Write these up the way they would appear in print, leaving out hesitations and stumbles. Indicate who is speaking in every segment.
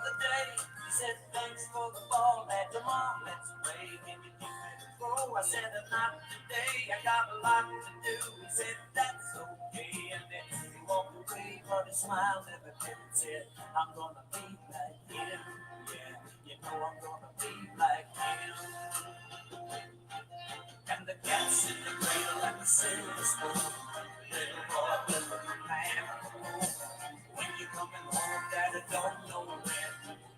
Speaker 1: other day. He said, thanks for the ball, and come on, let's play. Can you give me the throw? I said, not today, I got a lot to do. He said, that's okay, and then he walked away, but his smile never did. Said, I'm gonna be like him, yeah, you know I'm gonna be like him. And the cat's in the cradle and the silver spoon. Little boy, little man on the moon. When you coming home, Daddy don't know when.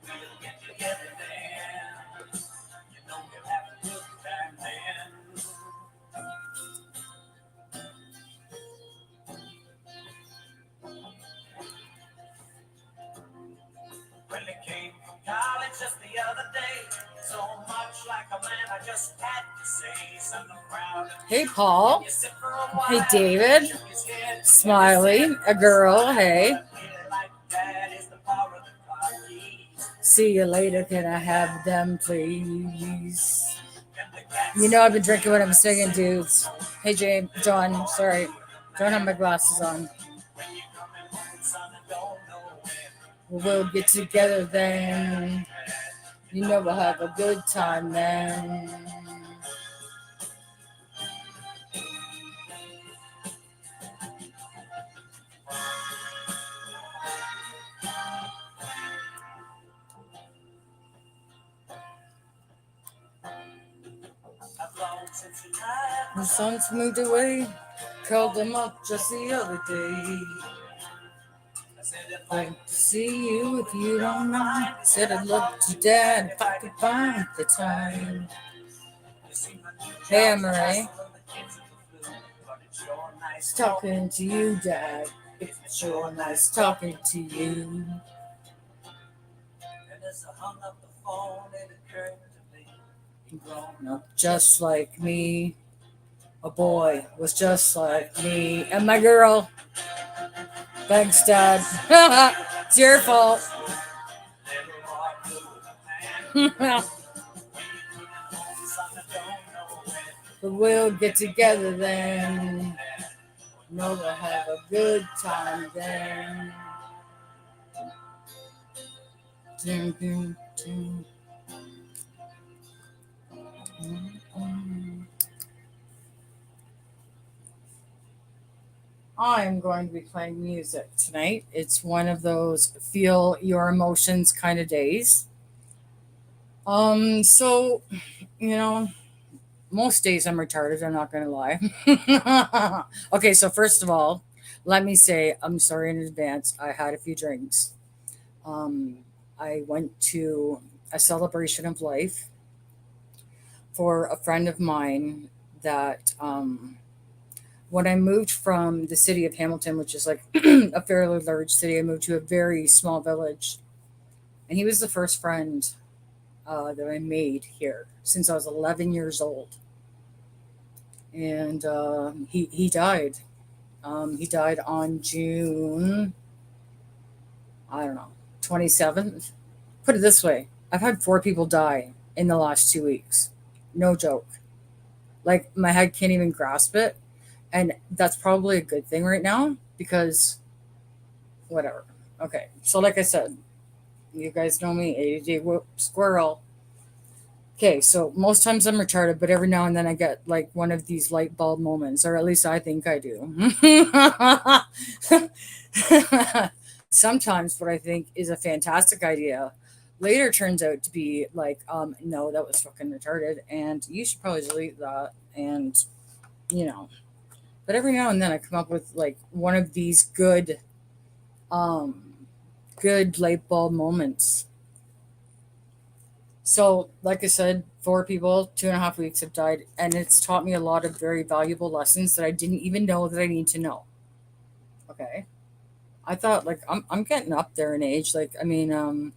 Speaker 1: We'll get together then. You know we'll have a good time then. Well, he came from college just the other day. So much like a man, I just had to say something proud.
Speaker 2: Hey, Paul. Hey, David. Smiley, a girl. Hey. See you later. Can I have them, please? You know I've been drinking when I'm singing, dudes. Hey, James, John. Sorry, don't have my glasses on. We'll get together then. You know we'll have a good time then. My son's moved away. Called him up just the other day. Like to see you if you don't mind. Said I'd love to, Dad, if I could find the time. Hey, Marie. It's talking to you, Dad. It's sure nice talking to you. Grown up just like me. A boy was just like me. And my girl. Thanks, Dad. It's your fault. But we'll get together then. Know we'll have a good time then. Ding, ding, ding. I'm going to be playing music tonight. It's one of those feel your emotions kind of days. So, you know, most days I'm retarded, I'm not gonna lie. Okay, so first of all, let me say I'm sorry in advance. I had a few drinks. Um, I went to a celebration of life for a friend of mine that when I moved from the city of Hamilton, which is like a fairly large city, I moved to a very small village. And he was the first friend that I made here since I was 11 years old. And he died. He died on June, I don't know, 27th. Put it this way, I've had 4 people die in the last 2 weeks. No joke. Like, my head can't even grasp it. And that's probably a good thing right now because whatever. Okay, so like I said, you guys know me, ADD whoop squirrel. Okay, so most times I'm retarded, but every now and then I get like one of these light bulb moments, or at least I think I do. Sometimes what I think is a fantastic idea later turns out to be like, no, that was fucking retarded, and you should probably delete that, and you know. But every now and then I come up with like one of these um, good light bulb moments. So, like I said, 4 people, 2.5 weeks have died, and it's taught me a lot of very valuable lessons that I didn't even know that I need to know. Okay, I thought like I'm getting up there in age. Like, I mean,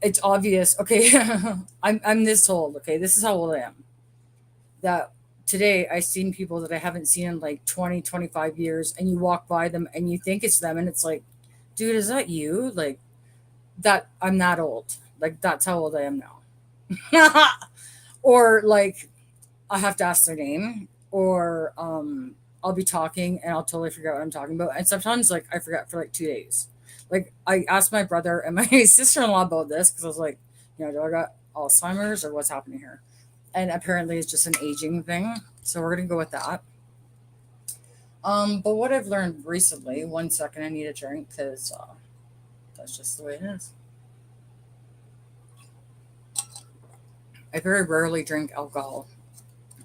Speaker 2: it's obvious. Okay, I'm this old. Okay, this is how old I am. That today I seen people that I haven't seen in like 20, 25 years, and you walk by them and you think it's them, and it's like, dude, is that you? Like that? I'm that old. Like that's how old I am now. Or like I have to ask their name, or I'll be talking and I'll totally forget what I'm talking about. And sometimes like I forget for like 2 days. Like I asked my brother and my sister-in-law about this because I was like, do I got Alzheimer's or what's happening here? And apparently it's just an aging thing. So we're gonna go with that. But what I've learned recently, one second, I need a drink because that's just the way it is. I very rarely drink alcohol.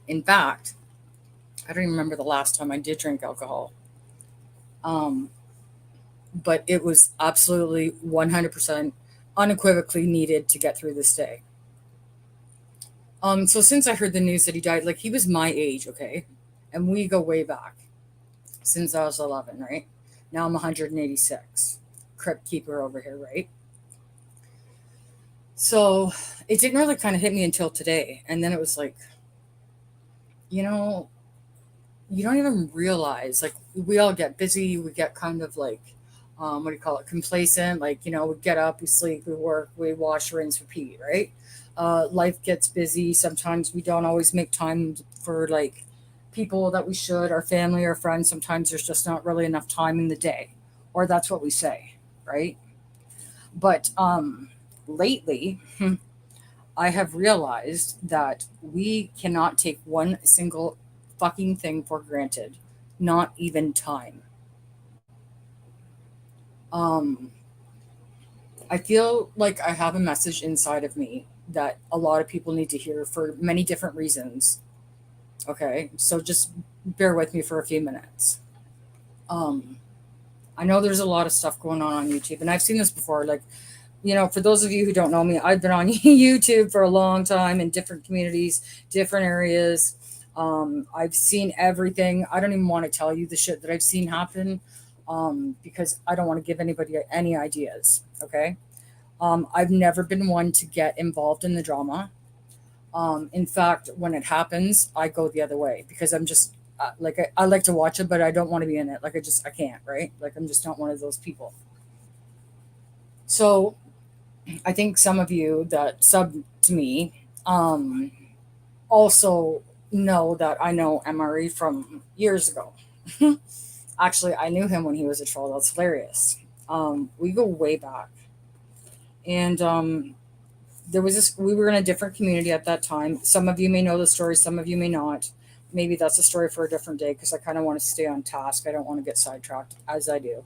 Speaker 2: In fact, I don't even remember the last time I did drink alcohol. Um, but it was absolutely 100% unequivocally needed to get through this day. So since I heard the news that he died, like he was my age, okay, and we go way back since I was 11, right? Now I'm 186, crypt keeper over here, right? So it didn't really kind of hit me until today, and then it was like, you know, you don't even realize like we all get busy, we get kind of like what do you call it, complacent, like we get up, we sleep, we work, we wash, rinse, repeat, right? Life gets busy, sometimes we don't always make time for like people that we should, our family, our friends. Sometimes there's just not really enough time in the day, or that's what we say, right? But lately I have realized that we cannot take one single fucking thing for granted, not even time. Um, I feel like I have a message inside of me that a lot of people need to hear for many different reasons. Okay, so just bear with me for a few minutes. Um, I know there's a lot of stuff going on YouTube, and I've seen this before. Like, for those of you who don't know me, I've been on YouTube for a long time in different communities, different areas. I've seen everything. I don't even want to tell you the shit that I've seen happen because I don't want to give anybody any ideas. Okay. I've never been one to get involved in the drama. In fact, when it happens, I go the other way because I'm just like I like to watch it, but I don't want to be in it. Like I can't, right? Like I'm just not one of those people. So I think some of you that sub to me um, also know that I know Emery from years ago. Actually, I knew him when he was a troll. That's hilarious. We go way back, and there was this. We were in a different community at that time. Some of you may know the story. Some of you may not. Maybe that's a story for a different day because I kind of want to stay on task. I don't want to get sidetracked as I do.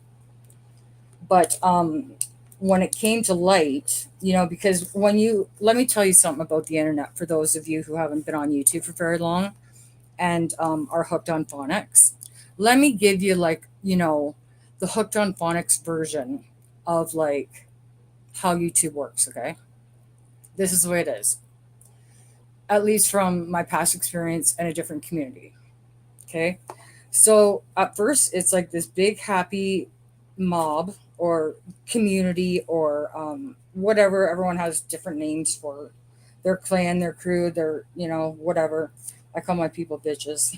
Speaker 2: But when it came to light, because let me tell you something about the internet for those of you who haven't been on YouTube for very long and are hooked on phonics. Let me give you like, the hooked on phonics version of like how YouTube works, okay? This is the way it is, at least from my past experience in a different community, okay? So at first, it's like this big happy mob or community or whatever. Everyone has different names for their clan, their crew, their whatever. I call my people bitches.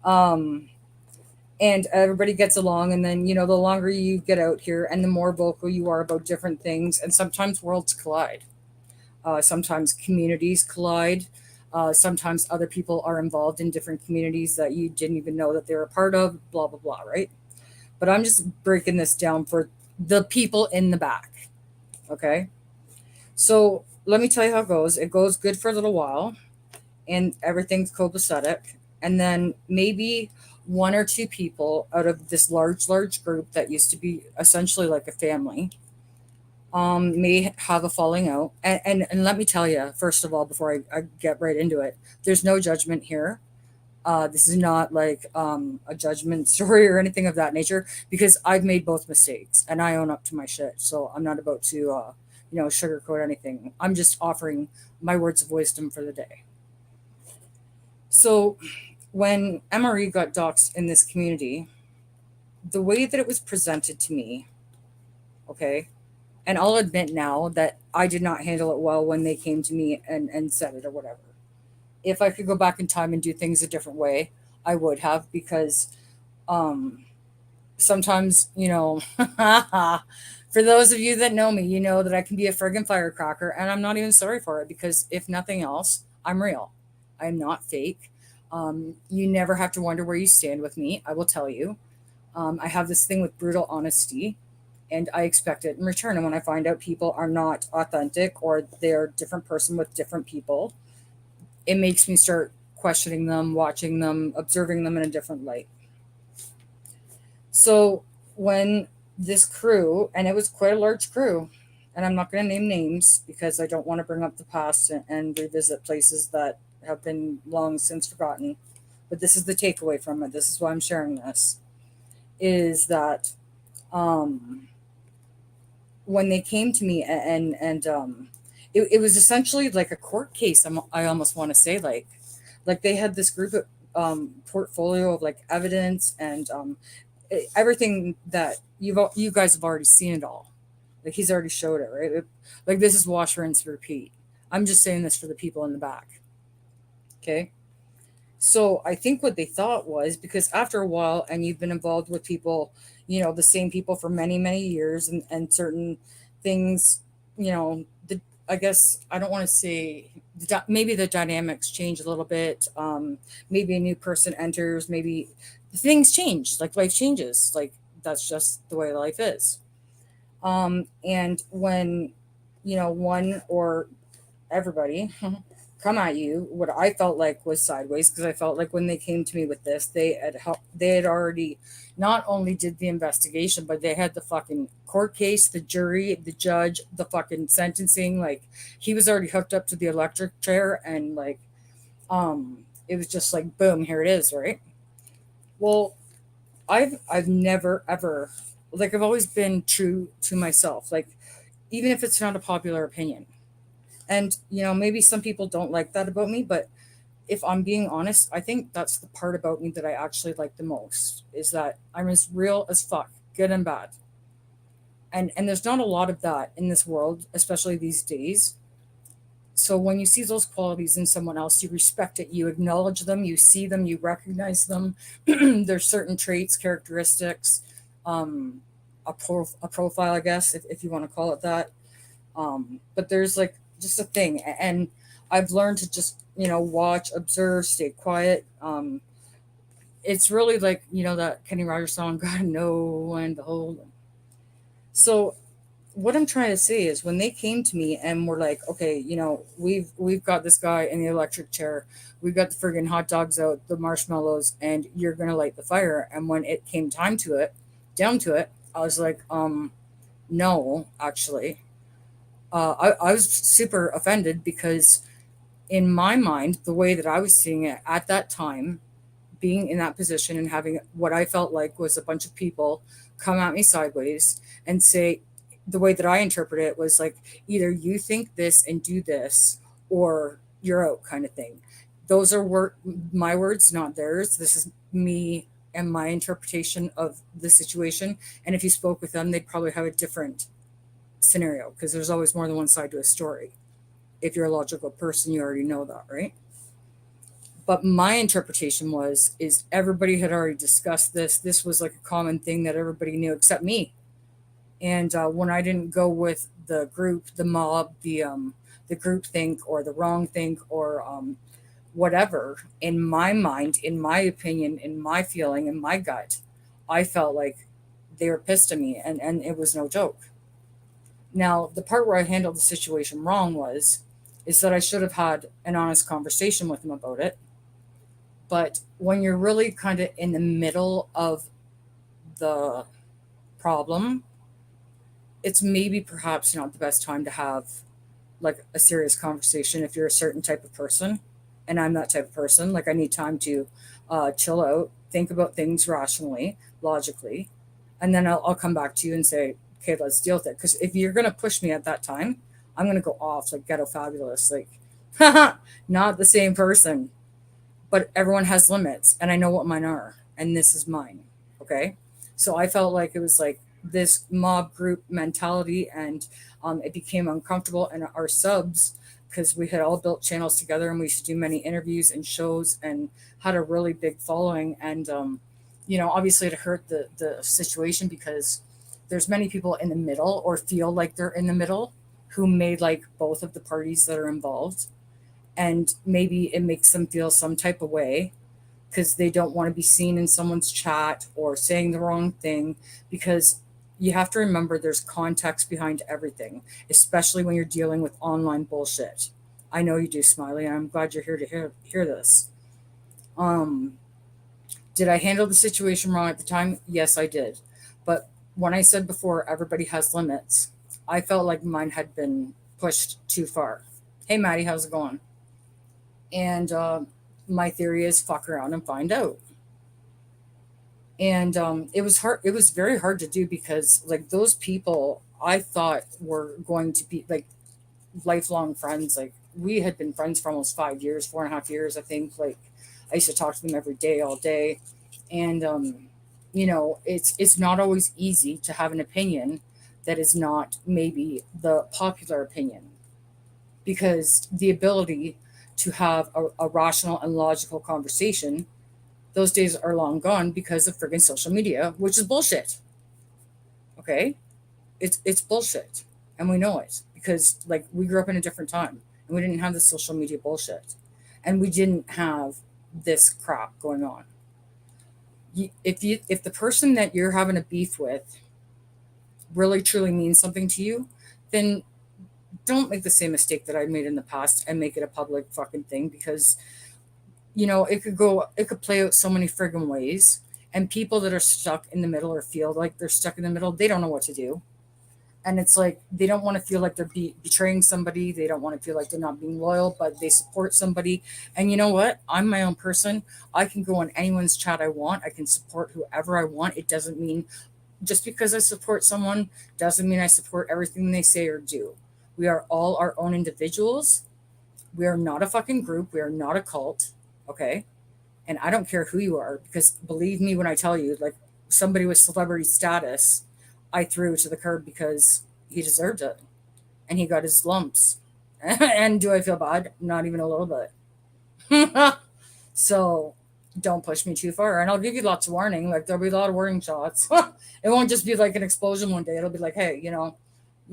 Speaker 2: um, and everybody gets along, and then the longer you get out here, and the more vocal you are about different things, and sometimes worlds collide. Sometimes communities collide. Sometimes other people are involved in different communities that you didn't even know that they're a part of, blah, blah, blah, right? But I'm just breaking this down for the people in the back. Okay. So let me tell you how it goes. It goes good for a little while and everything's copacetic. And then maybe one or two people out of this large group that used to be essentially like a family may have a falling out. And let me tell you, first of all, before I get right into it, there's no judgment here. This is not like a judgment story or anything of that nature because I've made both mistakes and I own up to my shit. So I'm not about to, sugarcoat anything. I'm just offering my words of wisdom for the day. So when Emery got doxxed in this community, the way that it was presented to me, okay, and I'll admit now that I did not handle it well when they came to me and said it or whatever. If I could go back in time and do things a different way, I would have because um, sometimes, for those of you that know me, you know that I can be a friggin' firecracker and I'm not even sorry for it because if nothing else, I'm real. I'm not fake. You never have to wonder where you stand with me. I will tell you. I have this thing with brutal honesty. and I expect it in return. And when I find out people are not authentic or they're a different person with different people, it makes me start questioning them, watching them, observing them in a different light. So when this crew, and it was quite a large crew, and I'm not going to name names because I don't want to bring up the past and revisit places that have been long since forgotten. But this is the takeaway from it. This is why I'm sharing this. Is that um, when they came to me it was essentially like a court case. I almost want to say like they had this group of portfolio of like evidence and everything that you guys have already seen it all. Like he's already showed it, right? Like this is wash, rinse, repeat. I'm just saying this for the people in the back. Okay. So I think what they thought was because after a while, and you've been involved with people, the same people for many, many years, and certain things, I guess I don't want to say maybe the dynamics change a little bit. Maybe a new person enters, maybe things change, like life changes. Like that's just the way life is. And when, one or everybody come at you, what I felt like was sideways because I felt like when they came to me with this, they had already not only did the investigation, but they had the fucking court case, the jury, the judge, the fucking sentencing. Like he was already hooked up to the electric chair, and like um it was just like boom, here it is, right? Well, I've never ever, like I've always been true to myself, like even if it's not a popular opinion. And maybe some people don't like that about me, but if I'm being honest, I think that's the part about me that I actually like the most, is that I'm as real as fuck, good and bad. And there's not a lot of that in this world, especially these days. So when you see those qualities in someone else, you respect it, you acknowledge them, you see them, you recognize them. There's certain traits, characteristics, um, a profile, I guess, if you want to call it that. But there's like just a thing, and I've learned to just watch, observe, stay quiet. It's really like that Kenny Rogers song, "Gotta know when to hold 'em." So what I'm trying to say is when they came to me and were like, okay, we've got this guy in the electric chair, we've got the friggin' hot dogs out, the marshmallows, and you're gonna light the fire. And when it came time to it, down to it, I was like, no, actually. I was super offended because in my mind, the way that I was seeing it at that time, being in that position and having what I felt like was a bunch of people come at me sideways and say, the way that I interpret it was like, either you think this and do this, or you're out, kind of thing. Those are my words, not theirs. This is me and my interpretation of the situation. And if you spoke with them, they'd probably have a different scenario because there's always more than one side to a story. If you're a logical person, you already know that, right? But my interpretation is everybody had already discussed this. This was like a common thing that everybody knew except me. And when I didn't go with the group, the mob, the group think or the wrong think or whatever, in my mind, in my opinion, in my feeling, in my gut, I felt like they were pissed at me, and it was no joke. Now, the part where I handled the situation wrong is that I should have had an honest conversation with them about it. But when you're really kind of in the middle of the problem, it's maybe perhaps not the best time to have like a serious conversation if you're a certain type of person. And I'm that type of person. Like I need time to chill out, think about things rationally, logically, and then I'll come back to you and say, okay, let's deal with it. Because if you're gonna push me at that time, I'm gonna go off like ghetto fabulous, like not the same person. But everyone has limits, and I know what mine are, and this is mine. Okay, so I felt like it was like this mob group mentality, and it became uncomfortable. And our subs, because we had all built channels together, and we used to do many interviews and shows, and had a really big following, and obviously it hurt the situation because there's many people in the middle or feel like they're in the middle who may like both of the parties that are involved, and maybe it makes them feel some type of way because they don't want to be seen in someone's chat or saying the wrong thing because you have to remember there's context behind everything, especially when you're dealing with online bullshit. I know you do, Smiley, and I'm glad you're here to hear this. Um, did I handle the situation wrong at the time? Yes, I did. But when I said before, everybody has limits, I felt like mine had been pushed too far. Hey, Maddie, how's it going? And my theory is fuck around and find out. And it was hard. It was very hard to do because like those people I thought were going to be like lifelong friends. Like we had been friends for almost 5 years, 4.5 years, I think. Like I used to talk to them every day, all day. And it's not always easy to have an opinion that is not maybe the popular opinion, because the ability to have a rational and logical conversation, those days are long gone because of friggin' social media, which is bullshit. Okay, it's bullshit, and we know it because like we grew up in a different time and we didn't have the social media bullshit, and we didn't have this crap going on. If the person that you're having a beef with really truly means something to you, then don't make the same mistake that I made in the past and make it a public fucking thing, because it could play out so many friggin' ways, and people that are stuck in the middle or feel like they're stuck in the middle, they don't know what to do. And it's like they don't want to feel like they're betraying somebody, they don't want to feel like they're not being loyal, but they support somebody. And you know what, I'm my own person. I can go on anyone's chat I want, I can support whoever I want. It doesn't mean just because I support someone doesn't mean I support everything they say or do. We are all our own individuals. We are not a fucking group, we are not a cult. Okay, and I don't care who you are, because believe me when I tell you, like somebody with celebrity status, I threw to the curb because he deserved it, and he got his lumps. And do I feel bad? Not even a little bit. So don't push me too far, and I'll give you lots of warning. Like there'll be a lot of warning shots. It won't just be like an explosion one day. It'll be like, hey, you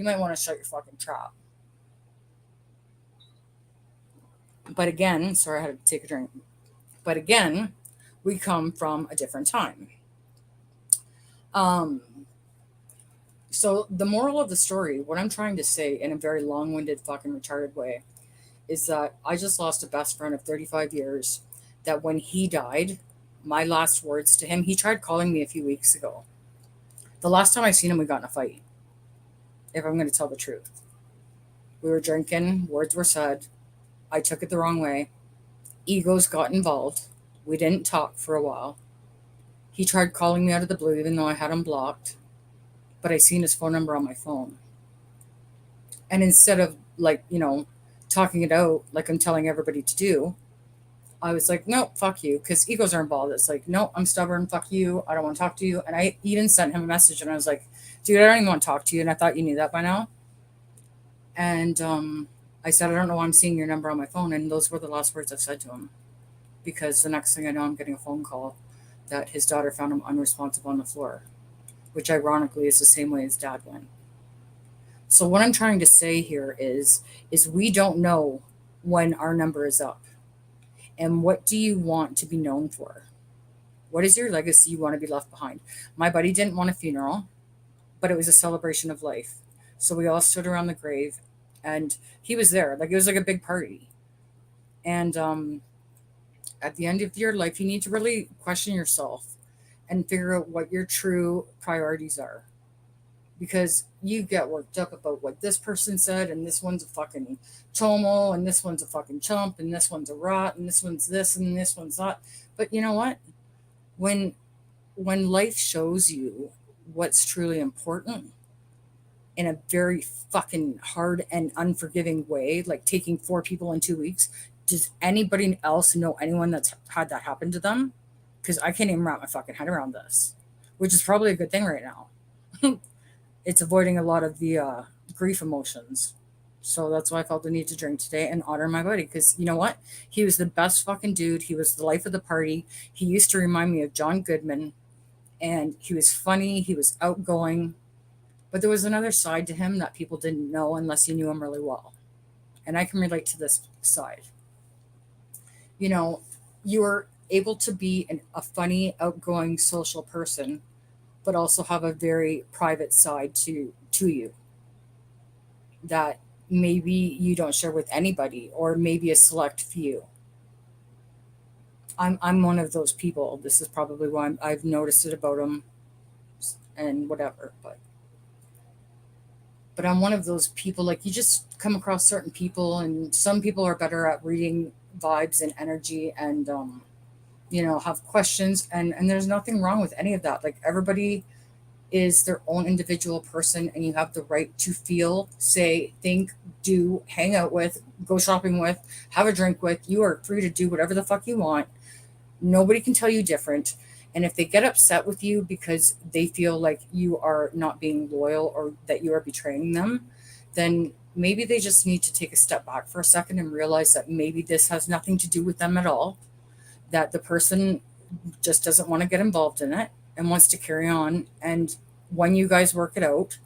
Speaker 2: might want to shut your fucking trap. But again, sorry, I had to take a drink. But again, we come from a different time. Um, so the moral of the story, what I'm trying to say in a very long-winded, fucking retarded way, is that I just lost a best friend of 35 years. That when he died, my last words to him, he tried calling me a few weeks ago. The last time I seen him, we got in a fight. If I'm going to tell the truth, we were drinking, words were said. I took it the wrong way. Egos got involved. We didn't talk for a while. He tried calling me out of the blue, even though I had him blocked. But I seen his phone number on my phone. And instead of like, talking it out like I'm telling everybody to do, I was like, no, fuck you, because egos are involved. It's like, no, I'm stubborn, fuck you, I don't want to talk to you. And I even sent him a message and I was like, dude, I don't even want to talk to you. And I thought you knew that by now. And I said, I don't know why I'm seeing your number on my phone. And those were the last words I said to him. Because the next thing I know, I'm getting a phone call that his daughter found him unresponsive on the floor, which ironically is the same way his dad went. So what I'm trying to say here is we don't know when our number is up. And what do you want to be known for? What is your legacy you want to be left behind? My buddy didn't want a funeral, but it was a celebration of life. So we all stood around the grave and he was there. Like it was like a big party. And at the end of your life, you need to really question yourself and figure out what your true priorities are. Because you get worked up about what this person said, and this one's a fucking chomo, and this one's a fucking chump, and this one's a rot, and this one's this, and this one's that. But you know what? When life shows you what's truly important in a very fucking hard and unforgiving way, like taking 4 people in 2 weeks, does anybody else know anyone that's had that happen to them? Because I can't even wrap my fucking head around this, which is probably a good thing right now. It's avoiding a lot of the grief emotions. So that's why I felt the need to drink today and honor my buddy. Because you know what? He was the best fucking dude. He was the life of the party. He used to remind me of John Goodman. And he was funny. He was outgoing. But there was another side to him that people didn't know unless you knew him really well. And I can relate to this side. You were able to be a funny, outgoing, social person, but also have a very private side to you that maybe you don't share with anybody or maybe a select few. I'm one of those people. This is probably why I've noticed it about them and whatever. But I'm one of those people, like, you just come across certain people, and some people are better at reading vibes and energy and have questions, and there's nothing wrong with any of that. Like, everybody is their own individual person, and you have the right to feel, say, think, do, hang out with, go shopping with, have a drink with. You are free to do whatever the fuck you want. Nobody can tell you different. And if they get upset with you because they feel like you are not being loyal or that you are betraying them, then maybe they just need to take a step back for a second and realize that maybe this has nothing to do with them at all, that the person just doesn't want to get involved in it and wants to carry on. And when you guys work it out,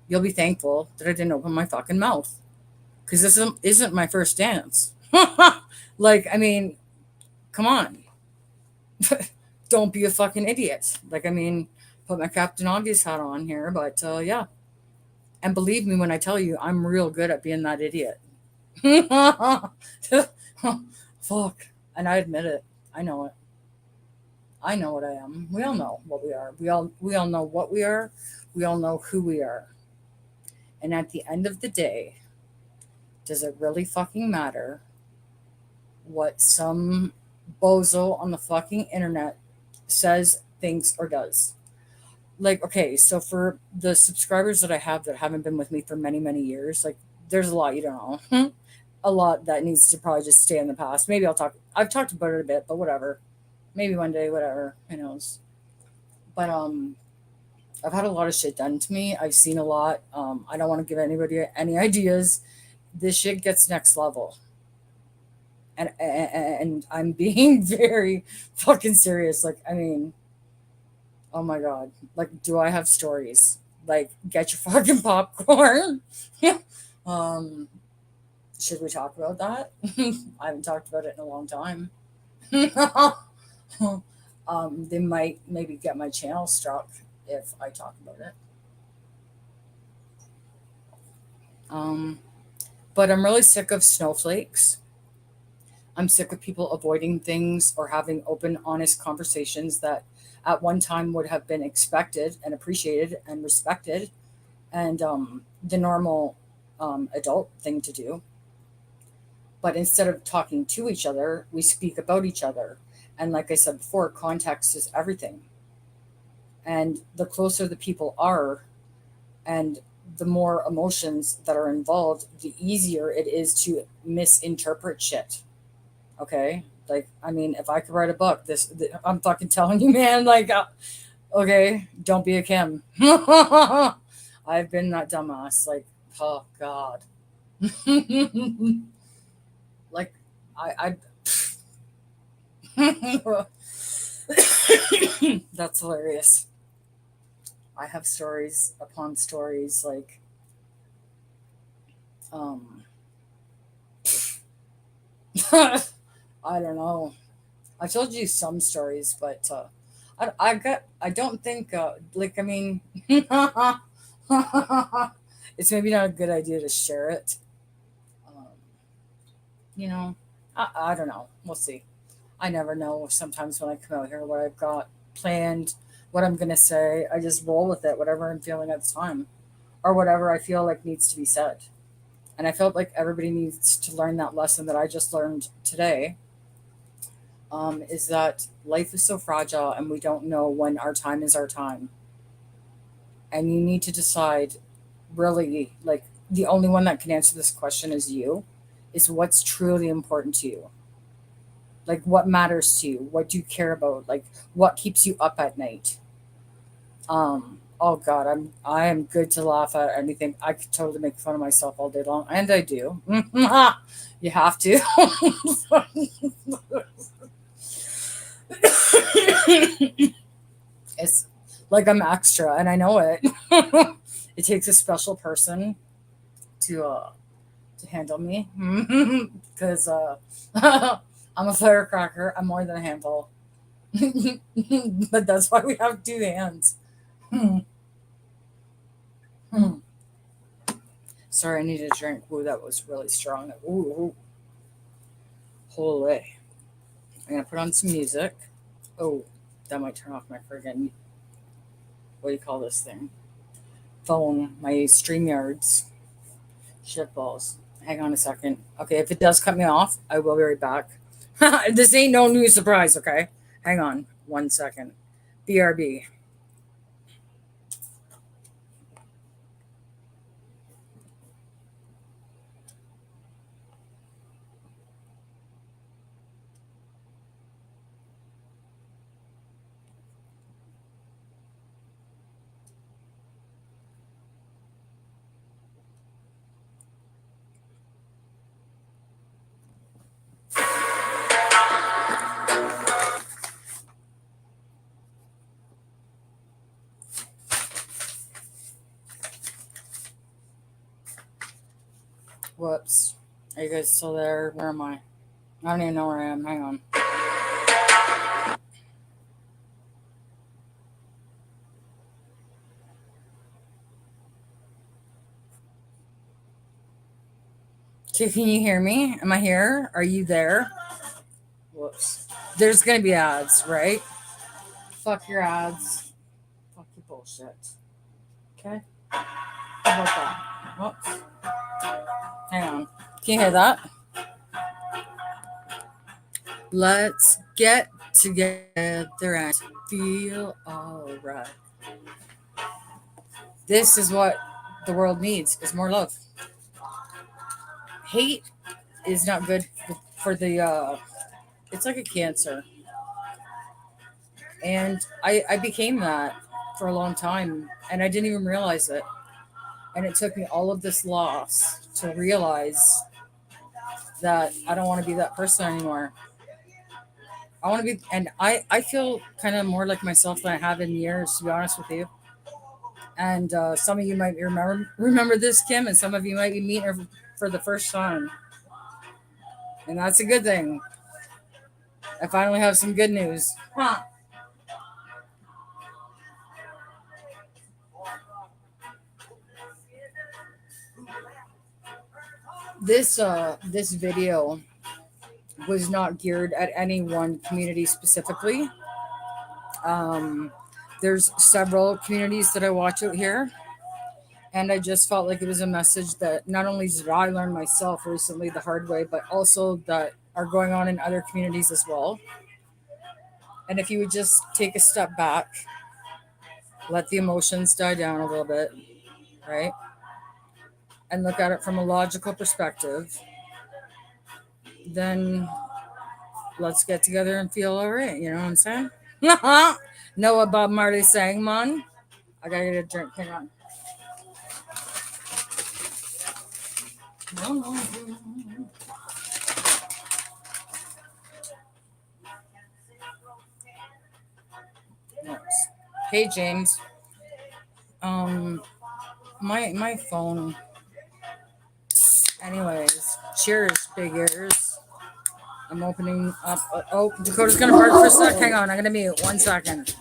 Speaker 2: you'll be thankful that I didn't open my fucking mouth, because this isn't my first dance. Like, I mean, come on. Don't be a fucking idiot. Like, I mean, put my Captain Obvious hat on here, but yeah. And believe me when I tell you, I'm real good at being that idiot. Fuck. And I admit it. I know it. I know what I am. We all know what we are. We all know what we are. We all know who we are. And at the end of the day, does it really fucking matter what some bozo on the fucking internet says, thinks, or does? Like, okay, so for the subscribers that I have that haven't been with me for many, many years, like, there's a lot you don't know. A lot that needs to probably just stay in the past. Maybe I've talked about it a bit, but whatever. Maybe one day, whatever, who knows. But I've had a lot of shit done to me. I've seen a lot. I don't want to give anybody any ideas. This shit gets next level. And I'm being very fucking serious. Like, I mean, oh my god. Like, do I have stories? Like, get your fucking popcorn. um, should we talk about that? I haven't talked about it in a long time. They might maybe get my channel struck if I talk about it. Um, but I'm really sick of snowflakes. I'm sick of people avoiding things or having open, honest conversations that at one time would have been expected and appreciated and respected, and the normal adult thing to do. But instead of talking to each other, we speak about each other. And like I said before, context is everything. And the closer the people are, and the more emotions that are involved, the easier it is to misinterpret shit. Okay? Like, I mean, if I could write a book, I'm fucking telling you, man, like, okay, don't be a Kim. I've been that dumbass. Like, oh, God. Like, that's hilarious. I have stories upon stories, like, um, I don't know. I told you some stories, but I don't think, like, I mean, it's maybe not a good idea to share it. Um, you know, I don't know. We'll see. I never know sometimes when I come out here what I've got planned, what I'm going to say. I just roll with it, whatever I'm feeling at the time, or whatever I feel like needs to be said. And I felt like everybody needs to learn that lesson that I just learned today, is that life is so fragile and we don't know when our time is our time. And you need to decide, really, like, the only one that can answer this question is you, is what's truly important to you. Like, what matters to you? What do you care about? Like, what keeps you up at night? Oh God, I am good to laugh at anything. I could totally make fun of myself all day long, and I do. You have to. It's like I'm extra, and I know it. It takes a special person to handle me, because I'm a firecracker. I'm more than a handful. But that's why we have two hands. Hmm. Hmm. Sorry, I need a drink. Ooh, that was really strong. Ooh, holy. I'm gonna put on some music. Oh, that might turn off my friggin' what do you call this thing? Phone, my StreamYards. Shitballs. Hang on a second. Okay, if it does cut me off, I will be right back. This ain't no new surprise, okay? Hang on 1 second. BRB. Whoops. Are you guys still there? Where am I? I don't even know where I am. Hang on. Can you hear me? Am I here? Are you there? Whoops. There's gonna be ads, right? Fuck your ads. Fuck your bullshit. Okay? How about that? Whoops. Hang on. Can you hear that? Let's get together and feel alright. This is what the world needs is more love. Hate is not good for the it's like a cancer. And I became that for a long time and I didn't even realize it. And it took me all of this loss to realize that I don't want to be that person anymore. I want to be, and I feel kind of more like myself than I have in years, to be honest with you. And some of you might remember this, Kim, and some of you might be meeting her for the first time, and that's a good thing. I finally have some good news. Huh. This video was not geared at any one community specifically. Um, there's several communities that I watch out here, and I just felt like it was a message that not only did I learn myself recently the hard way, but also that are going on in other communities as well. And if you would just take a step back, let the emotions die down a little bit, right? And look at it from a logical perspective, then let's get together and feel all right. You know what I'm saying? Know what Bob Marley sang, man? I gotta get a drink. Hang on. Hey, James. Um, my phone. Anyways, cheers, big ears. I'm opening up. Oh, Dakota's gonna bark for a sec. Hang on, I'm gonna mute 1 second.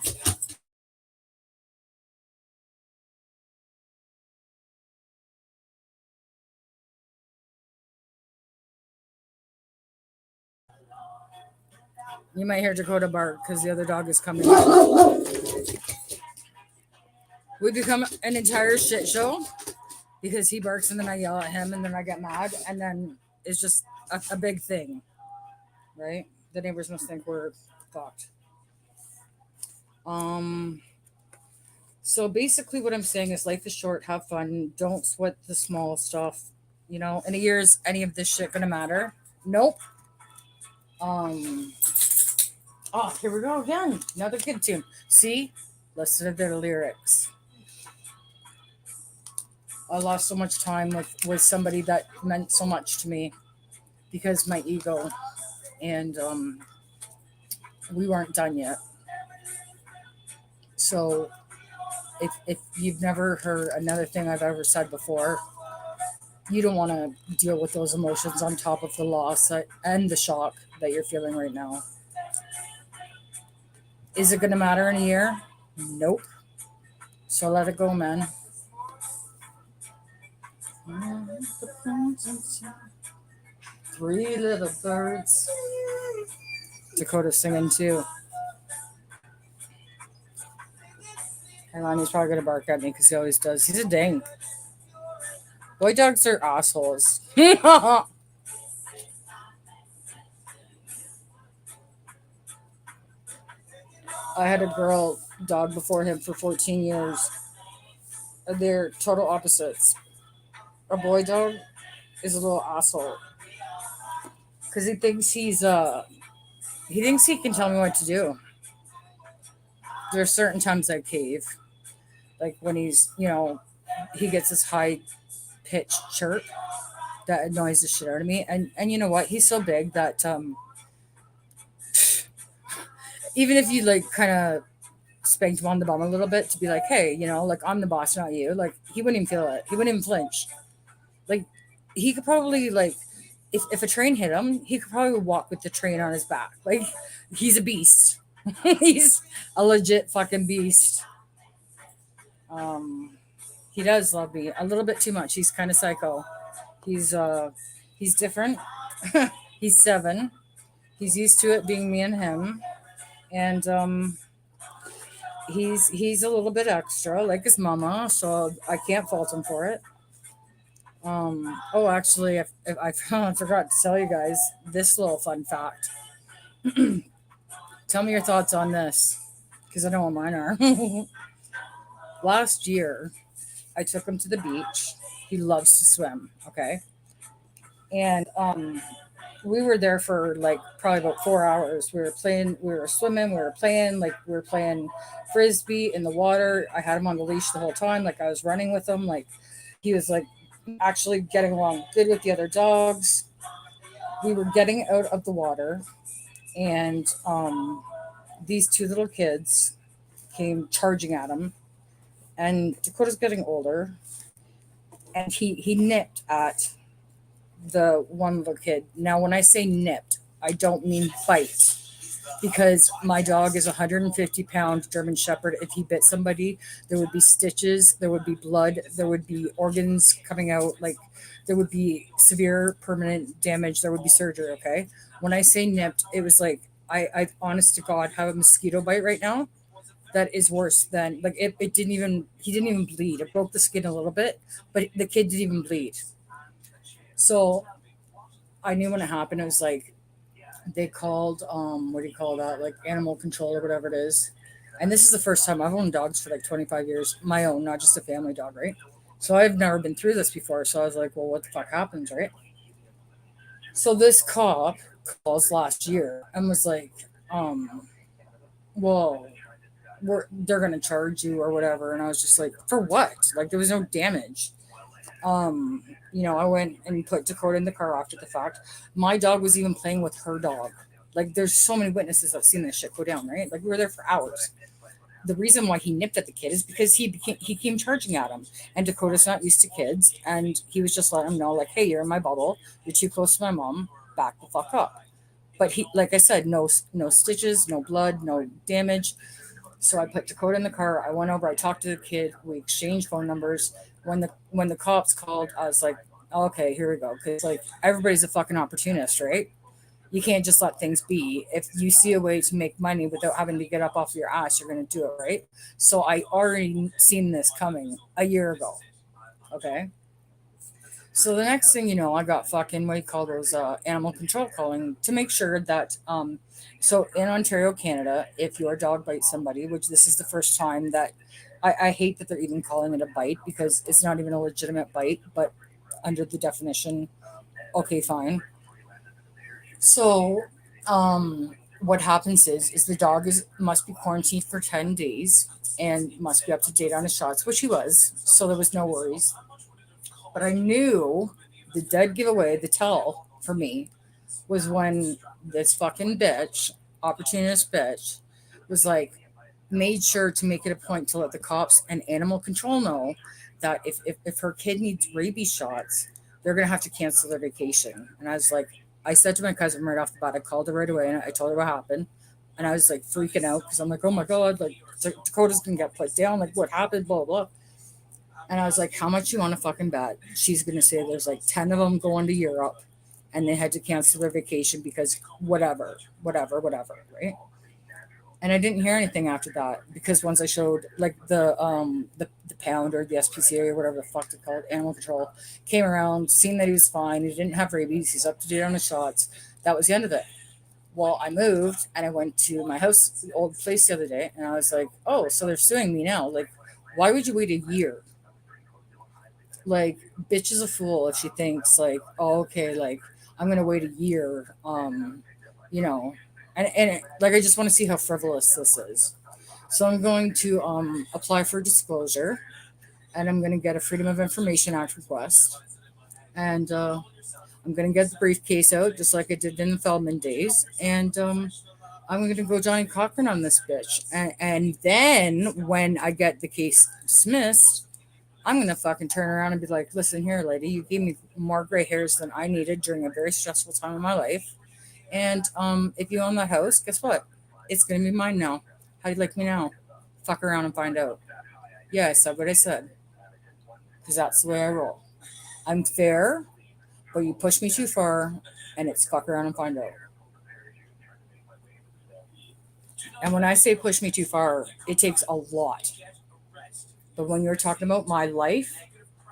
Speaker 2: You might hear Dakota bark because the other dog is coming. We become an entire shit show because he barks and then I yell at him and then I get mad and then it's just a big thing, right? The neighbors must think we're fucked. Um. So basically, what I'm saying is, life is short. Have fun. Don't sweat the small stuff. You know, in a year, is any of this shit gonna matter? Nope. Um. Oh, here we go again. Another kid tune. See, listen to their lyrics. I lost so much time with somebody that meant so much to me because my ego, and we weren't done yet. So if you've never heard another thing I've ever said before, you don't want to deal with those emotions on top of the loss and the shock that you're feeling right now. Is it going to matter in a year? Nope. So let it go, man. Three little birds. Dakota's singing too. Hang on, he's probably gonna bark at me because he always does. He's a dang. Boy dogs are assholes. I had a girl dog before him for 14 years. They're total opposites. A boy dog is a little asshole because he thinks he can tell me what to do. There's certain times I cave, like when he gets this high pitched chirp that annoys the shit out of me. And you know what? He's so big that even if you like kind of spanked him on the bum a little bit to be like, hey, like I'm the boss, not you. Like he wouldn't even feel it. He wouldn't even flinch. Like he could probably like if a train hit him, he could probably walk with the train on his back. Like he's a beast. He's a legit fucking beast. Um, he does love me a little bit too much. He's kind of psycho. He's he's different. He's 7. He's used to it being me and him, and he's a little bit extra, like his mama. So I can't fault him for it. Oh, actually, I forgot to tell you guys this little fun fact. Tell me your thoughts on this, because I know what mine are. Last year, I took him to the beach. He loves to swim. Okay, and we were there for like probably about 4 hours. We were playing, we were swimming, we were playing frisbee in the water. I had him on the leash the whole time, like I was running with him, like he was like actually getting along good with the other dogs. We were getting out of the water, and these 2 little kids came charging at him. And Dakota's getting older, and he nipped at the one little kid. Now, when I say nipped, I don't mean bite, because my dog is a 150-pound German Shepherd. If he bit somebody, there would be stitches, there would be blood, there would be organs coming out, like there would be severe permanent damage, there would be surgery. Okay, when I say nipped, it was like I honest to God have a mosquito bite right now that is worse than like it didn't even he didn't even bleed. It broke the skin a little bit, but the kid didn't even bleed. So I knew when it happened. It was like they called what do you call that, like animal control or whatever it is. And this is the first time I've owned dogs for like 25 years, my own, not just a family dog, right? So I've never been through this before. So I was like, well, what the fuck happens, right? So this cop calls last year and was like, um well, they're gonna charge you or whatever. And I was just like, for what? Like there was no damage. um I went and put Dakota in the car after the fact. My dog was even playing with her dog. Like there's so many witnesses that have seen this shit go down, right? Like we were there for hours. The reason why he nipped at the kid is because he came charging at him, and Dakota's not used to kids, and he was just letting him know, like, hey, you're in my bubble, you're too close to my mom, back the fuck up. But he, like I said, no stitches, no blood, no damage. So I put Dakota in the car. I went over. I talked to the kid. We exchanged phone numbers. When the cops called, I was like, okay, here we go. Because like everybody's a fucking opportunist, right? You can't just let things be. If you see a way to make money without having to get up off your ass, you're gonna do it, right? So I already seen this coming a year ago. Okay. So the next thing you know, I got fucking what do you call those animal control calling to make sure that so in Ontario, Canada, if your dog bites somebody, which this is the first time that I hate that they're even calling it a bite because it's not even a legitimate bite, but under the definition, okay, fine. So what happens is the dog is must be quarantined for 10 days and must be up to date on his shots, which he was, so there was no worries. But I knew the dead giveaway, the tell for me, was when this fucking bitch, opportunist bitch, was like, made sure to make it a point to let the cops and animal control know that if her kid needs rabies shots, they're going to have to cancel their vacation. And I was like, I said to my cousin right off the bat, I called her right away and I told her what happened. And I was like freaking out because I'm like, oh my God, like Dakota's gonna get put down. Like, what happened? Blah, blah. And I was like, how much you want to fucking bet? She's gonna say there's like 10 of them going to Europe and they had to cancel their vacation because whatever, whatever, whatever, right? And I didn't hear anything after that because once I showed like the pound or the SPCA or whatever the fuck they call it, animal control, came around, seen that he was fine, he didn't have rabies, he's up to date on his shots. That was the end of it. Well, I moved and I went to my house, the old place the other day, and I was like, oh, so they're suing me now. Like, why would you wait a year? Like, bitch is a fool if she thinks like, oh, okay, like I'm gonna wait a year, you know, like I just want to see how frivolous this is. So I'm going to apply for disclosure, and I'm gonna get a Freedom of Information Act request, and I'm gonna get the briefcase out just like I did in the Feldman days, and I'm gonna go Johnny Cochran on this bitch, and then when I get the case dismissed, I'm gonna fucking turn around and be like, listen here, lady, you gave me more gray hairs than I needed during a very stressful time in my life. And if you own that house, guess what? It's gonna be mine now. How do you like me now? Fuck around and find out. Yeah, I said what I said. Because that's the way I roll. I'm fair, but you push me too far, and it's fuck around and find out. And when I say push me too far, it takes a lot. But when you're talking about my life,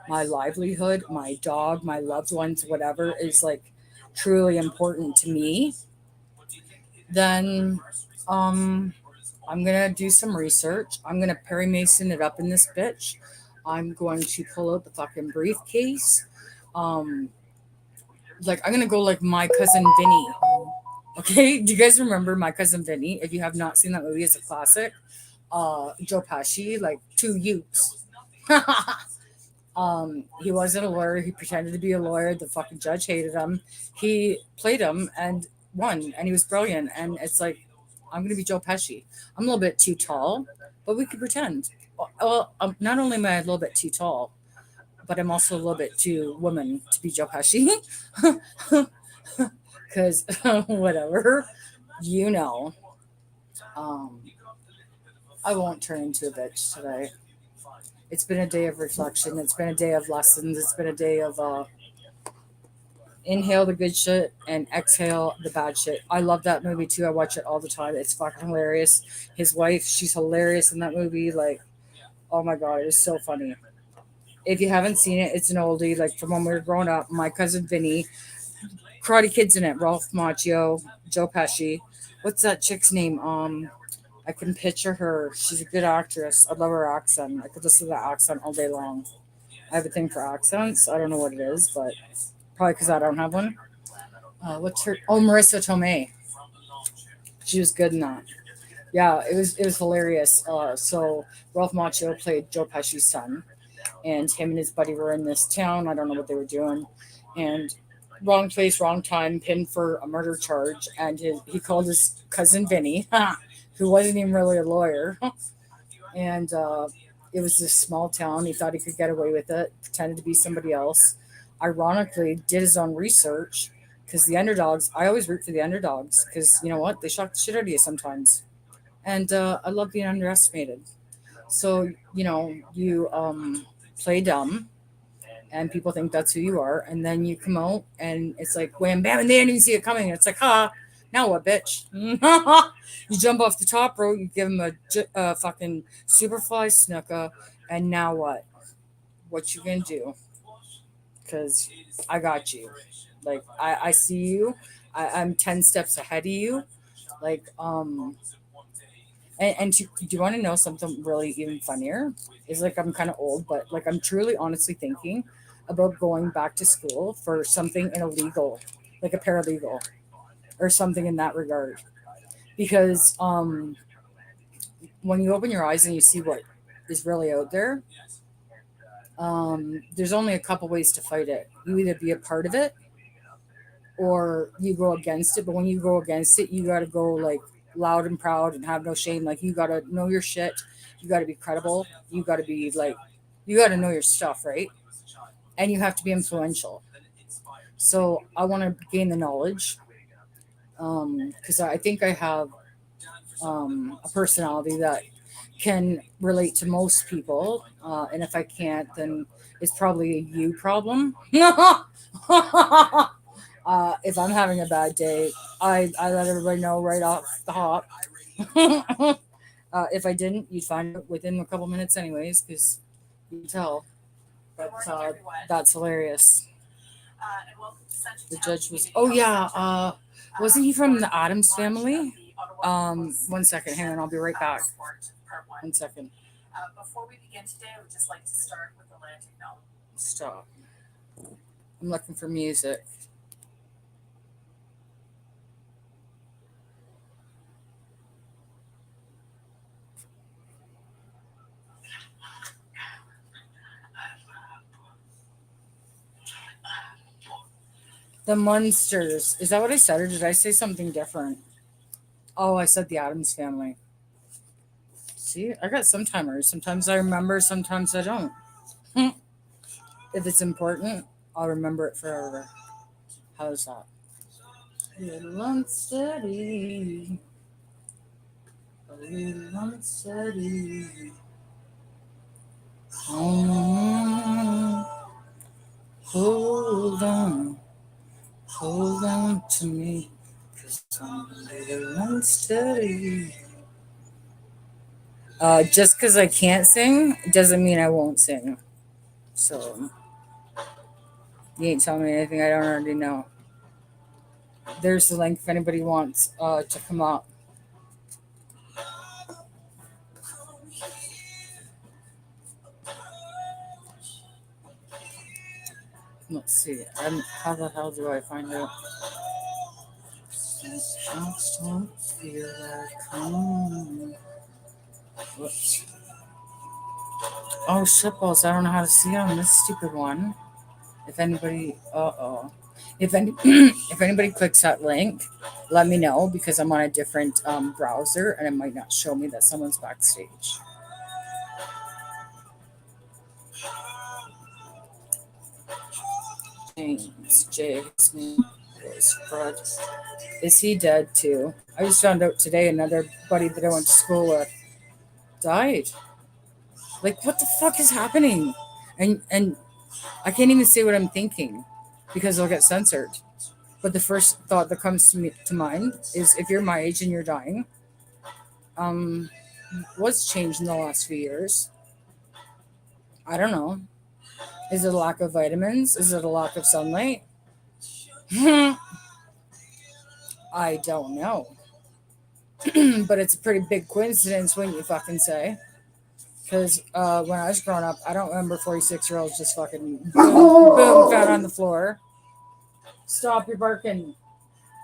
Speaker 2: my livelihood, my dog, my loved ones, whatever is like truly important to me, then I'm gonna do some research. I'm gonna Perry Mason it up in this bitch. I'm going to pull out the fucking briefcase. Um, like I'm gonna go like my cousin Vinny. Okay, do you guys remember My Cousin Vinny? If you have not seen that movie, it's a classic. Joe Pesci, like two Utes. He wasn't a lawyer. He pretended to be a lawyer. The fucking judge hated him. He played him and won, and he was brilliant. And it's like, I'm gonna be Joe Pesci. I'm a little bit too tall, but we could pretend. Well, not only am I a little bit too tall, but I'm also a little bit too woman to be Joe Pesci. Because whatever, you know. Um, I won't turn into a bitch today. It's been a day of reflection. It's been a day of lessons. It's been a day of inhale the good shit and exhale the bad shit. I love that movie too. I watch it all the time. It's fucking hilarious. His wife, she's hilarious in that movie. Like, oh my god, it is so funny. If you haven't seen it, it's an oldie. Like from when we were growing up. My cousin Vinny, Karate Kid's in it. Ralph Macchio, Joe Pesci. What's that chick's name? I can picture her. She's a good actress. I love her accent. I could listen to that accent all day long. I have a thing for accents. I don't know what it is, but probably because I don't have one. What's her? Oh, Marissa Tomei. She was good in that. Yeah, it was hilarious. So Ralph Macchio played Joe Pesci's son, and him and his buddy were in this town. I don't know what they were doing, and wrong place, wrong time, pinned for a murder charge. And he called his cousin Vinny, who wasn't even really a lawyer, and it was this small town. He thought he could get away with it, pretended to be somebody else. Ironically, did his own research because the underdogs. I always root for the underdogs because you know what? They shock the shit out of you sometimes, and I love being underestimated. So you play dumb, and people think that's who you are, and then you come out, and it's like wham bam, and they didn't even see it coming. It's like, ha, now what, bitch? You jump off the top rope, you give him a fucking superfly snooker, and now what? What you gonna do? Because I got you. Like I see you. I'm 10 steps ahead of you. Like and do you want to know something really even funnier? Is like I'm kind of old, but like I'm truly honestly thinking about going back to school for something in a legal, like a paralegal or something in that regard. Because when you open your eyes and you see what is really out there, there's only a couple ways to fight it. You either be a part of it or you go against it. But when you go against it, you got to go like loud and proud and have no shame. Like you got to know your shit. You got to be credible. You got to be like, you got to know your stuff, right? And you have to be influential. So I want to gain the knowledge because I think I have a personality that can relate to most people. And if I can't, then it's probably a you problem. If I'm having a bad day, I let everybody know right off the hop. If I didn't, you'd find out within a couple minutes, anyways, because you can tell. But that's hilarious. The judge was. Oh yeah. Wasn't he from the Adams family? 1 second. Hang on. I'll be right back. 1 second.
Speaker 1: Before we begin today, I would just like to start with Atlantic Note.
Speaker 2: Stop. I'm looking for music. The Munsters. Is that what I said, or did I say something different? Oh, I said the Adams family. See, I got some timers. Sometimes I remember, sometimes I don't. If it's important, I'll remember it forever. How's that? Little unsteady. A little unsteady. Hold on. Hold on to me. 'Cause I'm a little unsteady. Just because I can't sing doesn't mean I won't sing. So, you ain't telling me anything I don't already know. There's the link if anybody wants to come up. Let's see. How the hell do I find out? Don't feel like home. Whoops. Oh, shitballs. I don't know how to see it on this stupid one. If anybody, if anybody clicks that link, let me know because I'm on a different browser and it might not show me that someone's backstage. James J. Was Fred. Is he dead too? I just found out today another buddy that I went to school with died. Like, what the fuck is happening? And I can't even say what I'm thinking because it'll get censored. But the first thought that comes to mind is if you're my age and you're dying, what's changed in the last few years? I don't know. Is it a lack of vitamins? Is it a lack of sunlight? I don't know. But it's a pretty big coincidence when you fucking say. Because when I was growing up, I don't remember 46-year-olds just fucking boom, found on the floor. Stop your barking.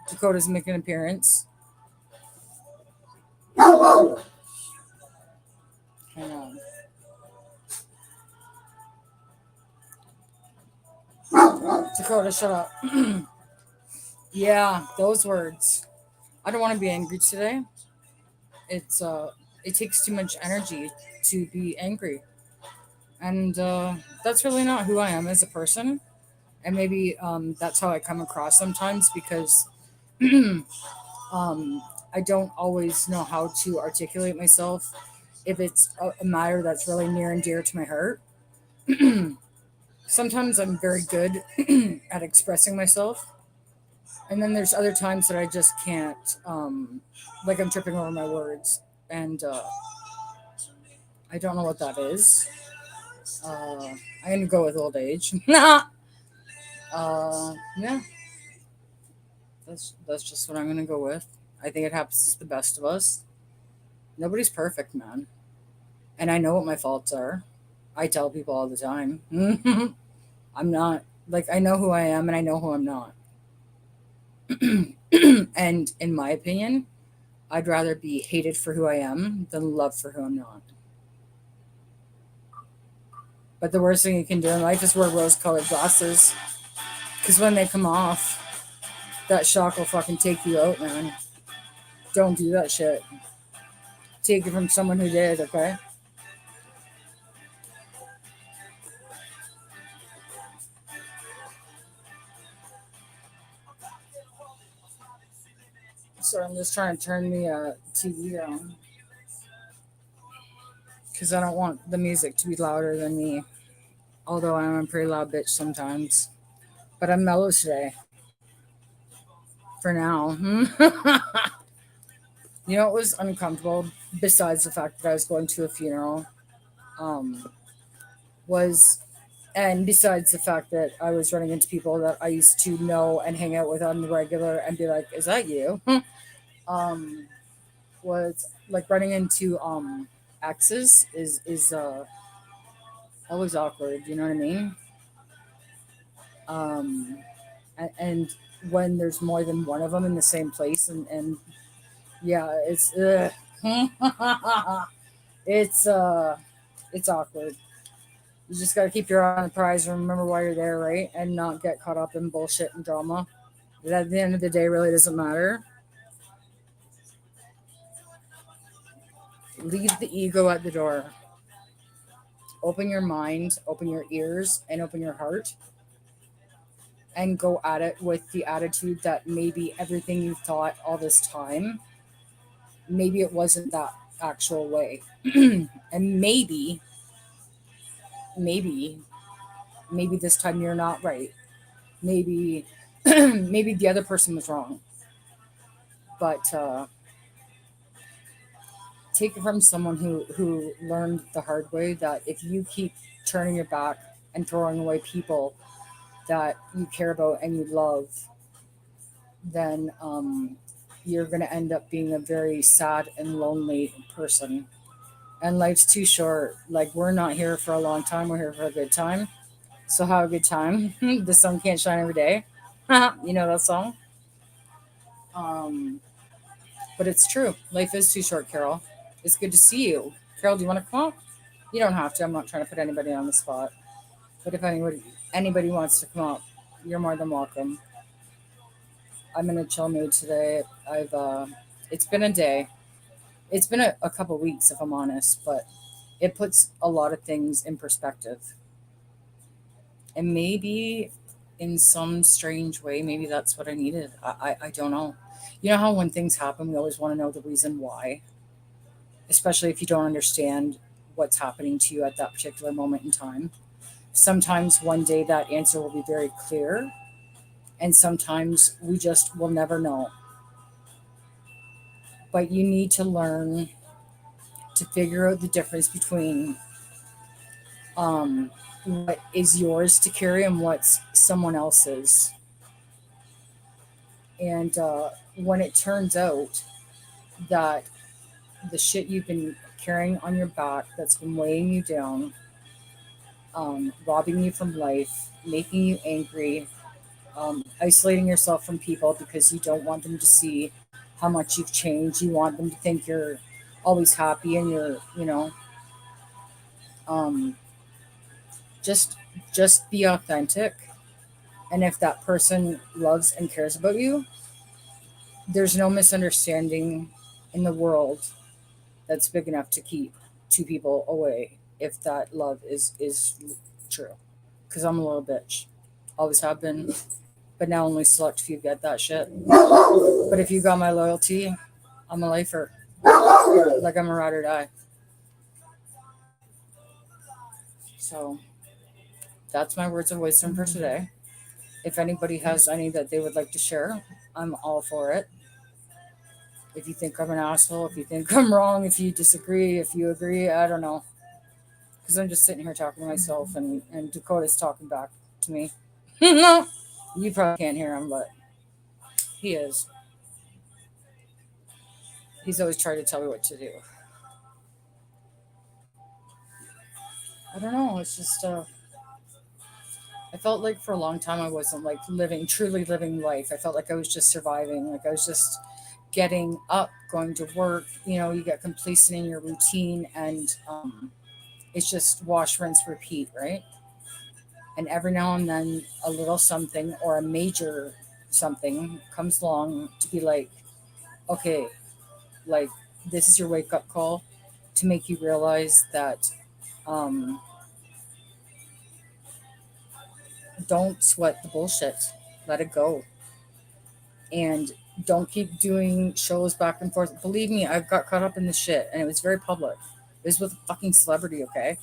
Speaker 2: Dakota's making an appearance. Hang on. Dakota, shut up. Yeah, those words. I don't want to be angry today. It takes too much energy to be angry. And that's really not who I am as a person. And maybe that's how I come across sometimes because I don't always know how to articulate myself if it's a matter that's really near and dear to my heart. Sometimes I'm very good at expressing myself. And then there's other times that I just can't, like I'm tripping over my words. And I don't know what that is. I'm going to go with old age. Yeah. That's just what I'm going to go with. I think it happens to the best of us. Nobody's perfect, man. And I know what my faults are. I tell people all the time. I'm not, like, I know who I am and I know who I'm not. And in my opinion, I'd rather be hated for who I am than loved for who I'm not. But the worst thing you can do in life is wear rose-colored glasses. Because when they come off, that shock will fucking take you out, man. Don't do that shit. Take it from someone who did, okay? So I'm just trying to turn the TV down because I don't want the music to be louder than me. Although I'm a pretty loud bitch sometimes. But I'm mellow today. For now. You know what was uncomfortable, besides the fact that I was going to a funeral, um, was, and besides the fact that I was running into people that I used to know and hang out with on the regular and be like, is that you? um, was like running into exes is always awkward, you know what I mean? Um, and when there's more than one of them in the same place, and yeah, it's it's awkward. You just got to keep your eye on the prize and remember why you're there, right? And not get caught up in bullshit and drama. That at the end of the day really doesn't matter. Leave the ego at the door. Open your mind, open your ears, and open your heart, and go at it with the attitude that maybe everything you thought all this time, maybe it wasn't that actual way. And maybe, maybe this time you're not right. Maybe, maybe the other person was wrong. But take it from someone who learned the hard way that if you keep turning your back and throwing away people that you care about and you love, then you're going to end up being a very sad and lonely person. And life's too short. Like, we're not here for a long time, we're here for a good time. So have a good time. The sun can't shine every day. You know that song? Um, but it's true. Life is too short, Carol. It's good to see you. Carol, do you want to come up? You don't have to. I'm not trying to put anybody on the spot. But if anybody wants to come up, you're more than welcome. I'm in a chill mood today. I've it's been a day. It's been a couple weeks, if I'm honest, but it puts a lot of things in perspective. And maybe in some strange way, maybe that's what I needed. I don't know. You know how when things happen, we always want to know the reason why, especially if you don't understand what's happening to you at that particular moment in time. Sometimes one day that answer will be very clear, and sometimes we just will never know. But you need to learn to figure out the difference between what is yours to carry and what's someone else's. And when it turns out that the shit you've been carrying on your back that's been weighing you down, robbing you from life, making you angry, isolating yourself from people because you don't want them to see how much you've changed. You want them to think you're always happy and you're, um, just just be authentic. And if that person loves and cares about you, there's no misunderstanding in the world that's big enough to keep two people away if that love is true. Because I'm a little bitch, always have been, but now only select few get that shit. But if you got my loyalty, I'm a lifer. Like, I'm a ride or die. So that's my words of wisdom for today. If anybody has any that they would like to share, I'm all for it. If you think I'm an asshole, if you think I'm wrong, if you disagree, if you agree, I don't know. Because I'm just sitting here talking to myself, and Dakota's talking back to me. You probably can't hear him, but he is. He's always trying to tell me what to do. I don't know. It's just, I felt like for a long time I wasn't like truly living life. I felt like I was just surviving. Like, I was just getting up, going to work. You get complacent in your routine, and it's just wash, rinse, repeat, right? And every now and then a little something or a major something comes along to be like, okay, like, this is your wake up call to make you realize that um, don't sweat the bullshit. Let it go. And Don't keep doing shows back and forth. Believe me, I've got caught up in this shit, and it was very public. It was with a fucking celebrity, okay?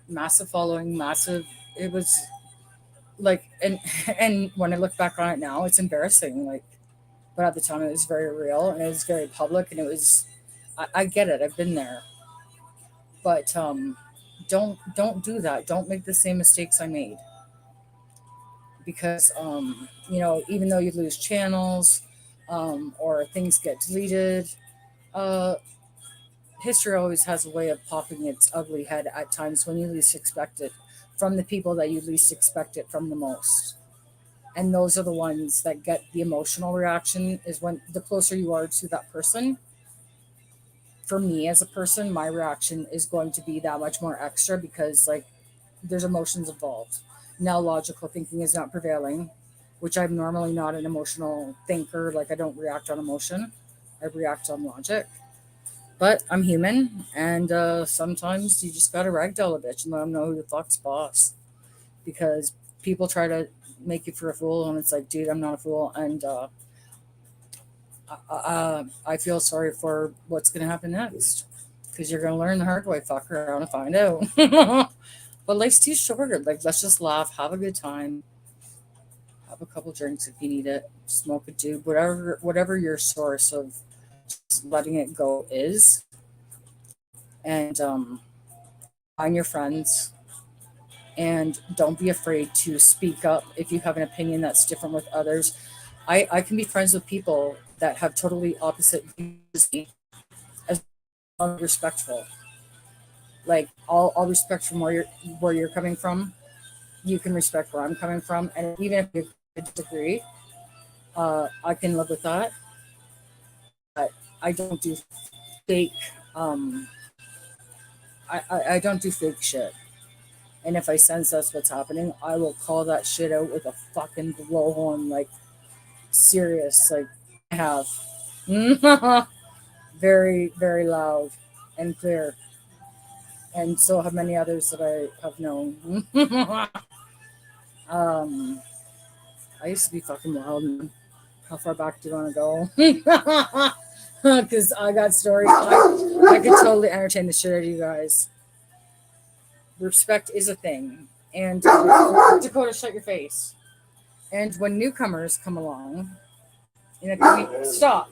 Speaker 2: Massive following, massive. It was like, and and when I look back on it now, it's embarrassing. Like, but at the time, it was very real and it was very public, and it was. I get it. I've been there, but don't do that. Don't make the same mistakes I made because even though you lose channels, or things get deleted, uh, history always has a way of popping its ugly head at times when you least expect it from the people that you least expect it from the most. And those are the ones that get the emotional reaction is when the closer you are to that person. For me as a person, my reaction is going to be that much more extra because like there's emotions involved. Now logical thinking is not prevailing, which I'm normally not an emotional thinker. Like I don't react on emotion. I react on logic. But I'm human, and sometimes you just gotta ragdoll a bitch and let them know who the fuck's boss. Because people try to make you for a fool, and it's like, dude, I'm not a fool, and I feel sorry for what's gonna happen next. Because you're gonna learn the hard way, fuck around and find out. But life's too short. Like, let's just laugh, have a good time, have a couple drinks if you need it, smoke a doob, whatever your source of just letting it go is, and find your friends, and don't be afraid to speak up if you have an opinion that's different with others. I can be friends with people that have totally opposite views as me, as long as respectful. Like I'll respect from where you're coming from. You can respect where I'm coming from, and even if we disagree, I can live with that. But I don't do fake. Um, I don't do fake shit. And if I sense that's what's happening, I will call that shit out with a fucking blowhorn, like serious, like I have. Very, very loud and clear. And so have many others that I have known. um, I used to be fucking wild, man. How far back do you want to go? Because I got stories. I could totally entertain the shit out of you guys. Respect is a thing. And Dakota, shut your face. And when newcomers come along stop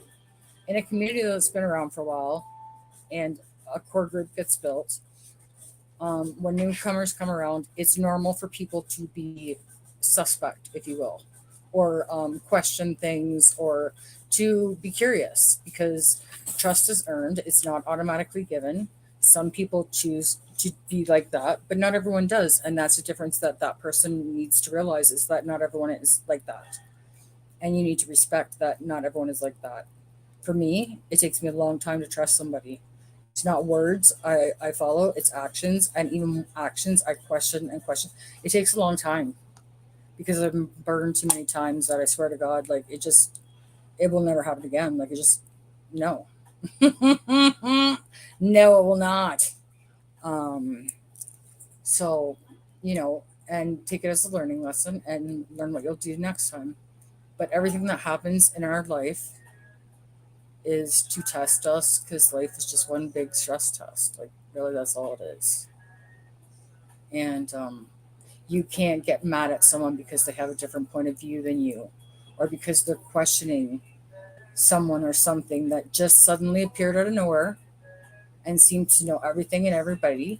Speaker 2: in a community that's been around for a while, and a core group gets built, when newcomers come around, it's normal for people to be suspect, if you will, or question things, or to be curious because trust is earned. It's not automatically given. Some people choose to be like that, but not everyone does. And that's a difference that that person needs to realize is that not everyone is like that. And you need to respect that not everyone is like that. For me, it takes me a long time to trust somebody. It's not words I follow, it's actions. And even actions, I question and question. It takes a long time because I've been burned too many times that I swear to God, like it will never happen again. Like it just, no. No, it will not. Um, so, and take it as a learning lesson and learn what you'll do next time. But everything that happens in our life is to test us because life is just one big stress test. Like, really, that's all it is. And you can't get mad at someone because they have a different point of view than you, or because they're questioning someone or something that just suddenly appeared out of nowhere and seemed to know everything and everybody.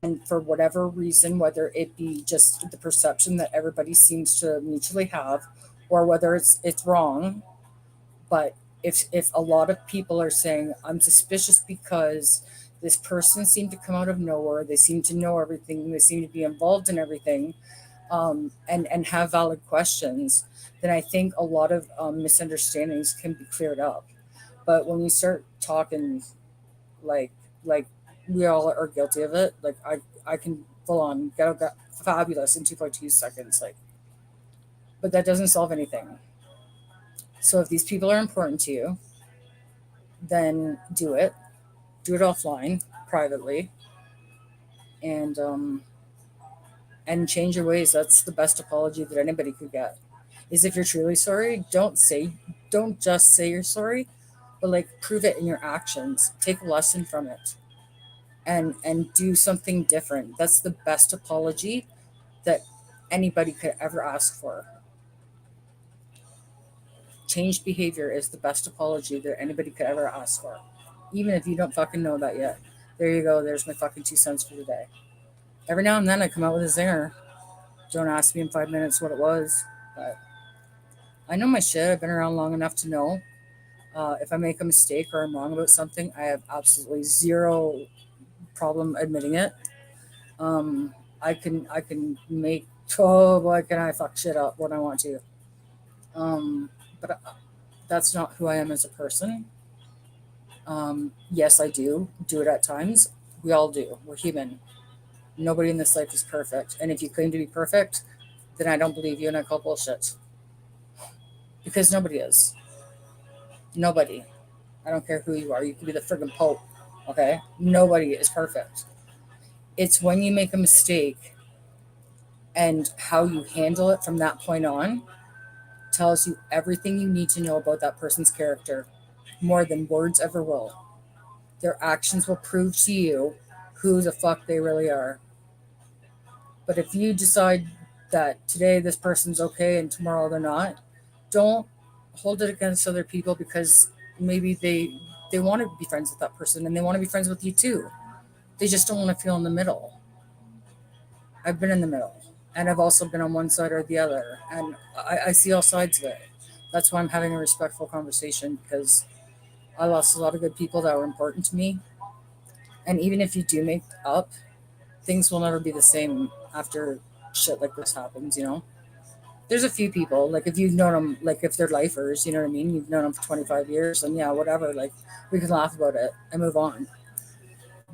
Speaker 2: And for whatever reason, whether it be just the perception that everybody seems to mutually have, or whether it's wrong, but if a lot of people are saying I'm suspicious because this person seemed to come out of nowhere, they seem to know everything, they seem to be involved in everything, and have valid questions, then I think a lot of misunderstandings can be cleared up. But when you start talking like like we all are guilty of it, like I can full on get fabulous in 2.2 seconds, like, but that doesn't solve anything. So if these people are important to you, then do it offline, privately, and and change your ways. That's the best apology that anybody could get. is if you're truly sorry, don't just say you're sorry, but like prove it in your actions. Take a lesson from it and do something different. That's the best apology that anybody could ever ask for. Changed behavior is the best apology that anybody could ever ask for. Even if you don't fucking know that yet. There you go. There's my fucking 2 cents for today. Every now and then I come out with a zinger. Don't ask me in 5 minutes what it was. But I know my shit. I've been around long enough to know. If I make a mistake or I'm wrong about something, I have absolutely zero problem admitting it. Um, I can make, oh boy, can I fuck shit up when I want to. But that's not who I am as a person. Yes, I do it at times. We all do. We're human. Nobody in this life is perfect. And if you claim to be perfect, then I don't believe you and I call bullshit. Because nobody is. Nobody. I don't care who you are. You could be the friggin' Pope. Okay? Nobody is perfect. It's when you make a mistake and how you handle it from that point on tells you everything you need to know about that person's character, more than words ever will. Their actions will prove to you who the fuck they really are. But if you decide that today this person's okay and tomorrow they're not, don't hold it against other people because maybe they want to be friends with that person and they want to be friends with you too. They just don't want to feel in the middle. I've been in the middle, and I've also been on one side or the other, and I see all sides of it. That's why I'm having a respectful conversation because I lost a lot of good people that were important to me. And even if you do make up, things will never be the same after shit like this happens. There's a few people, like if you've known them, like if they're lifers, you know what I mean? You've known them for 25 years, and yeah, whatever, like we can laugh about it and move on.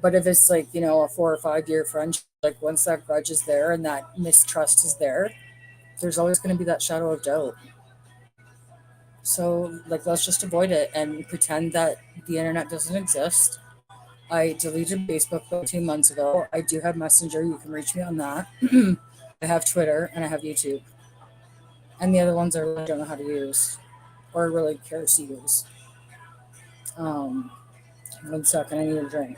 Speaker 2: But if it's like, a 4 or 5 year friendship, like once that grudge is there and that mistrust is there, there's always going to be that shadow of doubt. So, like, let's just avoid it and pretend that the internet doesn't exist. I deleted Facebook about 2 months ago. I do have Messenger. You can reach me on that. I have Twitter and I have YouTube. And the other ones I really don't know how to use or really care to use. Um, 1 second, I need a drink.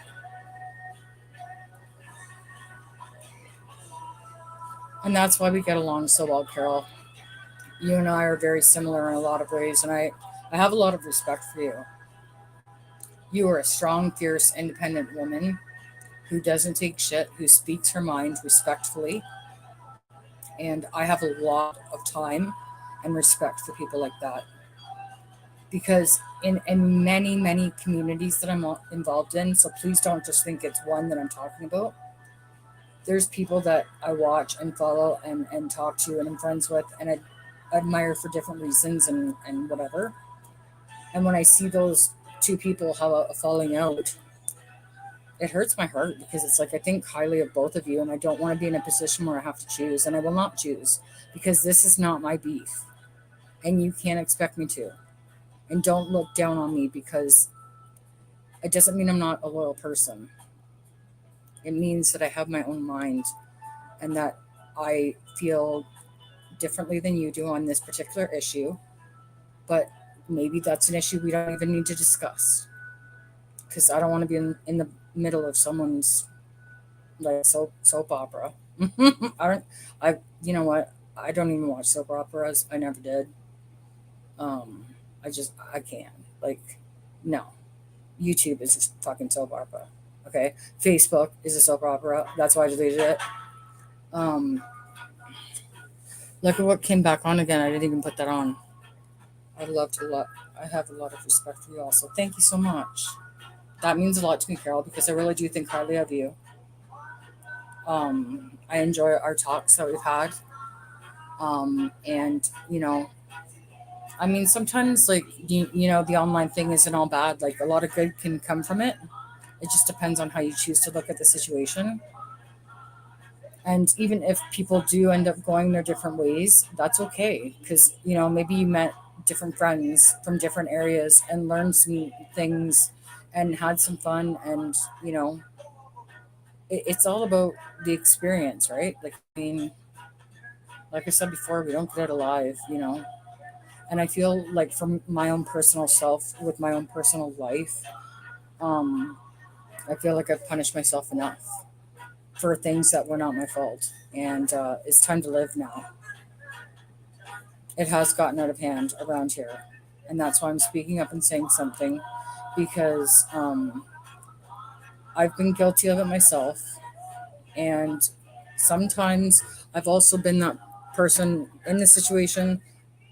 Speaker 2: And that's why we get along so well, Carol. You and I are very similar in a lot of ways, and I have a lot of respect for you. You are a strong, fierce, independent woman who doesn't take shit, who speaks her mind respectfully. And I have a lot of time and respect for people like that. Because in many, many communities that I'm involved in, so please don't just think it's one that I'm talking about. There's people that I watch and follow and talk to and I'm friends with and I admire for different reasons and whatever. And when I see those two people have a falling out, it hurts my heart because it's like I think highly of both of you and I don't want to be in a position where I have to choose and I will not choose because this is not my beef and you can't expect me to. And don't look down on me because it doesn't mean I'm not a loyal person. It means that I have my own mind and that I feel differently than you do on this particular issue. But maybe that's an issue we don't even need to discuss because I don't want to be in the middle of someone's like soap opera. I don't. I You know what? I don't even watch soap operas. I never did. Um, I can't. Like, no. YouTube is a fucking soap opera. Okay, Facebook is a soap opera. That's why I deleted it. Um, Look at what came back on again. I didn't even put that on. I love to lot. I have a lot of respect for you all. So thank you so much. That means a lot to me, Carol, because I really do think highly of you. I enjoy our talks that we've had. And I mean, sometimes like the online thing isn't all bad. Like a lot of good can come from it. It just depends on how you choose to look at the situation. And even if people do end up going their different ways, that's okay because maybe you met different friends from different areas and learned some things and had some fun and it's all about the experience, right? Like, I mean, Like I said before, we don't get out alive, you know. And I feel like from my own personal self, with my own personal life, um, I feel like I've punished myself enough for things that were not my fault. And it's time to live now. It has gotten out of hand around here. And that's why I'm speaking up and saying something, because I've been guilty of it myself. And sometimes I've also been that person in the situation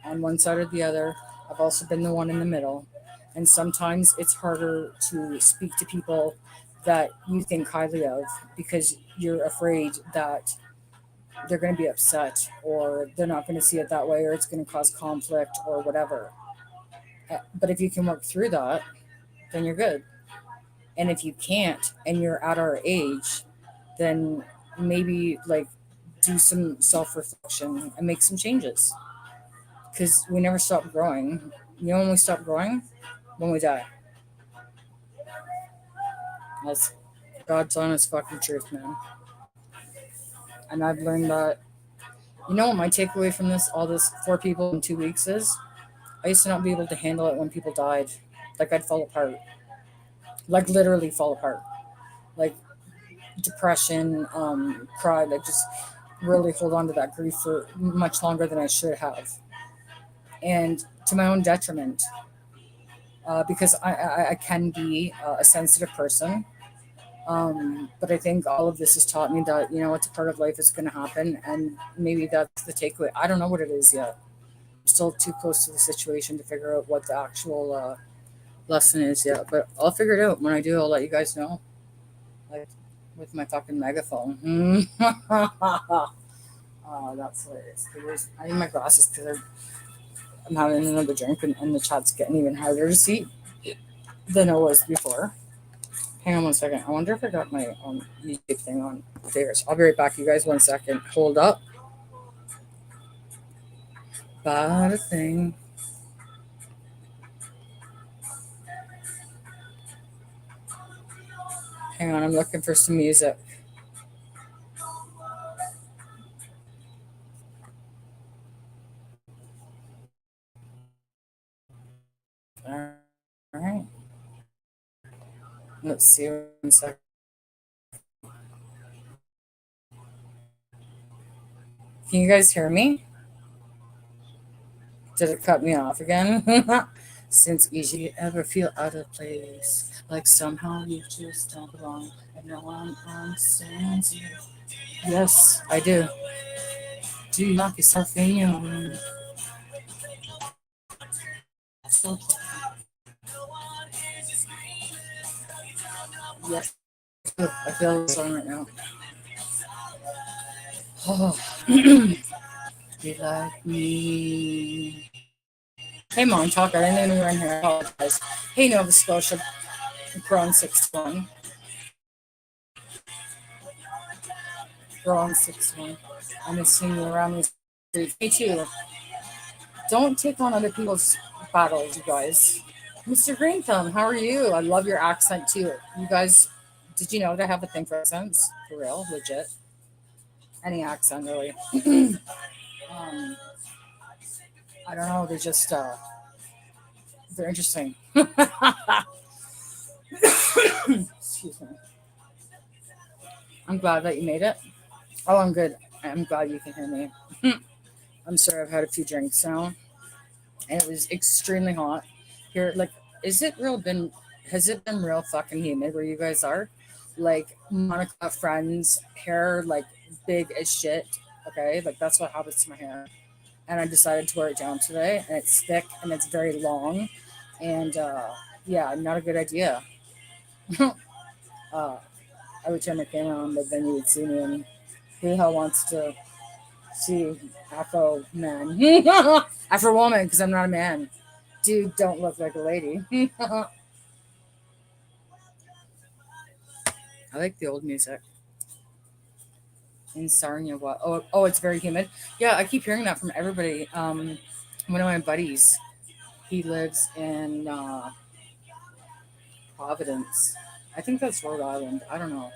Speaker 2: on one side or the other. I've also been the one in the middle. And sometimes it's harder to speak to people that you think highly of because you're afraid that they're going to be upset or they're not going to see it that way or it's going to cause conflict or whatever. But if you can work through that, then you're good. And if you can't and you're at our age, then maybe like do some self reflection and make some changes because we never stop growing. You know when we stop growing? When we die. That's God's honest fucking truth, man. And I've learned that. You know what my takeaway from this, all this 4 people in 2 weeks is? I used to not be able to handle it when people died. Like I'd fall apart. Like literally fall apart. Like depression, pride. I just really hold on to that grief for much longer than I should have. And to my own detriment. Because I can be a sensitive person. But I think all of this has taught me that, you know, it's a part of life, it's going to happen. And maybe that's the takeaway. I don't know what it is yet. I'm still too close to the situation to figure out what the actual lesson is yet. But I'll figure it out. When I do, I'll let you guys know. Like with my fucking megaphone. That's hilarious. I need my glasses because I'm having another drink and the chat's getting even harder to see than it was before. Hang on 1 second. I wonder if I got my YouTube thing on favorites. I'll be right back, you guys. 1 second. Hold up. Bada thing. Hang on, I'm looking for some music. All right. Let's see. 1 second. Can you guys hear me? Did it cut me off again? Since easy ever feel out of place, like somehow you just don't belong, and no one understands you. Yes, I do. Do you lock yourself in your room? So, yes, I feel the song right now. Oh, be like me. Hey, Mom Talker, I didn't know you were in here. I apologize. Hey, Nova Scotia, Grown 6-1. Grown 6-1. I'm gonna sing you around the streets. Me too. Don't take on other people's battles, you guys. Mr. Green Thumb, how are you? I love your accent too. You guys, did you know that I have a thing for accents? For real, legit. Any accent, really. um, I don't know. They're interesting. Excuse me. I'm glad that you made it. Oh, I'm good. I'm glad you can hear me. I'm sorry, I've had a few drinks now, and it was extremely hot here. Like, is it real? Has it been real fucking humid where you guys are? Like Monica Friends hair, like big as shit. Okay, like that's what happens to my hair. And I decided to wear it down today, and it's thick and it's very long, and yeah, not a good idea. I would turn my camera on, but then you would see me, and who the hell wants to see Afro man, Afro woman? Because I'm not a man. Dude, don't look like a lady. I like the old music. In Sarnia, what? Oh, it's very humid. Yeah, I keep hearing that from everybody. One of my buddies, he lives in Providence. I think that's Rhode Island. I don't know.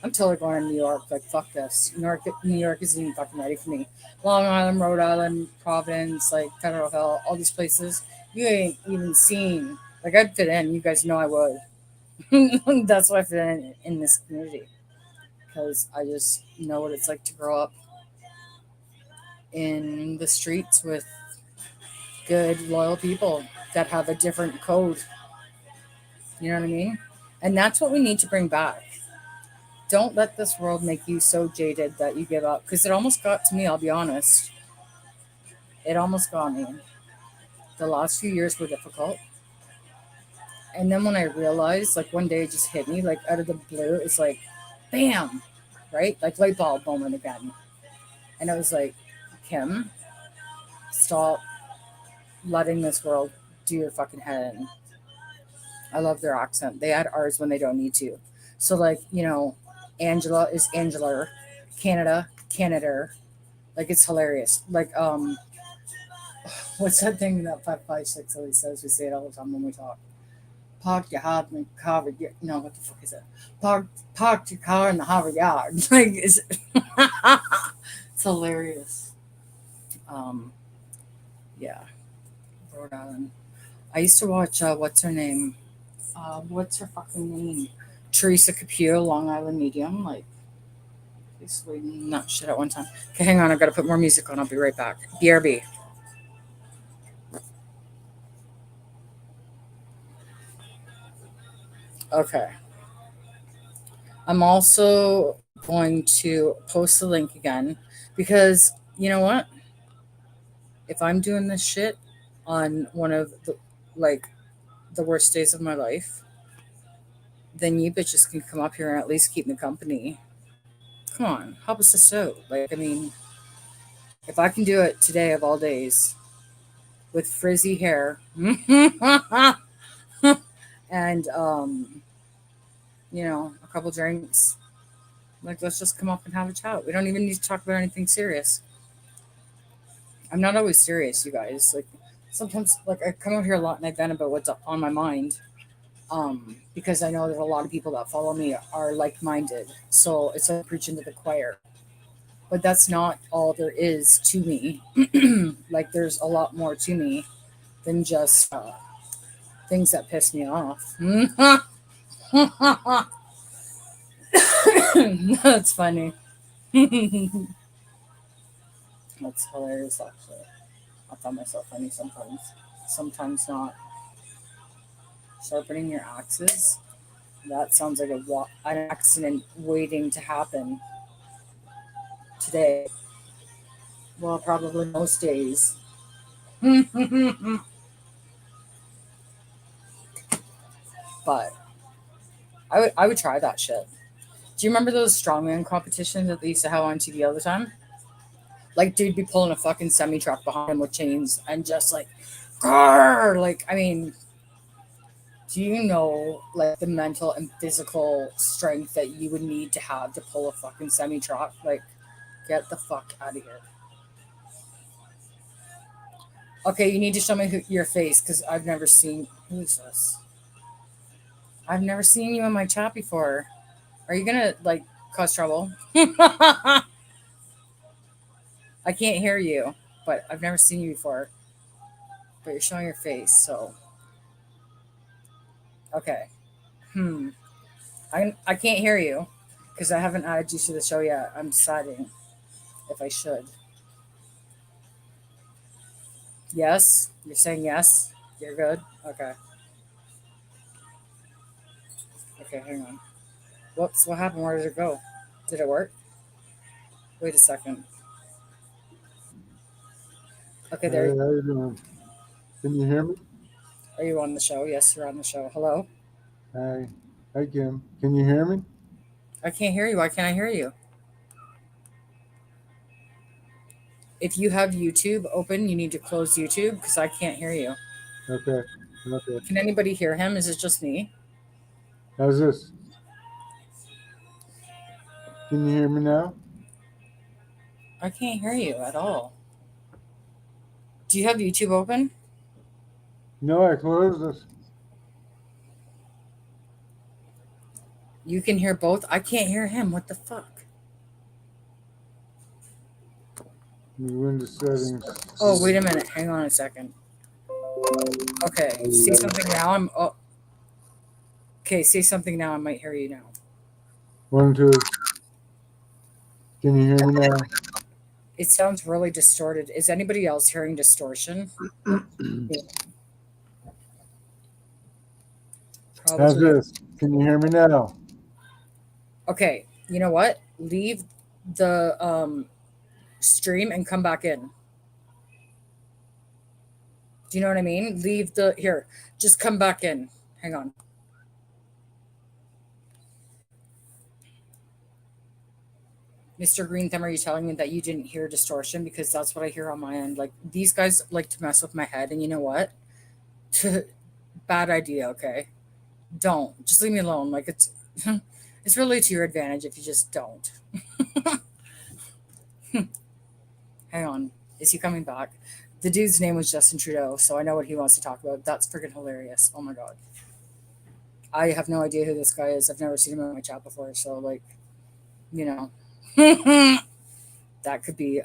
Speaker 2: I'm totally going to New York. Like, fuck this. New York isn't even fucking ready for me. Long Island, Rhode Island, Providence, like Federal Hill, all these places. You ain't even seen. Like, I'd fit in. You guys know I would. That's why I fit in this community. Because I just know what it's like to grow up in the streets with good, loyal people that have a different code. You know what I mean? And that's what we need to bring back. Don't let this world make you so jaded that you give up. Because it almost got to me, I'll be honest. It almost got me. The last few years were difficult. And then when I realized, like one day it just hit me, like out of the blue, it's like, bam, right? Like light bulb moment again. And I was like, Kim, stop letting this world do your fucking head in. I love their accent. They add R's when they don't need to. So, like, Angela is Angela, Canada, Canada. Like, it's hilarious. Like, what's that thing that 556 always says? We say it all the time when we talk. Park your car in the Harvard yard. No, what the fuck is it? Park your car in the Harvard yard. Like, it's hilarious. Um, yeah, Rhode Island. I used to watch, what's her name? What's her fucking name? Teresa Capio, Long Island Medium. Like, basically, not shit at one time. Okay, hang on. I gotta put more music on. I'll be right back. BRB. Okay. I'm also going to post the link again because you know what? If I'm doing this shit on one of the like the worst days of my life, then you bitches can come up here and at least keep me company. Come on, help us this out. Like, I mean, if I can do it today of all days with frizzy hair and a couple drinks, like let's just come up and have a chat. We don't even need to talk about anything serious. I'm not always serious, you guys. Like sometimes, like I come out here a lot and I vent about what's on my mind, because I know that a lot of people that follow me are like-minded. So it's like preaching to the choir. But that's not all there is to me. Like there's a lot more to me than just things that piss me off. That's funny. That's hilarious, actually. I find myself funny sometimes. Sometimes not. Sharpening your axes. That sounds like an accident waiting to happen today. Well, probably most days. But I would try that shit. Do you remember those strongman competitions that they used to have on TV all the time? Like, dude be pulling a fucking semi truck behind him with chains and just like, grrr! Like, I mean, do you know like the mental and physical strength that you would need to have to pull a fucking semi truck? Like, get the fuck out of here. Okay, you need to show me your face because I've never seen. Who is this? I've never seen you in my chat before. Are you gonna like cause trouble? I can't hear you, but I've never seen you before. But you're showing your face, so okay. Hmm. I can't hear you because I haven't added you to the show yet. I'm deciding if I should. Yes, you're saying yes. You're good. Okay. Okay, hang on. Whoops, what happened? Where did it go? Did it work? Wait a second. Okay,
Speaker 3: Hey,
Speaker 2: there.
Speaker 3: how you doing? Can you hear me?
Speaker 2: Are you on the show? Yes, you're on the show. Hello.
Speaker 3: Hey, hey Kim, can you hear me?
Speaker 2: I can't hear you. Why can't I hear you? If you have YouTube open, you need to close YouTube because I can't hear you.
Speaker 3: Okay, okay.
Speaker 2: Can anybody hear him? Is it just me?
Speaker 3: How's this? Can you hear me now?
Speaker 2: I can't hear you at all. Do you have YouTube open?
Speaker 3: No, I closed this.
Speaker 2: You can hear both. I can't hear him. What the fuck?
Speaker 3: You went to settings.
Speaker 2: Oh, wait a minute. Hang on a second. Okay, say something now. Okay, say something now. I might hear you now.
Speaker 3: 1, 2. Can you hear me now?
Speaker 2: It sounds really distorted. Is anybody else hearing distortion?
Speaker 3: How's
Speaker 2: Probably.
Speaker 3: this? Can you hear me now?
Speaker 2: Okay, you know what? Leave the stream and come back in. Do you know what I mean? Leave the here. Just come back in. Hang on. Mr. Green Thumb, are you telling me that you didn't hear distortion? Because that's what I hear on my end. Like these guys like to mess with my head, and you know what? Bad idea, okay? Don't. Just leave me alone. Like it's it's really to your advantage if you just don't. Hang on. Is he coming back? The dude's name was Justin Trudeau, so I know what he wants to talk about. That's freaking hilarious. Oh my god. I have no idea who this guy is. I've never seen him in my chat before, so like, you know. That could be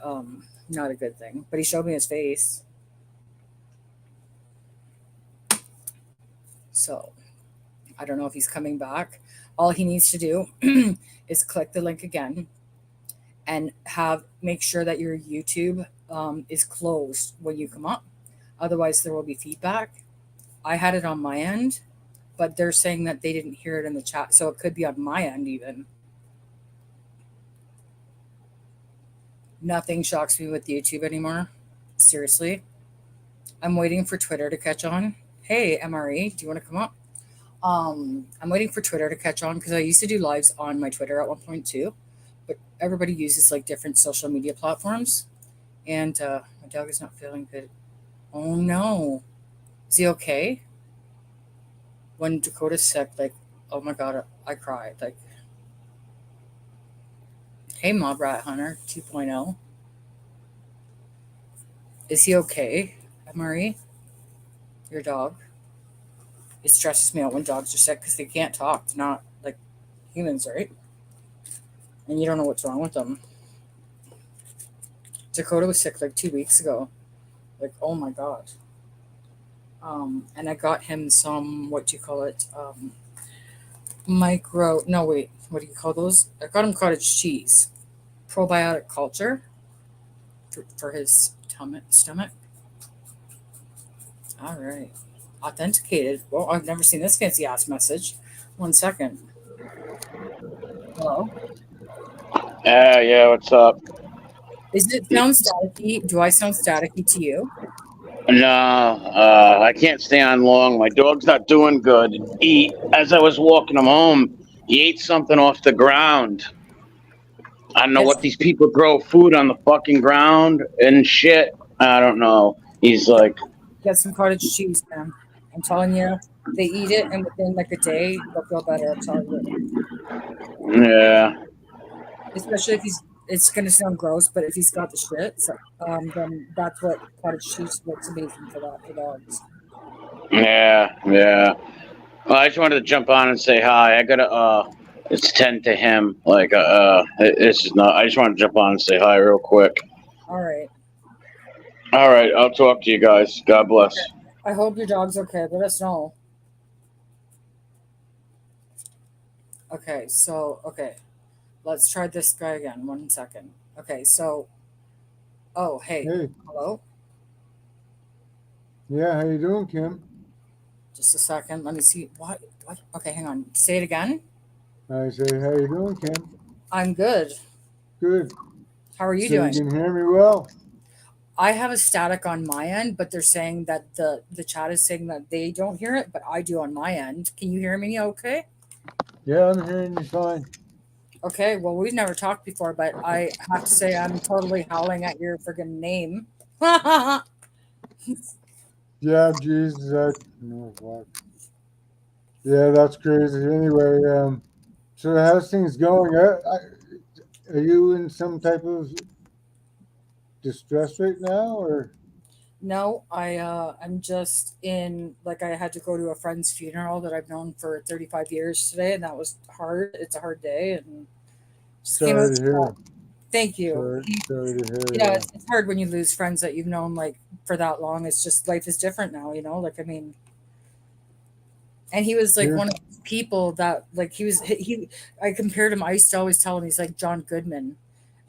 Speaker 2: not a good thing. But he showed me his face. So I don't know if he's coming back. All he needs to do is click the link again and make sure that your YouTube is closed when you come up. Otherwise, there will be feedback. I had it on my end, but they're saying that they didn't hear it in the chat, so it could be on my end even. Nothing shocks me with YouTube anymore. Seriously. I'm waiting for Twitter to catch on. Hey, MRE, do you want to come up? I'm waiting for Twitter to catch on because I used to do lives on my Twitter at one point too, but everybody uses like different social media platforms. And my dog is not feeling good. Oh no. Is he okay? When Dakota's sick, like, oh my god, I cried. Like, hey, Mob Rat Hunter 2.0. Is he okay, Marie? Your dog? It stresses me out when dogs are sick because they can't talk. They're not like humans, right? And you don't know what's wrong with them. Dakota was sick like 2 weeks ago. Like, oh my god. And I got him some, what do you call it? No, wait, what do you call those? I got him cottage cheese. Probiotic culture for his stomach. All right. Authenticated. Well, I've never seen this fancy ass message. 1 second. Hello?
Speaker 4: Yeah, what's up?
Speaker 2: Is it sound staticky? Do I sound staticky to you?
Speaker 4: No, I can't stay on long. My dog's not doing good. As I was walking him home, he ate something off the ground. I don't know what these people grow food on the fucking ground and shit. I don't know. He's like,
Speaker 2: Get some cottage cheese, man. I'm telling you, they eat it, and within like a day, they'll feel better. I'm telling you.
Speaker 4: yeah.
Speaker 2: Especially if it's going to sound gross, but if he's got the shit, so, then that's what cottage cheese looks amazing for that, for dogs.
Speaker 4: Yeah. Well, I just wanted to jump on and say hi. I gotta it's 10 to him. Like it's just not. I just wanted to jump on and say hi real quick.
Speaker 2: All right.
Speaker 4: I'll talk to you guys. God bless.
Speaker 2: I hope your dog's okay. Let us know. Okay, let's try this guy again. 1 second. Okay, so, hey, hello.
Speaker 3: Yeah, how you doing, Kim?
Speaker 2: Just a second. Let me see. What? Okay, hang on. Say it again.
Speaker 3: I say, how you doing, Kim?
Speaker 2: I'm good.
Speaker 3: Good.
Speaker 2: How are you
Speaker 3: so
Speaker 2: doing?
Speaker 3: You can hear me well?
Speaker 2: I have a static on my end, but they're saying that the chat is saying that they don't hear it, but I do on my end. Can you hear me okay?
Speaker 3: Yeah, I'm hearing you fine.
Speaker 2: Okay, well, we've never talked before, but I have to say I'm totally howling at your friggin' name.
Speaker 3: Yeah, Jesus. Yeah, that's crazy. Anyway, so how's things going? Are you in some type of distress right now, or?
Speaker 2: No, I'm just in, like, I had to go to a friend's funeral that I've known for 35 years today, and that was hard. It's a hard day, and just came out
Speaker 3: Sorry to
Speaker 2: strong.
Speaker 3: hear.
Speaker 2: Thank you.
Speaker 3: Sorry to hear.
Speaker 2: Yeah,
Speaker 3: Yeah.
Speaker 2: it's hard when you lose friends that you've known like for that long. It's just life is different now, Like, I mean, and he was like
Speaker 3: Here.
Speaker 2: one of those people that like I compared him. I used to always tell him he's like John Goodman.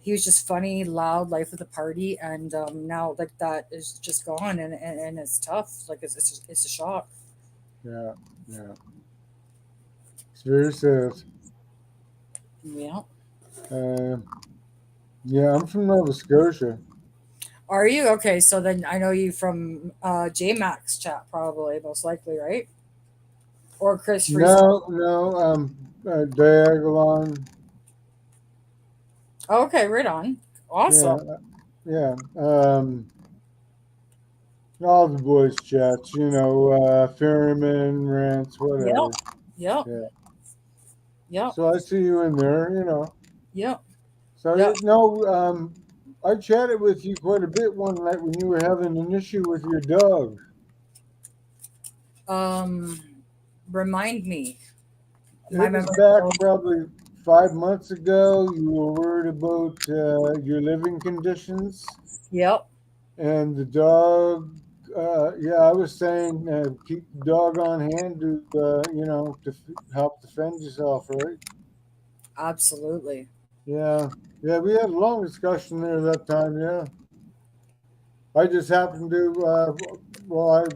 Speaker 2: He was just funny, loud, life of the party, and now like that is just gone, and it's tough. Like it's a shock.
Speaker 3: Yeah. Yeah. It's very sad.
Speaker 2: Yeah.
Speaker 3: Uh, yeah, I'm from Nova Scotia.
Speaker 2: Are you okay? So then I know you from J Max chat, probably most likely, right? Or Chris Freestyle.
Speaker 3: No, no, Diagolon.
Speaker 2: Okay, right on.
Speaker 3: Yeah,
Speaker 2: Awesome.
Speaker 3: yeah. All the boys chats, Ferryman, Rants,
Speaker 2: Yep.
Speaker 3: whatever.
Speaker 2: Yep.
Speaker 3: Yeah.
Speaker 2: Yep.
Speaker 3: So I see you in there.
Speaker 2: Yep.
Speaker 3: So
Speaker 2: Yep.
Speaker 3: no, I chatted with you quite a bit one night when you were having an issue with your dog.
Speaker 2: Um, remind me. My
Speaker 3: It was
Speaker 2: memory.
Speaker 3: back probably 5 months ago. You were worried about your living conditions
Speaker 2: Yep.
Speaker 3: and the dog. Yeah, I was saying keep the dog on hand to help defend yourself, right?
Speaker 2: Absolutely.
Speaker 3: Yeah, yeah. We had a long discussion there that time. Yeah, I just happened to. Well,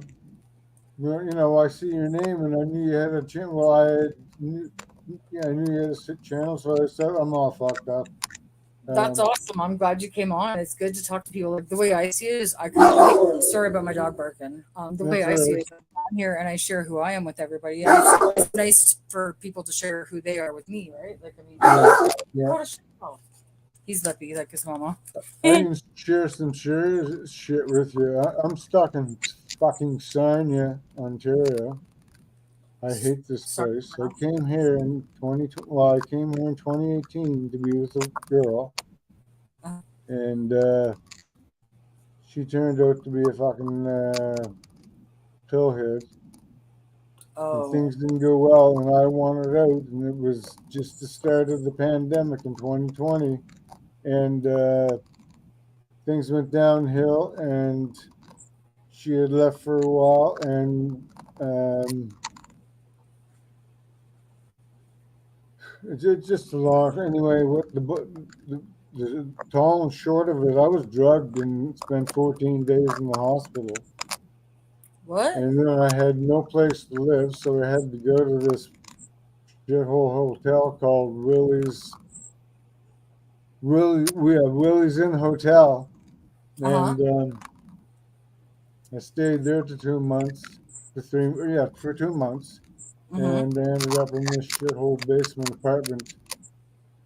Speaker 3: I see your name and I knew you had a channel. Well, knew, yeah, I knew you had a channel, so I said I'm all fucked up.
Speaker 2: That's
Speaker 3: Um,
Speaker 2: awesome. I'm glad you came on. It's good to talk to people. Like the way I see it is, sorry about my dog barking. The way
Speaker 3: that's
Speaker 2: I
Speaker 3: all
Speaker 2: see
Speaker 3: right.
Speaker 2: it, I'm here and I share who I am with everybody. And it's nice for people to share who they are with me, right? Like, I mean,
Speaker 3: Yeah, yeah.
Speaker 2: oh, oh, he's lippy like his mama.
Speaker 3: I can share some serious shit with you. I'm stuck in fucking Sarnia, Ontario. I hate this
Speaker 2: Sorry.
Speaker 3: place. I came here in 2020. Well, I came here in 2018 to be with a girl, and she turned out to be a fucking pillhead, and
Speaker 2: Oh,
Speaker 3: things didn't go well, and I wanted out, and it was just the start of the pandemic in 2020, and things went downhill, and she had left for a while, and it's just a long. Anyway, what the tall and short of it, I was drugged and spent 14 days in the hospital,
Speaker 2: what?
Speaker 3: and then I had no place to live, so I had to go to this shithole hotel called Willie's. We have Willie's Inn Hotel,
Speaker 2: Uh huh.
Speaker 3: and I stayed there for 2 months, for 2 months,
Speaker 2: Mm-hmm.
Speaker 3: and I ended up in this shithole basement apartment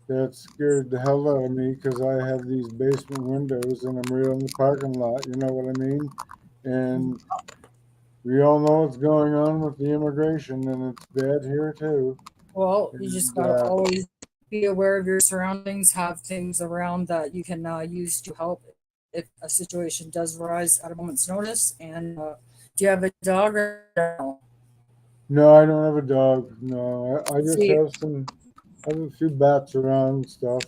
Speaker 3: that scared the hell out of me because I have these basement windows and I'm right in the parking lot. You know what I mean? And we all know what's going on with the immigration, and it's bad here too.
Speaker 2: Well, you just
Speaker 3: And
Speaker 2: gotta always be aware of your surroundings. Have things around that you can use to help if a situation does arise at a moment's notice. And do you have a dog or no?
Speaker 3: no, I don't have a dog. No, I just
Speaker 2: See,
Speaker 3: have I have a few bats around and stuff.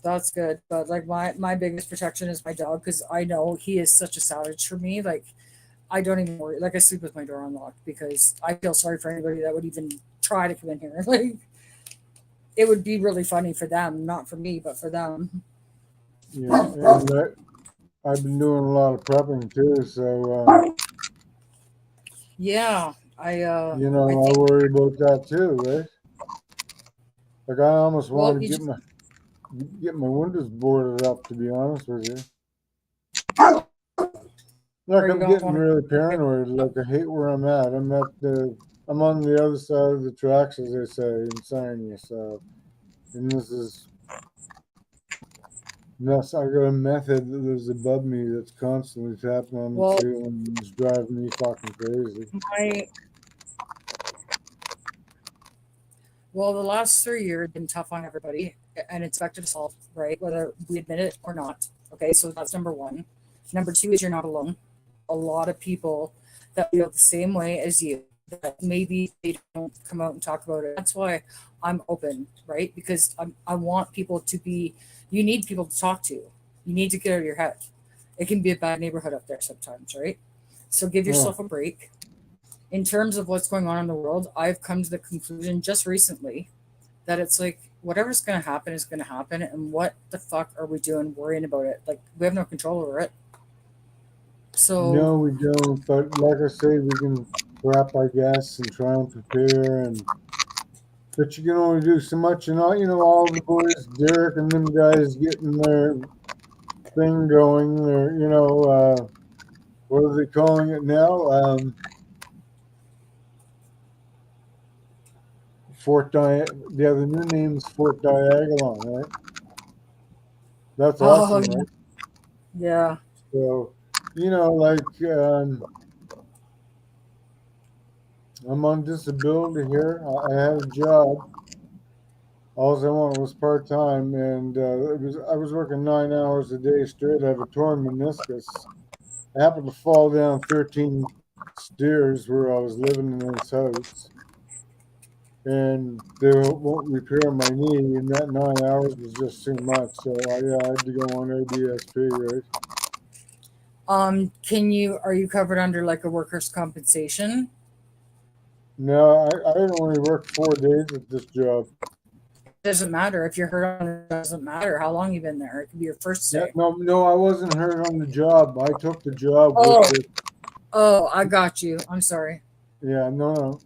Speaker 2: that's good. But like my biggest protection is my dog because I know he is such a savage for me. Like I don't even worry. Like I sleep with my door unlocked because I feel sorry for anybody that would even try to come in here. Like it would be really funny for them, not for me, but for them.
Speaker 3: Yeah, and I've been doing a lot of prepping too, so
Speaker 2: Yeah, I
Speaker 3: I
Speaker 2: think.
Speaker 3: worry about that too, right? Like I almost
Speaker 2: Well,
Speaker 3: want to
Speaker 2: you just
Speaker 3: get my windows boarded up, to be honest with you.
Speaker 2: or
Speaker 3: Like
Speaker 2: you
Speaker 3: I'm
Speaker 2: don't
Speaker 3: getting
Speaker 2: want
Speaker 3: really
Speaker 2: to.
Speaker 3: paranoid. Like I hate where I'm at. I'm on the other side of the tracks, as they say in Sarnia. So, and this is nuts. I got a method that lives above me that's constantly tapping on the
Speaker 2: Well,
Speaker 3: ceiling and it's driving me fucking crazy.
Speaker 2: my well, the last 3 years have been tough on everybody, and it's affected us all, right? Whether we admit it or not. Okay, so that's number one. Number two is you're not alone. a lot of people that feel the same way as you, that maybe they don't come out and talk about it. That's why I'm open, right? Because I want people to be, you need people to talk to. You need to get out of your head. It can be a bad neighborhood up there sometimes, right? So give
Speaker 3: Oh,
Speaker 2: yourself a break. In terms of what's going on in the world, I've come to the conclusion just recently that it's like whatever's going to happen is going to happen. And what the fuck are we doing worrying about it? Like, we have no control over it. So,
Speaker 3: no, we don't. But like I say, we can prep, I guess, and try and prepare. And but you can only do so much. And all all the boys, Derek and them guys, getting their thing going. Their, what are they calling it now? Yeah, the new name's Fort Diagolon, right? That's
Speaker 2: oh,
Speaker 3: awesome, right?
Speaker 2: yeah.
Speaker 3: So, like I'm on disability here. I had a job. All I wanted was part time, and I was working 9 hours a day straight. I have a torn meniscus. I happened to fall down 13 stairs where I was living in this house, and they won't repair my knee. And that 9 hours was just too much. So I had to go on ADSP, right?
Speaker 2: Are you covered under like a workers' compensation?
Speaker 3: No, I only worked 4 days at this job.
Speaker 2: It doesn't matter if you're hurt on it. Doesn't matter how long you've been there. It could be your first
Speaker 3: Yeah,
Speaker 2: day.
Speaker 3: no, I wasn't hurt on the job. I took the job with
Speaker 2: Oh,
Speaker 3: the,
Speaker 2: oh, I got you. I'm sorry.
Speaker 3: yeah, no.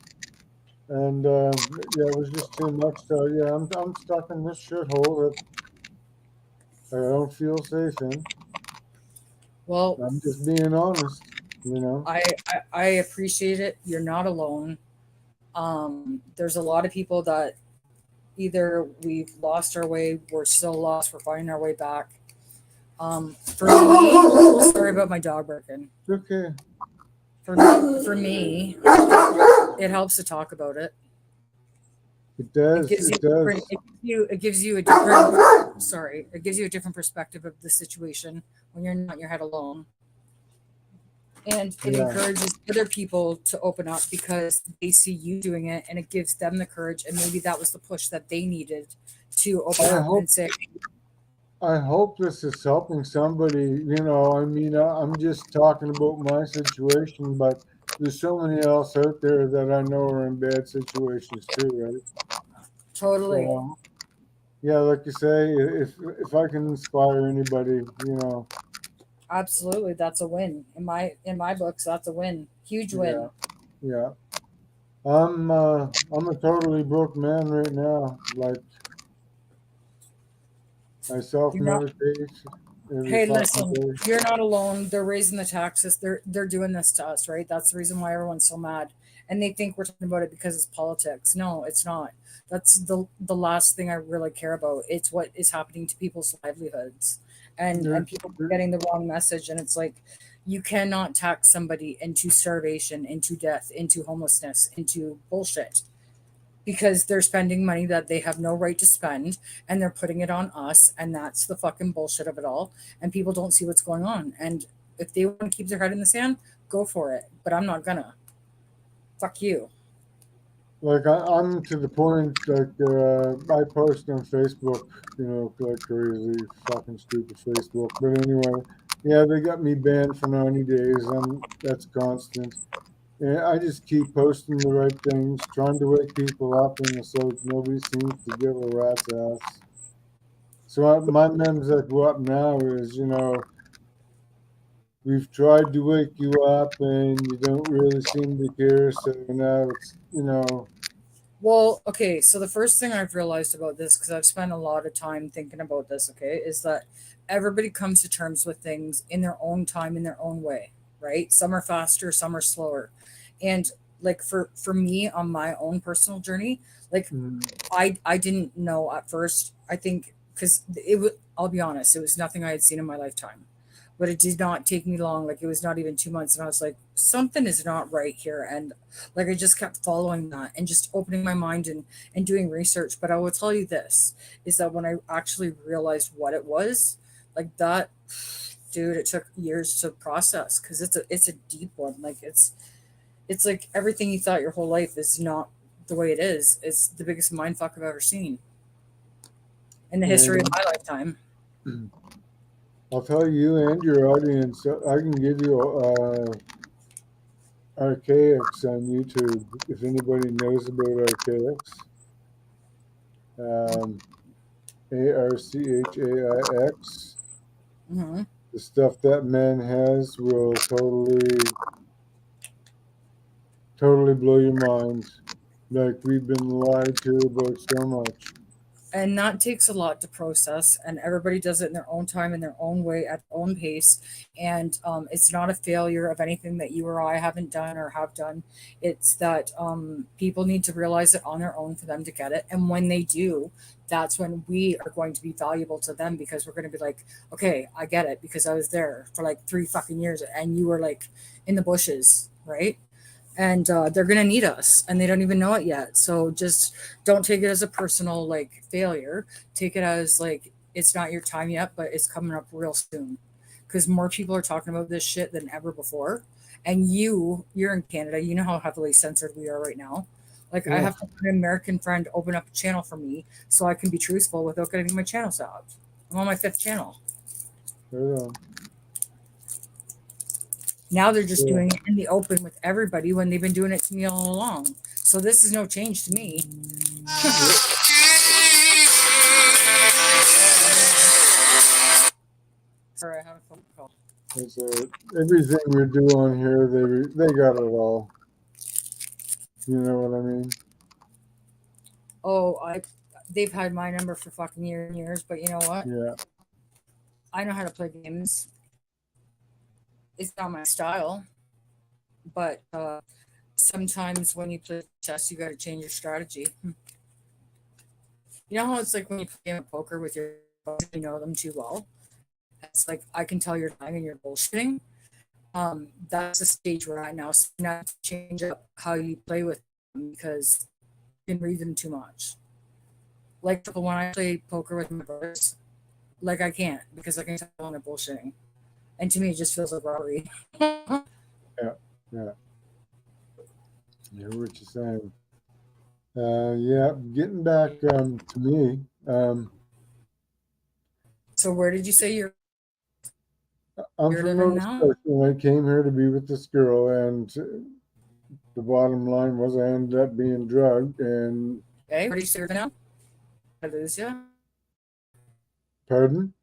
Speaker 3: And yeah, it was just too much. So yeah, I'm stuck in this shithole that I don't feel safe in.
Speaker 2: Well,
Speaker 3: I'm just being honest.
Speaker 2: I appreciate it. You're not alone. There's a lot of people that either we've lost our way, we're still lost, we're finding our way back. For me, sorry about my dog barking.
Speaker 3: It's okay.
Speaker 2: For me, it helps to talk about it.
Speaker 3: It
Speaker 2: It
Speaker 3: does.
Speaker 2: gives you
Speaker 3: It does.
Speaker 2: it gives you a different sorry, it gives you a different perspective of the situation when you're not in your head alone. And it
Speaker 3: Yeah.
Speaker 2: encourages other people to open up because they see you doing it and it gives them the courage, and maybe that was the push that they needed to open
Speaker 3: I
Speaker 2: up
Speaker 3: hope
Speaker 2: and say,
Speaker 3: I hope this is helping somebody. I mean, I'm just talking about my situation, but there's so many else out there that I know are in bad situations too, right?
Speaker 2: totally,
Speaker 3: So yeah, like you say, if I can inspire anybody,
Speaker 2: absolutely, that's a win. In my books, that's a win. Huge
Speaker 3: yeah,
Speaker 2: win.
Speaker 3: yeah. I'm a totally broke man right now. Like I self
Speaker 2: You're not
Speaker 3: medicate every
Speaker 2: Hey,
Speaker 3: fucking
Speaker 2: listen,
Speaker 3: day.
Speaker 2: you're not alone. They're raising the taxes. They're doing this to us, right? That's the reason why everyone's so mad. And they think we're talking about it because it's politics. No, it's not. That's the last thing I really care about. It's what is happening to people's livelihoods. And
Speaker 3: There,
Speaker 2: people
Speaker 3: there,
Speaker 2: getting the wrong message. And it's like you cannot tax somebody into starvation, into death, into homelessness, into bullshit because they're spending money that they have no right to spend and they're putting it on us, and that's the fucking bullshit of it all, and people don't see what's going on. And if they want to keep their head in the sand, go for it, but I'm not gonna. Fuck you.
Speaker 3: like I'm to the point like I post on Facebook, like crazy, fucking stupid Facebook. But anyway, yeah, they got me banned for 90 days, and that's constant. And I just keep posting the right things, trying to wake people up, and so nobody seems to give a rat's ass. So my memes that go up now is, we've tried to wake you up, and you don't really seem to care. So now it's.
Speaker 2: Well, okay, so the first thing I've realized about this, because I've spent a lot of time thinking about this, okay, is that everybody comes to terms with things in their own time, in their own way, right? Some are faster, some are slower. And like for me on my own personal journey, like
Speaker 3: Mm.
Speaker 2: I didn't know at first. I think because it was, I'll be honest, it was nothing I had seen in my lifetime. But it did not take me long. Like it was not even 2 months, and I was like, something is not right here. And like I just kept following that and just opening my mind and doing research. But I will tell you this is that when I actually realized what it was, like that dude, it took years to process because it's a deep one. Like it's like everything you thought your whole life is not the way it is. It's the biggest mind fuck I've ever seen in the history of
Speaker 3: And
Speaker 2: my lifetime.
Speaker 3: I'll tell you and your audience, I can give you Archaics on YouTube if anybody knows about Archaics. Archaix.
Speaker 2: Hmm.
Speaker 3: The stuff that man has will totally blow your mind. Like we've been lied to about so much.
Speaker 2: And that takes a lot to process, and everybody does it in their own time, in their own way, at their own pace. And it's not a failure of anything that you or I haven't done or have done. It's that people need to realize it on their own for them to get it, and when they do, that's when we are going to be valuable to them, because we're going to be like, okay, I get it, because I was there for like 3 fucking years and you were like in the bushes, right? And they're going to need us and they don't even know it yet. So just don't take it as a personal like failure. Take it as like it's not your time yet, but it's coming up real soon, because more people are talking about this shit than ever before. And you're in Canada, you know how heavily censored we are right now. Like I
Speaker 3: Yeah,
Speaker 2: have to have an American friend open up a channel for me so I can be truthful without getting my channel stopped. I'm on my 5th channel.
Speaker 3: right on.
Speaker 2: Now they're just
Speaker 3: Yeah.
Speaker 2: doing it in the open with everybody when they've been doing it to me all along. So this is no change to me. Sorry, I have a phone call.
Speaker 3: It's everything we do on here, they got it all. You know what I mean?
Speaker 2: Oh, they've had my number for fucking years and years, but you know what?
Speaker 3: Yeah.
Speaker 2: I know how to play games. It's not my style, but sometimes when you play chess, you got to change your strategy. You know how it's like when you play a game of poker with your buddies, you know them too well. It's like I can tell you're lying and you're bullshitting. That's the stage we're at now. So you have to change up how you play with them because you can read them too much. Like when I play poker with my brothers, like I can't because I can tell when they're bullshitting, and to me it just feels like robbery.
Speaker 3: Yeah. Yeah. I hear what you're saying. Yeah, getting back to me.
Speaker 2: So where did you say
Speaker 3: I'm
Speaker 2: you're
Speaker 3: from
Speaker 2: living
Speaker 3: Nova
Speaker 2: now?
Speaker 3: Scotia, and I came here to be with this girl, and the bottom line was I ended up being drugged. And
Speaker 2: Okay, where do you say you're living now? I lose you.
Speaker 3: pardon,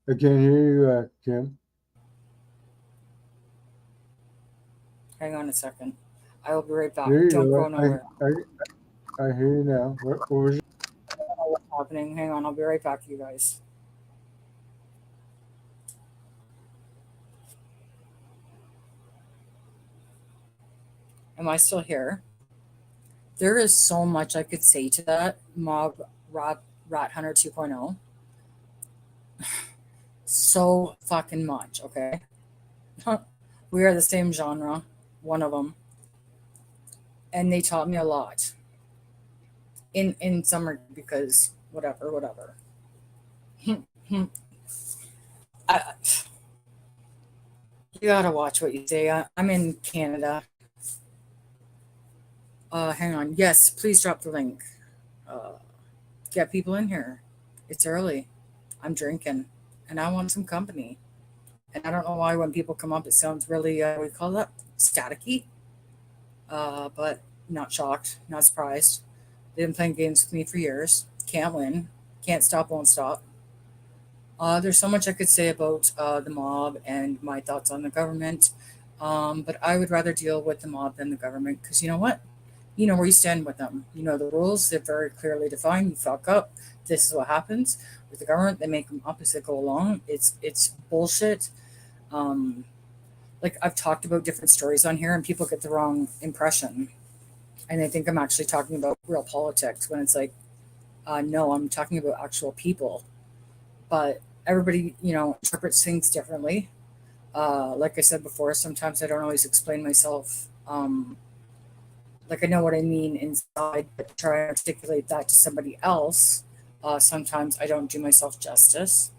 Speaker 3: I can't hear you, Kim.
Speaker 2: Hang on a second. I will be right back.
Speaker 3: There you
Speaker 2: Don't go
Speaker 3: go.
Speaker 2: nowhere.
Speaker 3: I hear you now. What was
Speaker 2: I don't know what's happening. Hang on, I'll be right back, you guys. Am I still here? There is so much I could say to that mob rat hunter 2.0. So fucking much. Okay, we are the same genre, one of them, and they taught me a lot. In summer because whatever. I, you gotta watch what you say. I'm in Canada. Hang on. Yes, please drop the link. Uh, get people in here. It's early. I'm drinking, and I want some company. And I don't know why when people come up, it sounds really what do you call that? Staticky. But not shocked, not surprised. They've been playing games with me for years. Can't win. Can't stop, won't stop. There's so much I could say about the mob and my thoughts on the government, but I would rather deal with the mob than the government because you know what? You know where you stand with them. You know the rules. They're very clearly defined. You fuck up. This is what happens. With the government, they make them up as they go along. It's bullshit. Um, like I've talked about different stories on here, and people get the wrong impression, and they think I'm actually talking about real politics when it's like, no, I'm talking about actual people. But everybody, interprets things differently. Like I said before, sometimes I don't always explain myself. Like I know what I mean inside, but try to articulate that to somebody else Sometimes I don't do myself justice.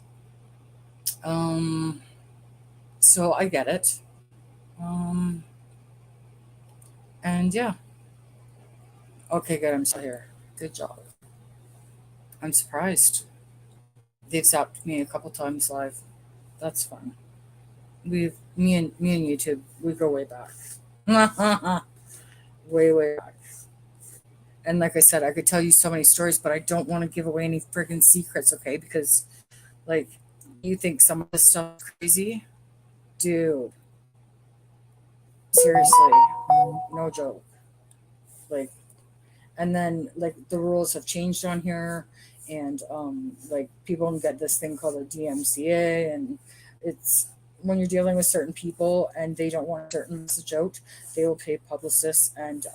Speaker 2: Um, so I get it. Um, and yeah. Okay, good. I'm still here. Good job. I'm surprised. They've zapped me a couple times live. That's fun. Me and YouTube, we go way back. Way back. And like I said, I could tell you so many stories, but I don't want to give away any freaking secrets, okay? Because like you think some of this stuff is crazy, dude. Seriously, no joke. Like, and then like the rules have changed on here, and like people can get this thing called a DMCA, and it's when you're dealing with certain people and they don't want a certain message out, they will pay publicists and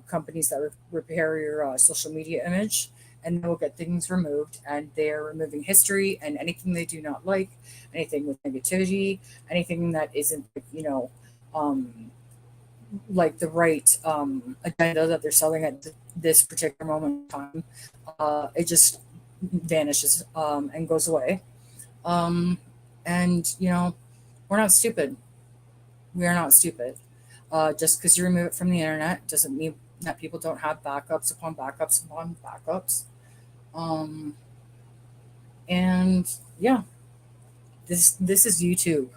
Speaker 2: companies that repair your social media image, and they will get things removed, and they are removing history and anything they do not like, anything with negativity, anything that isn't um, like the right agenda that they're selling at this particular moment in time. It just vanishes and goes away. Um, and we're not stupid. We are not stupid. Just because you remove it from the internet doesn't mean that people don't have backups upon backups upon backups. Um, and yeah, this is YouTube.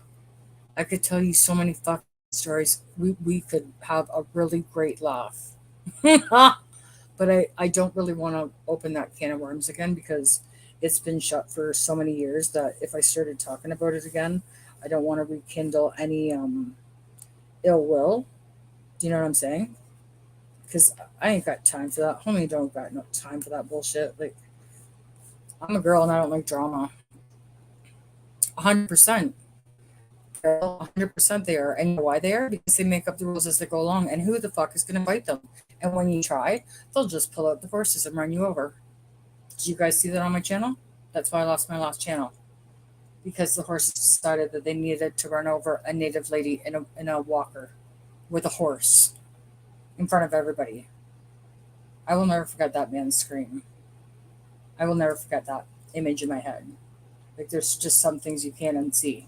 Speaker 2: I could tell you so many fucking stories. We could have a really great laugh. But I don't really want to open that can of worms again because it's been shut for so many years that if I started talking about it again, I don't want to rekindle any ill will. Do you know what I'm saying? Because I ain't got time for that. Homie, don't got no time for that bullshit. Like, I'm a girl and I don't like drama. 100%. 100% they are. And you know why they are? Because they make up the rules as they go along. And who the fuck is going to fight them? And when you try, they'll just pull out the horses and run you over. Did you guys see that on my channel? That's why I lost my last channel. Because the horses decided that they needed to run over a native lady in a walker with a horse in front of everybody. I will never forget that man's scream. I will never forget that image in my head. Like, there's just some things you can't unsee.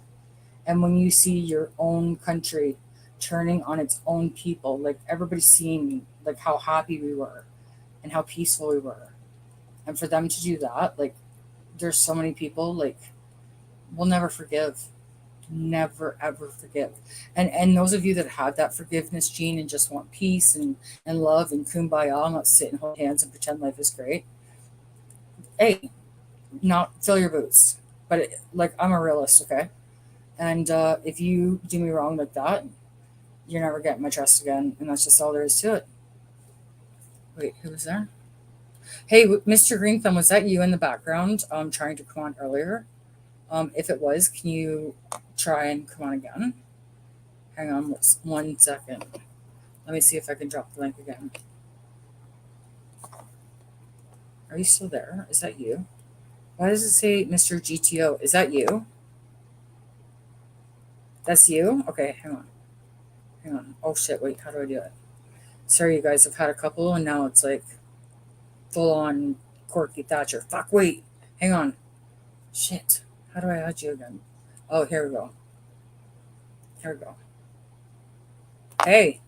Speaker 2: And when you see your own country turning on its own people, like everybody's seeing like how happy we were and how peaceful we were. And for them to do that, like there's so many people like we'll never forgive. Never ever forgive. And those of you that have that forgiveness gene and just want peace and love and kumbaya, not sit and hold hands and pretend life is great. Hey, not fill your boots. But like I'm a realist, okay? And if you do me wrong like that, you're never getting my trust again. And that's just all there is to it. Wait, who was there? Hey, Mr. Green Thumb, was that you in the background trying to come on earlier? If it was, can you try and come on again? Hang on 1 second. Let me see if I can drop the link again. Are you still there? Is that you? Why does it say Mr. GTO? Is that you? That's you? Okay, hang on. Hang on. Oh shit, wait, how do I do it? Sorry, you guys, I've had a couple and now it's like full on Corky Thatcher. Fuck, wait. Hang on. Shit. How do I add you again? Oh, here we go. Here we go. Hey.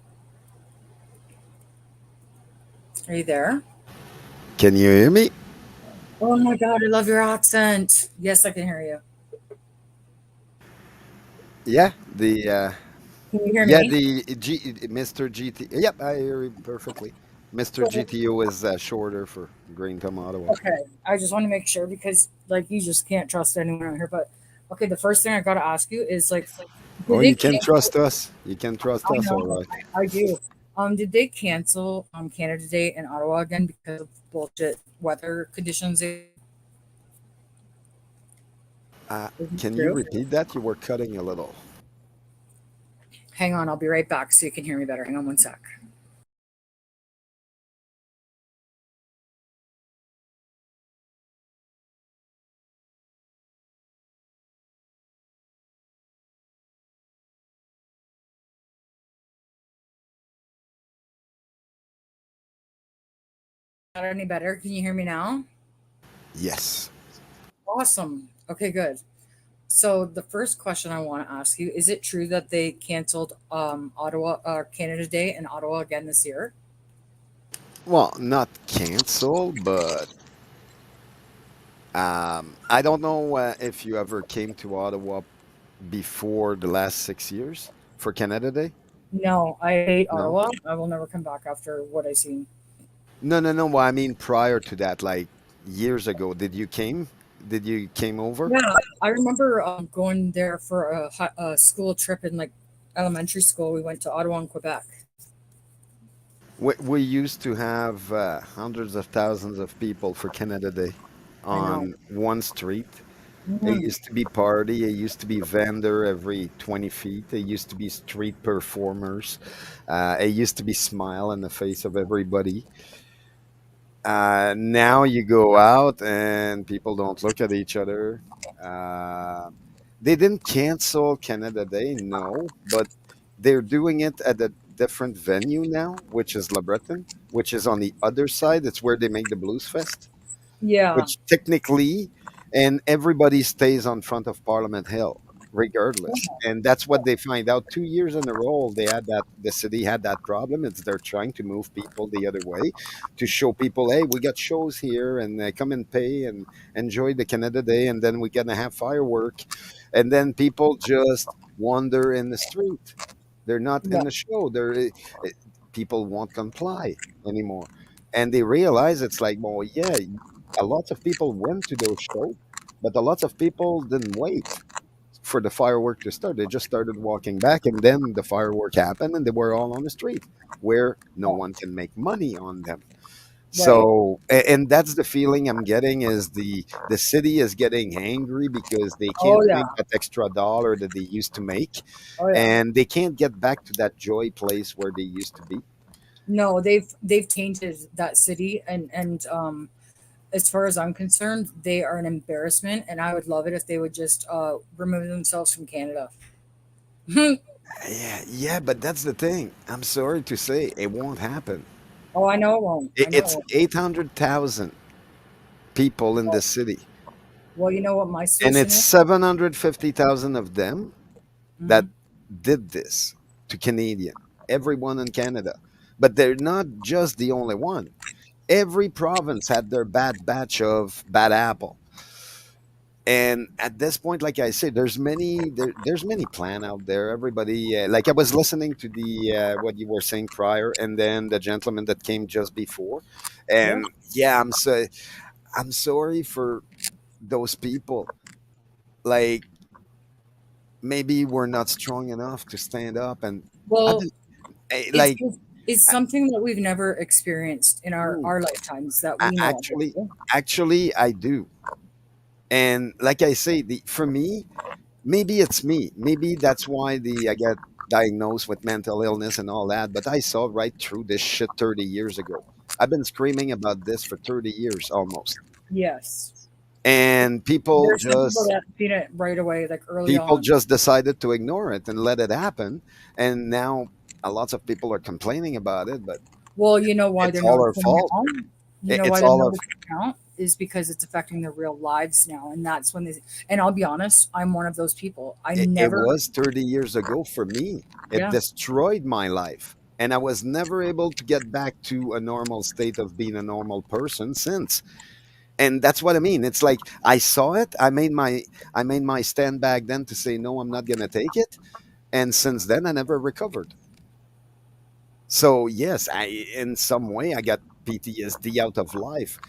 Speaker 2: Are you there?
Speaker 5: Can you hear me?
Speaker 2: Oh my god, I love your accent. Yes, I can hear you.
Speaker 5: Yeah,
Speaker 2: Can you hear me?
Speaker 5: Mr. GT. Yep, I hear you perfectly. Mr.
Speaker 2: Cool.
Speaker 5: GTO is shorter for Green Thumb Ottawa.
Speaker 2: Okay. I just want to make sure because like you just can't trust anyone out here. But okay, the first thing I gotta ask you is like
Speaker 5: Oh,
Speaker 2: did they
Speaker 5: you can
Speaker 2: cancel
Speaker 5: trust us. You can trust
Speaker 2: I
Speaker 5: us, all
Speaker 2: know,
Speaker 5: right.
Speaker 2: I do. Did they cancel Canada Day in Ottawa again because of bullshit weather conditions? Is it
Speaker 5: Can you
Speaker 2: true?
Speaker 5: repeat that? You were cutting a little.
Speaker 2: Hang on, I'll be right back so you can hear me better. Hang on 1 sec. Not any better. Can you hear me now?
Speaker 5: Yes.
Speaker 2: Awesome. Okay, good. So the first question I want to ask you is: it true that they canceled Ottawa Canada Day in Ottawa again this year?
Speaker 5: Well, not cancel, but I don't know if you ever came to Ottawa before the last 6 years for Canada Day.
Speaker 2: No, I hate
Speaker 5: No.
Speaker 2: Ottawa. I will never come back after what I seen.
Speaker 5: No, no, no. Well, I mean, prior to that, like years ago, did you came? Did you came over?
Speaker 2: Yeah, I remember going there for a school trip in like elementary school. We went to Ottawa and Quebec.
Speaker 5: We used to have hundreds of thousands of people for Canada Day
Speaker 2: I know.
Speaker 5: on one street. It
Speaker 2: Mhm.
Speaker 5: used to be party. It used to be vendor every 20 feet. It used to be street performers. It used to be smile in the face of everybody. Now you go out and people don't look at each other. Uh, they didn't cancel Canada Day, no, but they're doing it at a different venue now, which is La Breton, which is on the other side. It's where they make the Blues Fest,
Speaker 2: Yeah,
Speaker 5: which technically, and everybody stays on front of Parliament Hill regardless. And that's what they find out 2 years in a row. They had that, the city had that problem. It's they're trying to move people the other way to show people, hey, we got shows here and come and pay and enjoy the Canada Day. And then we're going to have firework. And then people just wander in the street. They're not
Speaker 2: yeah.
Speaker 5: in the show. People won't comply anymore. And they realize it's like, well, yeah, a lot of people went to those shows, but a lot of people didn't wait for the firework to start. They just started walking back, and then the firework happened, and they were all on the street where no one can make money on them.
Speaker 2: Right.
Speaker 5: So, and that's the feeling I'm getting is the city is getting angry because they
Speaker 2: Oh
Speaker 5: can't
Speaker 2: yeah.
Speaker 5: make that extra dollar that they used to make,
Speaker 2: Oh yeah.
Speaker 5: and they can't get back to that joy place where they used to be.
Speaker 2: No, they've tainted that city, and as far as I'm concerned, they are an embarrassment, and I would love it if they would just remove themselves from Canada.
Speaker 5: Yeah, yeah, but that's the thing. I'm sorry to say, it won't happen.
Speaker 2: Oh, I know it won't. I know it
Speaker 5: It's
Speaker 2: won't.
Speaker 5: 800,000 people in
Speaker 2: Well,
Speaker 5: this city,
Speaker 2: well, you know what my
Speaker 5: and
Speaker 2: solution
Speaker 5: it's
Speaker 2: is?
Speaker 5: 750,000 of them that
Speaker 2: Hmm.
Speaker 5: did this to Canadian, everyone in Canada. But they're not just the only one. Every province had their bad batch of bad apple. And at this point, like I said, there's many plan out there. Everybody, like I was listening to the what you were saying prior, and then the gentleman that came just before,
Speaker 2: Yeah.
Speaker 5: and yeah, I'm sorry for those people. Like maybe we're not strong enough to stand up, and I
Speaker 2: Well,
Speaker 5: just
Speaker 2: it's
Speaker 5: like
Speaker 2: it's something that we've never experienced in
Speaker 5: mm,
Speaker 2: our lifetimes that we know of.
Speaker 5: actually,
Speaker 2: Okay?
Speaker 5: actually, I do. And like I say, for me, maybe it's me. Maybe that's why the I got diagnosed with mental illness and all that. But I saw right through this shit 30 years ago. I've been screaming about this for 30 years almost.
Speaker 2: Yes.
Speaker 5: And
Speaker 2: There's some people that seen it right away, like early
Speaker 5: people
Speaker 2: on.
Speaker 5: just decided to ignore it and let it happen. And now a lot of people are complaining about it, but
Speaker 2: Well, you know why
Speaker 5: it's
Speaker 2: they're
Speaker 5: all our
Speaker 2: noticing
Speaker 5: fault.
Speaker 2: now? You know why
Speaker 5: It's
Speaker 2: they're
Speaker 5: all our
Speaker 2: noticing now is because it's affecting their real lives now, and that's when they. And I'll be honest, I'm one of those people. I
Speaker 5: it
Speaker 2: never,
Speaker 5: was 30 years ago for me. It
Speaker 2: yeah.
Speaker 5: destroyed my life. And I was never able to get back to a normal state of being a normal person since. And that's what I mean. It's like I saw it. I made my stand back then to say no, I'm not gonna take it. And since then I never recovered. So yes, I in some way I got PTSD out of life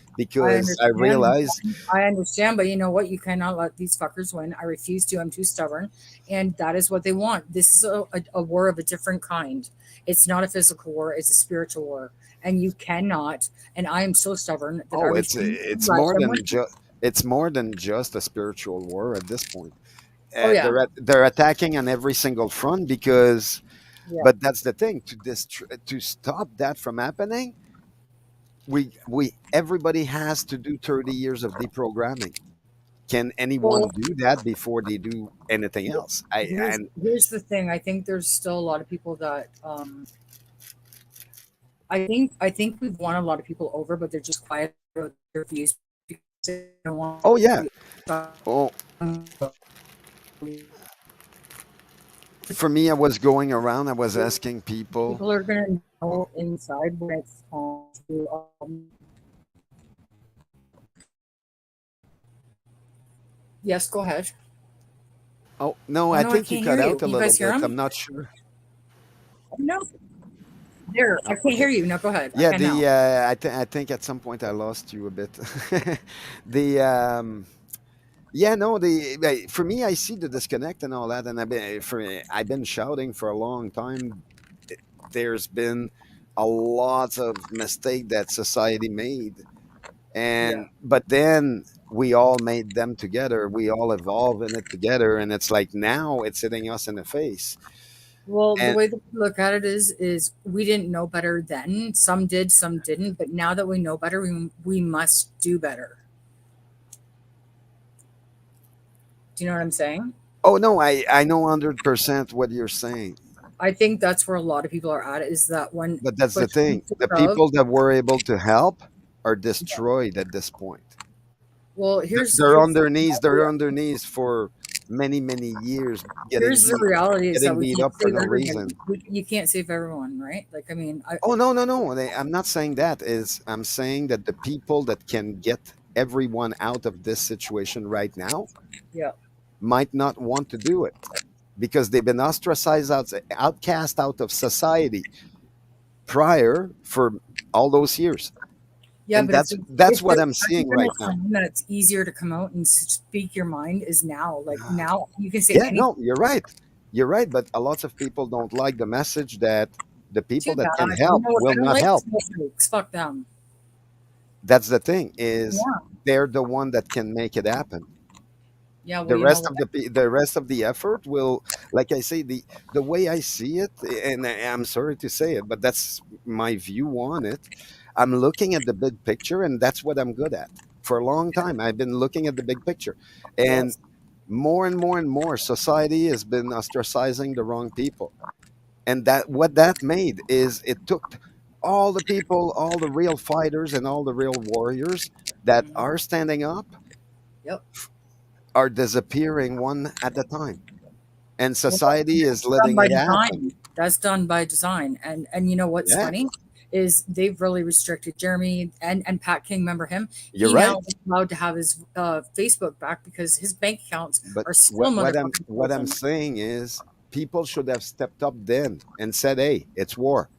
Speaker 2: I
Speaker 5: because I
Speaker 2: understand.
Speaker 5: realized
Speaker 2: I understand, but you know what? You cannot let these fuckers win. I refuse to. I'm too stubborn, and that is what they want. This is a war of a different kind. It's not a physical war; it's a spiritual war, and you cannot. And I am so stubborn that I
Speaker 5: oh
Speaker 2: refuse to let them win.
Speaker 5: it's more than just a spiritual war at this point.
Speaker 2: Oh yeah,
Speaker 5: They're attacking on every single front because
Speaker 2: yeah.
Speaker 5: but that's the thing to stop that from happening we everybody has to do 30 years of deprogramming. Can anyone
Speaker 2: Well,
Speaker 5: do that before they do anything else? I and
Speaker 2: here's the thing. I think there's still a lot of people that I think we've won a lot of people over, but they're just quiet about their views say I don't want
Speaker 5: Oh
Speaker 2: to
Speaker 5: yeah.
Speaker 2: be
Speaker 5: Oh, for me, I was going around. I was asking people.
Speaker 2: people are gonna know inside when it's time to yes, go ahead.
Speaker 5: Oh no,
Speaker 2: Oh
Speaker 5: I
Speaker 2: no, I
Speaker 5: think you
Speaker 2: can't
Speaker 5: cut
Speaker 2: hear you.
Speaker 5: out a
Speaker 2: Can you
Speaker 5: little
Speaker 2: guys hear
Speaker 5: bit.
Speaker 2: him?
Speaker 5: I'm not sure.
Speaker 2: No. There, I
Speaker 5: Oh,
Speaker 2: can't
Speaker 5: okay.
Speaker 2: hear you. No, go ahead. I
Speaker 5: Yeah,
Speaker 2: can now.
Speaker 5: the I think at some point I lost you a bit. the Yeah, no, for me, I see the disconnect and all that, and I've been shouting for a long time. There's been a lot of mistake that society made,
Speaker 2: Yeah.
Speaker 5: and but then we all made them together. We all evolve in it together, and it's like now it's hitting us in the face.
Speaker 2: Well, the
Speaker 5: And
Speaker 2: way that we look at it is we didn't know better then. Some did, some didn't. But now that we know better, we must do better. Do you know what I'm saying?
Speaker 5: oh no, I know 100% what you're saying,
Speaker 2: I think that's where a lot of people are at is that when
Speaker 5: but that's the
Speaker 2: push comes
Speaker 5: thing.
Speaker 2: to
Speaker 5: The
Speaker 2: shove.
Speaker 5: people that were able to help are destroyed at this point.
Speaker 2: Well,
Speaker 5: They're on their knees. They're on their knees for many, many years,
Speaker 2: here's the reality is that
Speaker 5: getting
Speaker 2: we
Speaker 5: beat
Speaker 2: can't
Speaker 5: up for
Speaker 2: save
Speaker 5: no
Speaker 2: everyone.
Speaker 5: reason.
Speaker 2: You can't save everyone, right? Like, I mean,
Speaker 5: Oh no, no, no! I'm not saying that. I'm saying that the people that can get everyone out of this situation right now
Speaker 2: yeah,
Speaker 5: might not want to do it because they've been ostracized, outcast out of society prior for all those years,
Speaker 2: yeah.
Speaker 5: and
Speaker 2: But
Speaker 5: that's
Speaker 2: if
Speaker 5: what
Speaker 2: there's
Speaker 5: I'm
Speaker 2: ever
Speaker 5: seeing
Speaker 2: been
Speaker 5: right
Speaker 2: a
Speaker 5: now.
Speaker 2: time that it's easier to come out and speak your mind is now. Like now, you can say
Speaker 5: Yeah,
Speaker 2: anything.
Speaker 5: no, you're right. You're right, but a lot of people don't like the message that the people
Speaker 2: Too
Speaker 5: that can
Speaker 2: bad. You
Speaker 5: help
Speaker 2: know what I
Speaker 5: will
Speaker 2: don't
Speaker 5: not
Speaker 2: like?
Speaker 5: help.
Speaker 2: Snowflakes. Fuck them.
Speaker 5: That's the thing is
Speaker 2: Yeah,
Speaker 5: they're the one that can make it happen.
Speaker 2: yeah. Well,
Speaker 5: The
Speaker 2: you know
Speaker 5: rest
Speaker 2: what?
Speaker 5: of the rest of the effort will, like I say, the way I see it, and I'm sorry to say it, but that's my view on it. I'm looking at the big picture, and that's what I'm good at. For a long time, I've been looking at the big picture, and
Speaker 2: Yes.
Speaker 5: more and more and more, society has been ostracizing the wrong people, and that what that made is it took all the people, all the real fighters, and all the real warriors that
Speaker 2: Mhm.
Speaker 5: are standing up
Speaker 2: Yep.
Speaker 5: are disappearing one at a time, and
Speaker 2: Well,
Speaker 5: society is
Speaker 2: that's done
Speaker 5: letting
Speaker 2: by
Speaker 5: it happen.
Speaker 2: design. That's done by design. And you know what's
Speaker 5: Yeah,
Speaker 2: funny is they've really restricted Jeremy and Pat King. Remember him?
Speaker 5: you're
Speaker 2: He now
Speaker 5: right.
Speaker 2: is allowed to have his Facebook back because his bank accounts
Speaker 5: But
Speaker 2: are still motherfucking
Speaker 5: what I'm
Speaker 2: frozen.
Speaker 5: saying is people should have stepped up then and said, "Hey, it's war.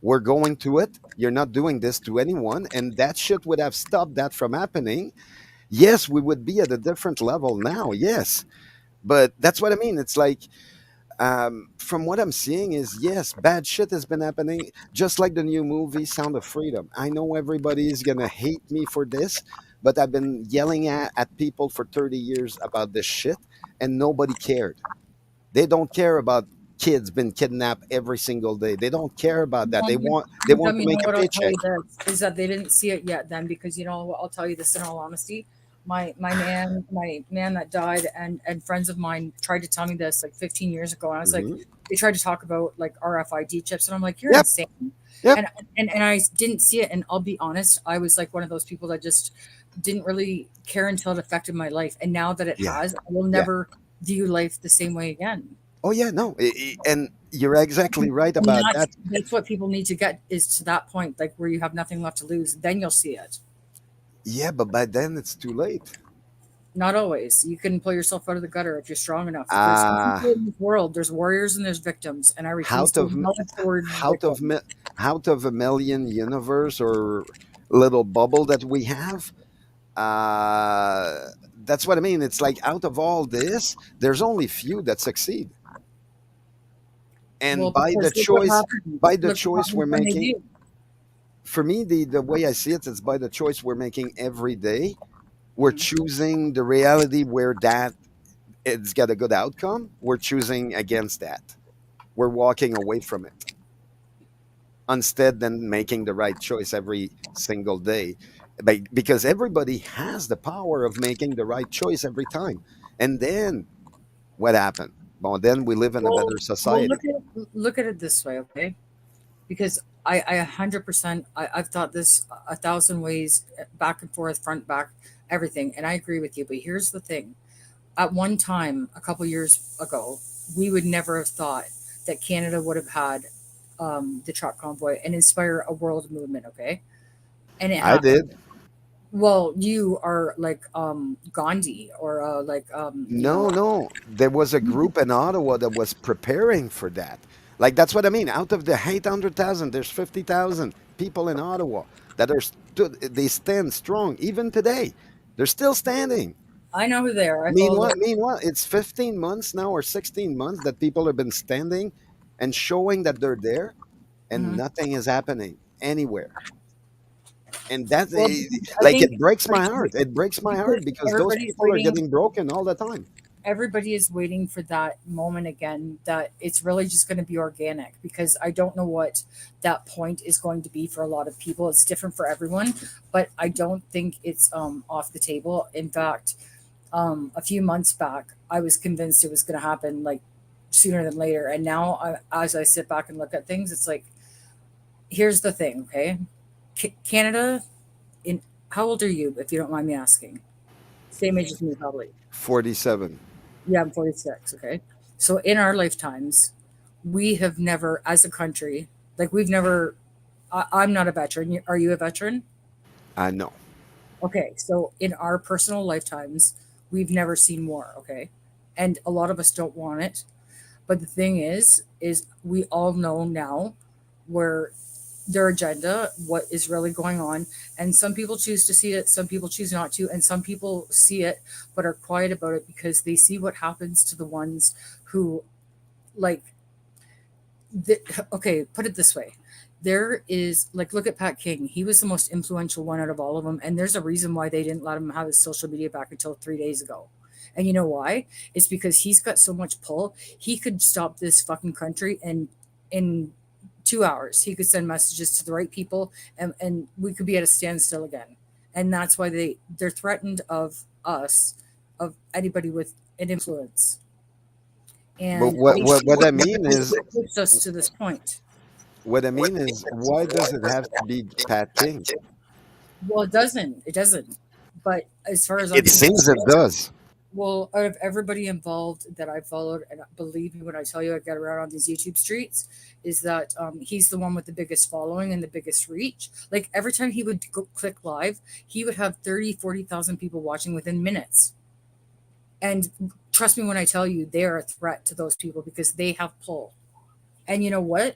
Speaker 5: We're going to it. You're not doing this to anyone," and that shit would have stopped that from happening. Yes, we would be at a different level now. Yes, but that's what I mean. It's like from what I'm seeing is yes, bad shit has been happening. Just like the new movie Sound of Freedom. I know everybody's gonna hate me for this, but I've been yelling at people for 30 years about this shit, and nobody cared. They don't care about kids being kidnapped every single day. They don't care about that.
Speaker 2: Well,
Speaker 5: They want to
Speaker 2: you know
Speaker 5: make a
Speaker 2: what I'll tell
Speaker 5: paycheck.
Speaker 2: you this is that they didn't see it yet then because you know what I'll tell you this in all honesty. My man that died and friends of mine tried to tell me this like 15 years ago and I was like
Speaker 5: Hmm.
Speaker 2: they tried to talk about like RFID chips and I'm like you're
Speaker 5: Yep,
Speaker 2: insane.
Speaker 5: yep,
Speaker 2: And and I didn't see it and I'll be honest, I was like one of those people that just didn't really care until it affected my life and now that it
Speaker 5: yeah,
Speaker 2: has, I will
Speaker 5: yeah.
Speaker 2: never view life the same way again.
Speaker 5: Oh yeah, no, and you're exactly right
Speaker 2: And
Speaker 5: about that.
Speaker 2: that's what people need to get is to that point, like where you have nothing left to lose. Then you'll see it.
Speaker 5: Yeah, but by then it's too late.
Speaker 2: Not always. You can pull yourself out of the gutter if you're strong enough. There's some
Speaker 5: Uh
Speaker 2: people in this world. There's warriors and there's victims, and I refuse
Speaker 5: out
Speaker 2: to
Speaker 5: of
Speaker 2: acknowledge the word
Speaker 5: out of
Speaker 2: victim.
Speaker 5: out of a million universe or little bubble that we have, that's what I mean. It's like out of all this there's only few that succeed, and
Speaker 2: Well, because look what happens.
Speaker 5: by the
Speaker 2: Look what
Speaker 5: choice we're
Speaker 2: happens when they
Speaker 5: making,
Speaker 2: do.
Speaker 5: for me the way I see it is by the choice we're making every day. We're
Speaker 2: Mhm.
Speaker 5: choosing the reality where that it's got a good outcome. We're choosing against that. We're walking away from it instead than making the right choice every single day. Because everybody has the power of making the right choice every time. And then what happened? Well, then we live in a
Speaker 2: Well,
Speaker 5: better
Speaker 2: well,
Speaker 5: society.
Speaker 2: look at it this way, okay? Because I 100% I've thought this a thousand ways, back and forth, front back. everything. And I agree with you. But here's the thing: at one time, a couple years ago, we would never have thought that Canada would have had the truck convoy and inspire a world movement. Okay, and it
Speaker 5: I
Speaker 2: happened.
Speaker 5: did.
Speaker 2: Well, you are like Gandhi or
Speaker 5: No, no. There was a group in Ottawa that was preparing for that. Like that's what I mean. Out of the 800,000, there's 50,000 people in Ottawa that are stood. They stand strong even today. They're still standing.
Speaker 2: I know who they are. I follow them.
Speaker 5: Meanwhile, it's 15 months now or 16 months that people have been standing and showing that they're there, and
Speaker 2: Mhm.
Speaker 5: nothing is happening anywhere. And that's
Speaker 2: Well, because I
Speaker 5: like
Speaker 2: think
Speaker 5: it breaks my
Speaker 2: everybody,
Speaker 5: heart. It breaks my
Speaker 2: because
Speaker 5: heart because those
Speaker 2: everybody's
Speaker 5: people are
Speaker 2: waiting.
Speaker 5: getting broken all the time.
Speaker 2: Everybody is waiting for that moment again. That it's really just going to be organic because I don't know what that point is going to be for a lot of people. It's different for everyone, but I don't think it's off the table. In fact, a few months back, I was convinced it was going to happen like sooner than later. And now, as I sit back and look at things, it's like, here's the thing, okay? Canada, in how old are you, if you don't mind me asking? Same age as me, probably.
Speaker 5: 47.
Speaker 2: Yeah, I'm 46. Okay. So in our lifetimes, we have never, as a country, like we've never, I'm not a veteran. Are you a veteran?
Speaker 5: I know.
Speaker 2: Okay. So in our personal lifetimes, we've never seen war. Okay. And a lot of us don't want it. But the thing is we all know now where their agenda, what is really going on. And some people choose to see it, some people choose not to, and some people see it but are quiet about it because they see what happens to the ones who like okay, put it this way. There is like look at Pat King. He was the most influential one out of all of them, and there's a reason why they didn't let him have his social media back until 3 days ago. And you know why? It's because he's got so much pull. He could stop this fucking country and in 2 hours he could send messages to the right people, and we could be at a standstill again. And that's why they're threatened of us, of anybody with an influence.
Speaker 5: But
Speaker 2: And
Speaker 5: what
Speaker 2: they
Speaker 5: what
Speaker 2: see
Speaker 5: what I mean
Speaker 2: what
Speaker 5: is
Speaker 2: puts us to this point.
Speaker 5: why does it have to be Pat King?
Speaker 2: Well, it doesn't. It doesn't. But as far as I'm
Speaker 5: It
Speaker 2: concerned,
Speaker 5: seems it does.
Speaker 2: well, out of everybody involved that I followed, and believe me when I tell you I get around on these YouTube streets, is that he's the one with the biggest following and the biggest reach. Like every time he would go click live, he would have 30, 40,000 people watching within minutes. And trust me when I tell you, they are a threat to those people because they have pull. And you know what?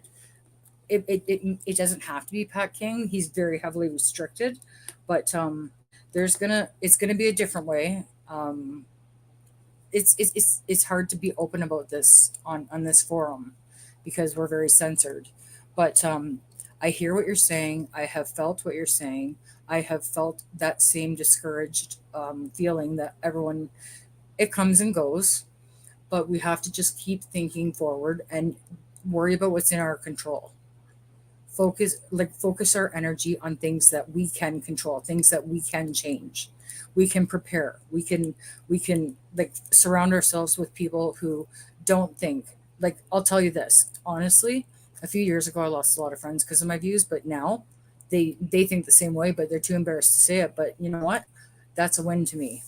Speaker 2: It doesn't have to be Pat King. He's very heavily restricted, but it's gonna be a different way. It's hard to be open about this on this forum because we're very censored. But I hear what you're saying. I have felt what you're saying. I have felt that same discouraged feeling that everyone it comes and goes, but we have to just keep thinking forward and worry about what's in our control. Focus our energy on things that we can control, things that we can change. We can prepare, we can like surround ourselves with people who don't think. Like I'll tell you this honestly, a few years ago I lost a lot of friends because of my views, but now they think the same way, but they're too embarrassed to say it. But you know what, that's a win to me.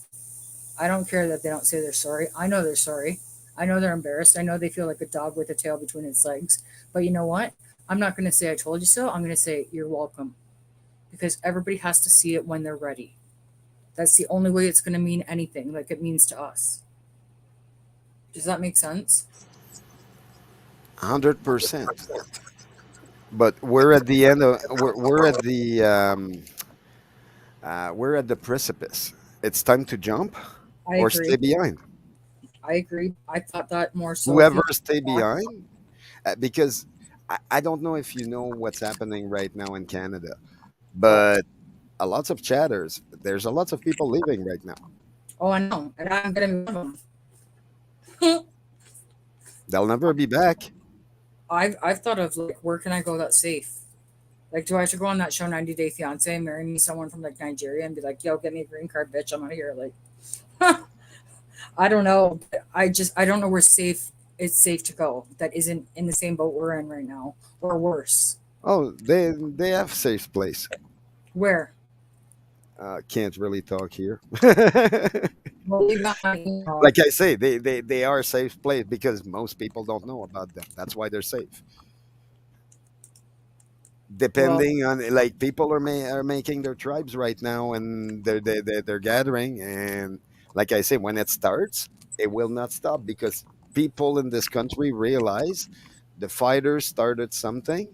Speaker 2: I don't care that they don't say they're sorry. I know they're sorry. I know they're embarrassed. I know they feel like a dog with a tail between its legs. But you know what? I'm not going to say I told you so. I'm going to say you're welcome because everybody has to see it when they're ready. That's the only way it's going to mean anything like it means to us. Does that make sense?
Speaker 5: 100%. But we're at the end of we're at the precipice. It's time to jump
Speaker 2: I
Speaker 5: or
Speaker 2: agree.
Speaker 5: stay behind.
Speaker 2: I agree. I thought that more so a few
Speaker 5: Whoever
Speaker 2: years
Speaker 5: stay
Speaker 2: back.
Speaker 5: behind, because I don't know if you know what's happening right now in Canada,
Speaker 2: What?
Speaker 5: but a lots of chatters. There's a lots of people leaving right now.
Speaker 2: Oh, I know. And I'm going to be one of them.
Speaker 5: They'll never be back.
Speaker 2: I've thought of like, where can I go that's safe? Like, do I have to go on that show 90 Day Fiance and marry me someone from like Nigeria and be like, yo, get me a green card, bitch? I'm out of here. Like, I don't know. I don't know where safe it's safe to go that isn't in the same boat we're in right now or worse.
Speaker 5: Oh, they have safe place.
Speaker 2: Where?
Speaker 5: Can't really talk here.
Speaker 2: Well, leave out my email.
Speaker 5: Like I say, they are a safe place because most people don't know about them. That's why they're safe.
Speaker 2: Well,
Speaker 5: Depending on, like, people are making their tribes right now, and they're gathering, and like I say, when it starts, it will not stop because people in this country realize the fighters started something,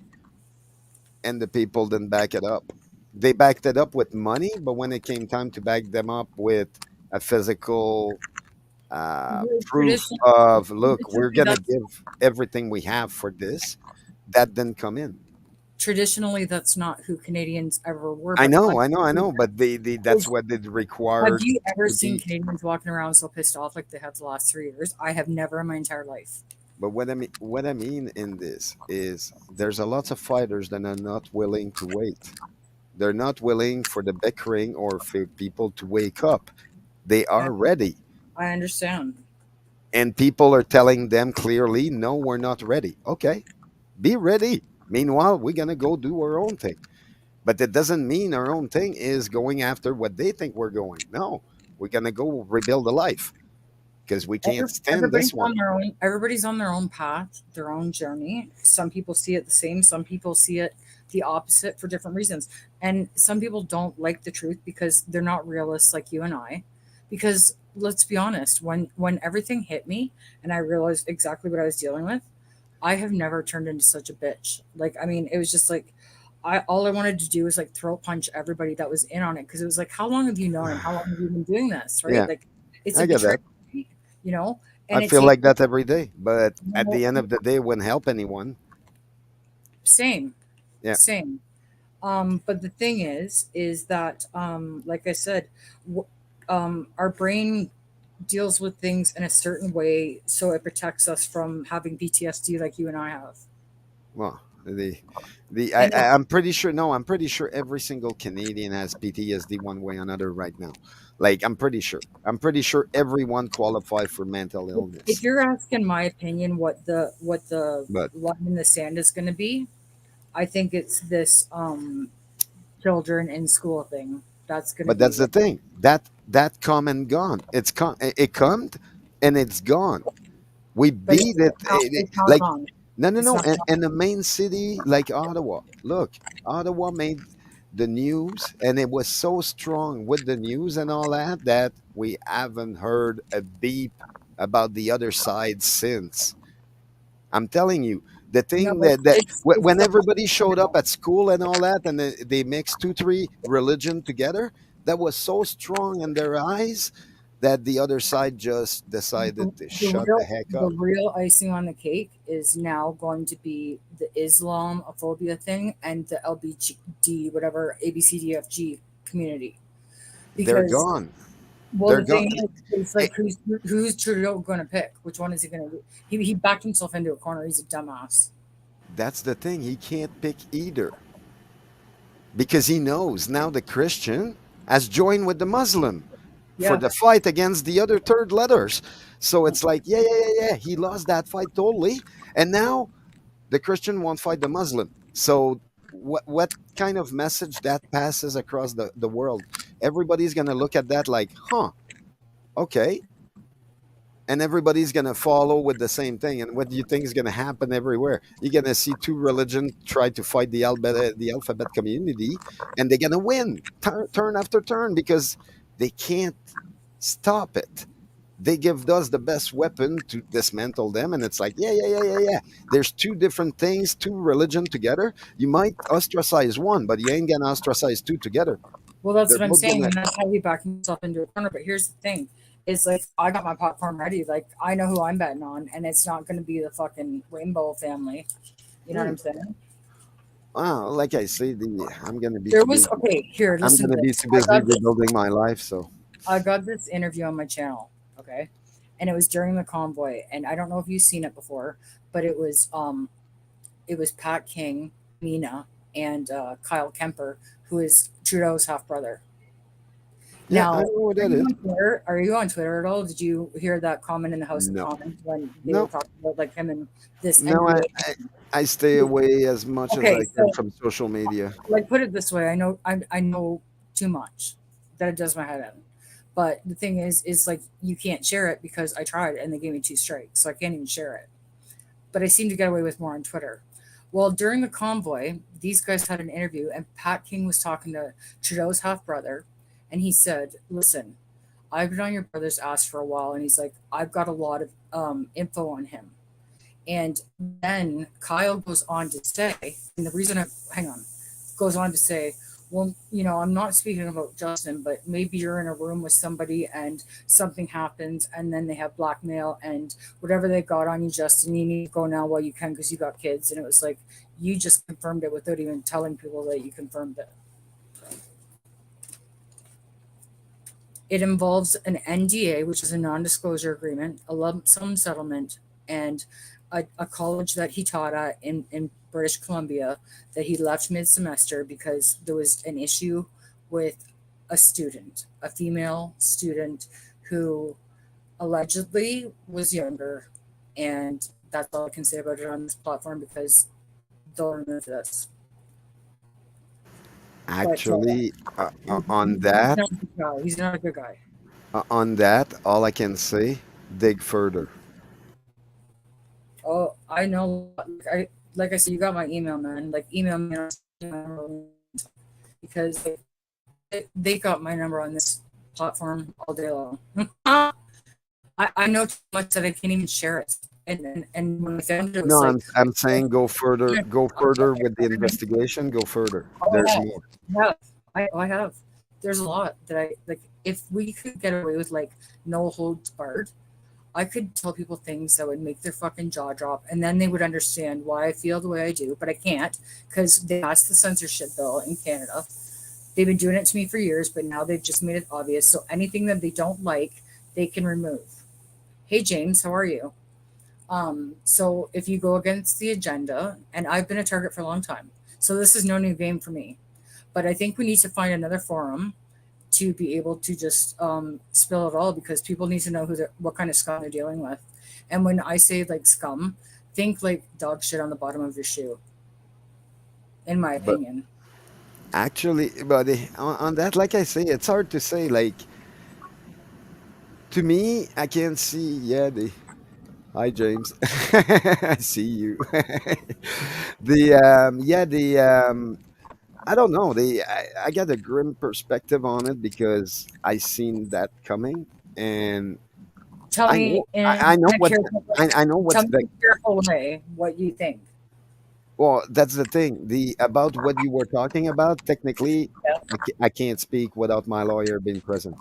Speaker 5: and the people didn't back it up. They backed it up with money, but when it came time to back them up with a physical proof
Speaker 2: traditionally,
Speaker 5: of, look, we're
Speaker 2: traditionally
Speaker 5: gonna
Speaker 2: that's
Speaker 5: give everything we have for this, that didn't come in.
Speaker 2: traditionally that's not who Canadians ever were. But the
Speaker 5: I
Speaker 2: unfortunate
Speaker 5: know, but they that's
Speaker 2: is,
Speaker 5: what it
Speaker 2: have
Speaker 5: required
Speaker 2: you ever
Speaker 5: to
Speaker 2: seen
Speaker 5: be.
Speaker 2: Canadians walking around so pissed off like they have the last 3 years? I have never in my entire life.
Speaker 5: But what I mean in this is there's a lot of fighters that are not willing to wait. They're not willing for the bickering or for people to wake up. They
Speaker 2: Yeah,
Speaker 5: are ready.
Speaker 2: I understand.
Speaker 5: And people are telling them clearly, no, we're not ready. Okay, be ready. Meanwhile, we're going to go do our own thing. But that doesn't mean our own thing is going after what they think we're going. No, we're going to go rebuild a life because we can't stand this
Speaker 2: Everybody's
Speaker 5: one.
Speaker 2: on their own. Everybody's on their own path, their own journey. Some people see it the same. Some people see it the opposite for different reasons. And some people don't like the truth because they're not realists like you and I. Because let's be honest, when everything hit me and I realized exactly what I was dealing with, I have never turned into such a bitch. Like, I mean, it was just like I all I wanted to do was like throat punch everybody that was in on it because it was like, how long have you known and how long have you been doing this, right?
Speaker 5: Yeah,
Speaker 2: Like, it's a
Speaker 5: I get
Speaker 2: betrayal,
Speaker 5: that.
Speaker 2: right? You know,
Speaker 5: I
Speaker 2: and it
Speaker 5: feel
Speaker 2: takes
Speaker 5: like that every day. But at
Speaker 2: no,
Speaker 5: the end of the day, it wouldn't help anyone.
Speaker 2: same,
Speaker 5: Yeah.
Speaker 2: same. But the thing is that, like I said, our brain deals with things in a certain way so it protects us from having PTSD like you and I have.
Speaker 5: Well,
Speaker 2: And it,
Speaker 5: I'm pretty sure. No, I'm pretty sure every single Canadian has PTSD one way or another right now. Like, I'm pretty sure. I'm pretty sure everyone qualified for mental
Speaker 2: if
Speaker 5: illness.
Speaker 2: you're asking my opinion, what the
Speaker 5: But
Speaker 2: line in the sand is going to be, I think it's this children in school thing. That's going to be
Speaker 5: that's the
Speaker 2: what.
Speaker 5: thing. That come and gone. It come and it's gone. We
Speaker 2: But
Speaker 5: beat it.
Speaker 2: it's not
Speaker 5: Like,
Speaker 2: gone.
Speaker 5: no, no,
Speaker 2: It's
Speaker 5: no.
Speaker 2: not gone.
Speaker 5: And a main city like Ottawa. Look, Ottawa made the news, and it was so strong with the news and all that that we haven't heard a beep about the other side since. I'm telling you, the
Speaker 2: No,
Speaker 5: thing that
Speaker 2: it's
Speaker 5: when
Speaker 2: the
Speaker 5: everybody showed up at school and all that, and they mixed two, three religion together, that was so strong in their eyes that the other side just decided to
Speaker 2: the
Speaker 5: shut the
Speaker 2: real
Speaker 5: heck
Speaker 2: the
Speaker 5: up.
Speaker 2: real icing on the cake is now going to be the Islamophobia thing and the LBGD whatever ABCDFG community
Speaker 5: They're
Speaker 2: because
Speaker 5: gone.
Speaker 2: well
Speaker 5: They're
Speaker 2: the
Speaker 5: gone.
Speaker 2: thing is
Speaker 5: Eh,
Speaker 2: like who's Trudeau going to pick? Which one is he going to do? He backed himself into a corner. He's a dumbass.
Speaker 5: That's the thing. He can't pick either because he knows now the Christian has joined with the Muslim for
Speaker 2: Yeah.
Speaker 5: the fight against the other third letters. So it's like, yeah, yeah, yeah, yeah. He lost that fight totally, and now the Christian won't fight the Muslim. So what kind of message that passes across the world? Everybody's gonna look at that like, huh, okay, and everybody's gonna follow with the same thing. And what do you think is gonna happen everywhere? You're gonna see two religions try to fight the alphabet community, and they're gonna win turn after turn because they can't stop it. They give us the best weapon to dismantle them, and it's like, yeah, yeah, yeah, yeah, yeah. There's two different things, two religion together. You might ostracize one, but you ain't gonna ostracize two together.
Speaker 2: Well, that's
Speaker 5: They're
Speaker 2: what I'm
Speaker 5: both
Speaker 2: saying,
Speaker 5: gonna.
Speaker 2: and that's how he backed himself into a corner. But here's the thing: is like I got my popcorn ready. Like I know who I'm betting on, and it's not going to be the fucking Rainbow family. You know what
Speaker 5: Hmm.
Speaker 2: I'm saying?
Speaker 5: Well, like I say, I'm gonna be
Speaker 2: There
Speaker 5: too
Speaker 2: was
Speaker 5: busy.
Speaker 2: okay. Here,
Speaker 5: I'm
Speaker 2: listen to
Speaker 5: gonna be
Speaker 2: this.
Speaker 5: too busy rebuilding my life. So
Speaker 2: I got this interview on my channel. Okay, and it was during the convoy, and I don't know if you've seen it before, but it was Pat King, Mina, and Kyle Kemper, who is Trudeau's half brother.
Speaker 5: yeah, I
Speaker 2: Now,
Speaker 5: know what that is.
Speaker 2: Are you on Twitter at all? Did you hear that comment in the House of
Speaker 5: No,
Speaker 2: Commons when they were
Speaker 5: no,
Speaker 2: talking about like him and this
Speaker 5: no.
Speaker 2: NBA?
Speaker 5: I stay away as much as
Speaker 2: Okay,
Speaker 5: I can
Speaker 2: so
Speaker 5: from social media.
Speaker 2: like put it this way, I know too much. that it does my head in. But the thing is like you can't share it because I tried and they gave me 2 strikes, so I can't even share it. But I seem to get away with more on Twitter. Well, during the convoy, these guys had an interview, and Pat King was talking to Trudeau's half brother, and he said, "Listen, I've been on your brother's ass for a while," and he's like, "I've got a lot of info on him." And then Kyle goes on to say, and the reason I hang on goes on to say, well, I'm not speaking about Justin, but maybe you're in a room with somebody and something happens and then they have blackmail and whatever they got on you, Justin, you need to go now while you can because you got kids. And it was like, you just confirmed it without even telling people that you confirmed it. It involves an NDA, which is a non-disclosure agreement, a lump sum settlement, and a college that he taught at in British Columbia that he left mid-semester because there was an issue with a student, a female student who allegedly was younger. And that's all I can say about it on this platform because they'll remove this.
Speaker 5: Actually, on
Speaker 2: He's
Speaker 5: that,
Speaker 2: not a good guy. He's not a good guy.
Speaker 5: all I can say, dig further.
Speaker 2: Oh, I know. Like I said, you got my email, man. Like email me because they got my number on this platform all day long. I know too much that I can't even share it. And when I found it, it was
Speaker 5: No,
Speaker 2: like,
Speaker 5: I'm saying go further. Go further with the investigation. Go further. There's more.
Speaker 2: I have. There's a lot that I like. If we could get away with like no holds barred, I could tell people things that would make their fucking jaw drop, and then they would understand why I feel the way I do. But I can't because they passed the censorship bill in Canada. They've been doing it to me for years, but now they've just made it obvious. So anything that they don't like, they can remove. Hey James, how are you? So if you go against the agenda, and I've been a target for a long time, so this is no new game for me. But I think we need to find another forum to be able to just spill it all because people need to know what kind of scum they're dealing with. And when I say like scum, think like dog shit on the bottom of your shoe. In my
Speaker 5: But
Speaker 2: opinion.
Speaker 5: actually, buddy, on that, like I say, it's hard to say. Like to me, I can see. Yeah, the hi James, I see you. The I don't know. I got a grim perspective on it because I seen that coming, and
Speaker 2: Tell me
Speaker 5: I
Speaker 2: in
Speaker 5: know
Speaker 2: a
Speaker 5: what
Speaker 2: careful
Speaker 5: I know
Speaker 2: tell
Speaker 5: what's
Speaker 2: me
Speaker 5: the
Speaker 2: in a careful way what you think.
Speaker 5: well. That's the thing. The about what you were talking about. Technically,
Speaker 2: Yeah.
Speaker 5: I can't speak without my lawyer being present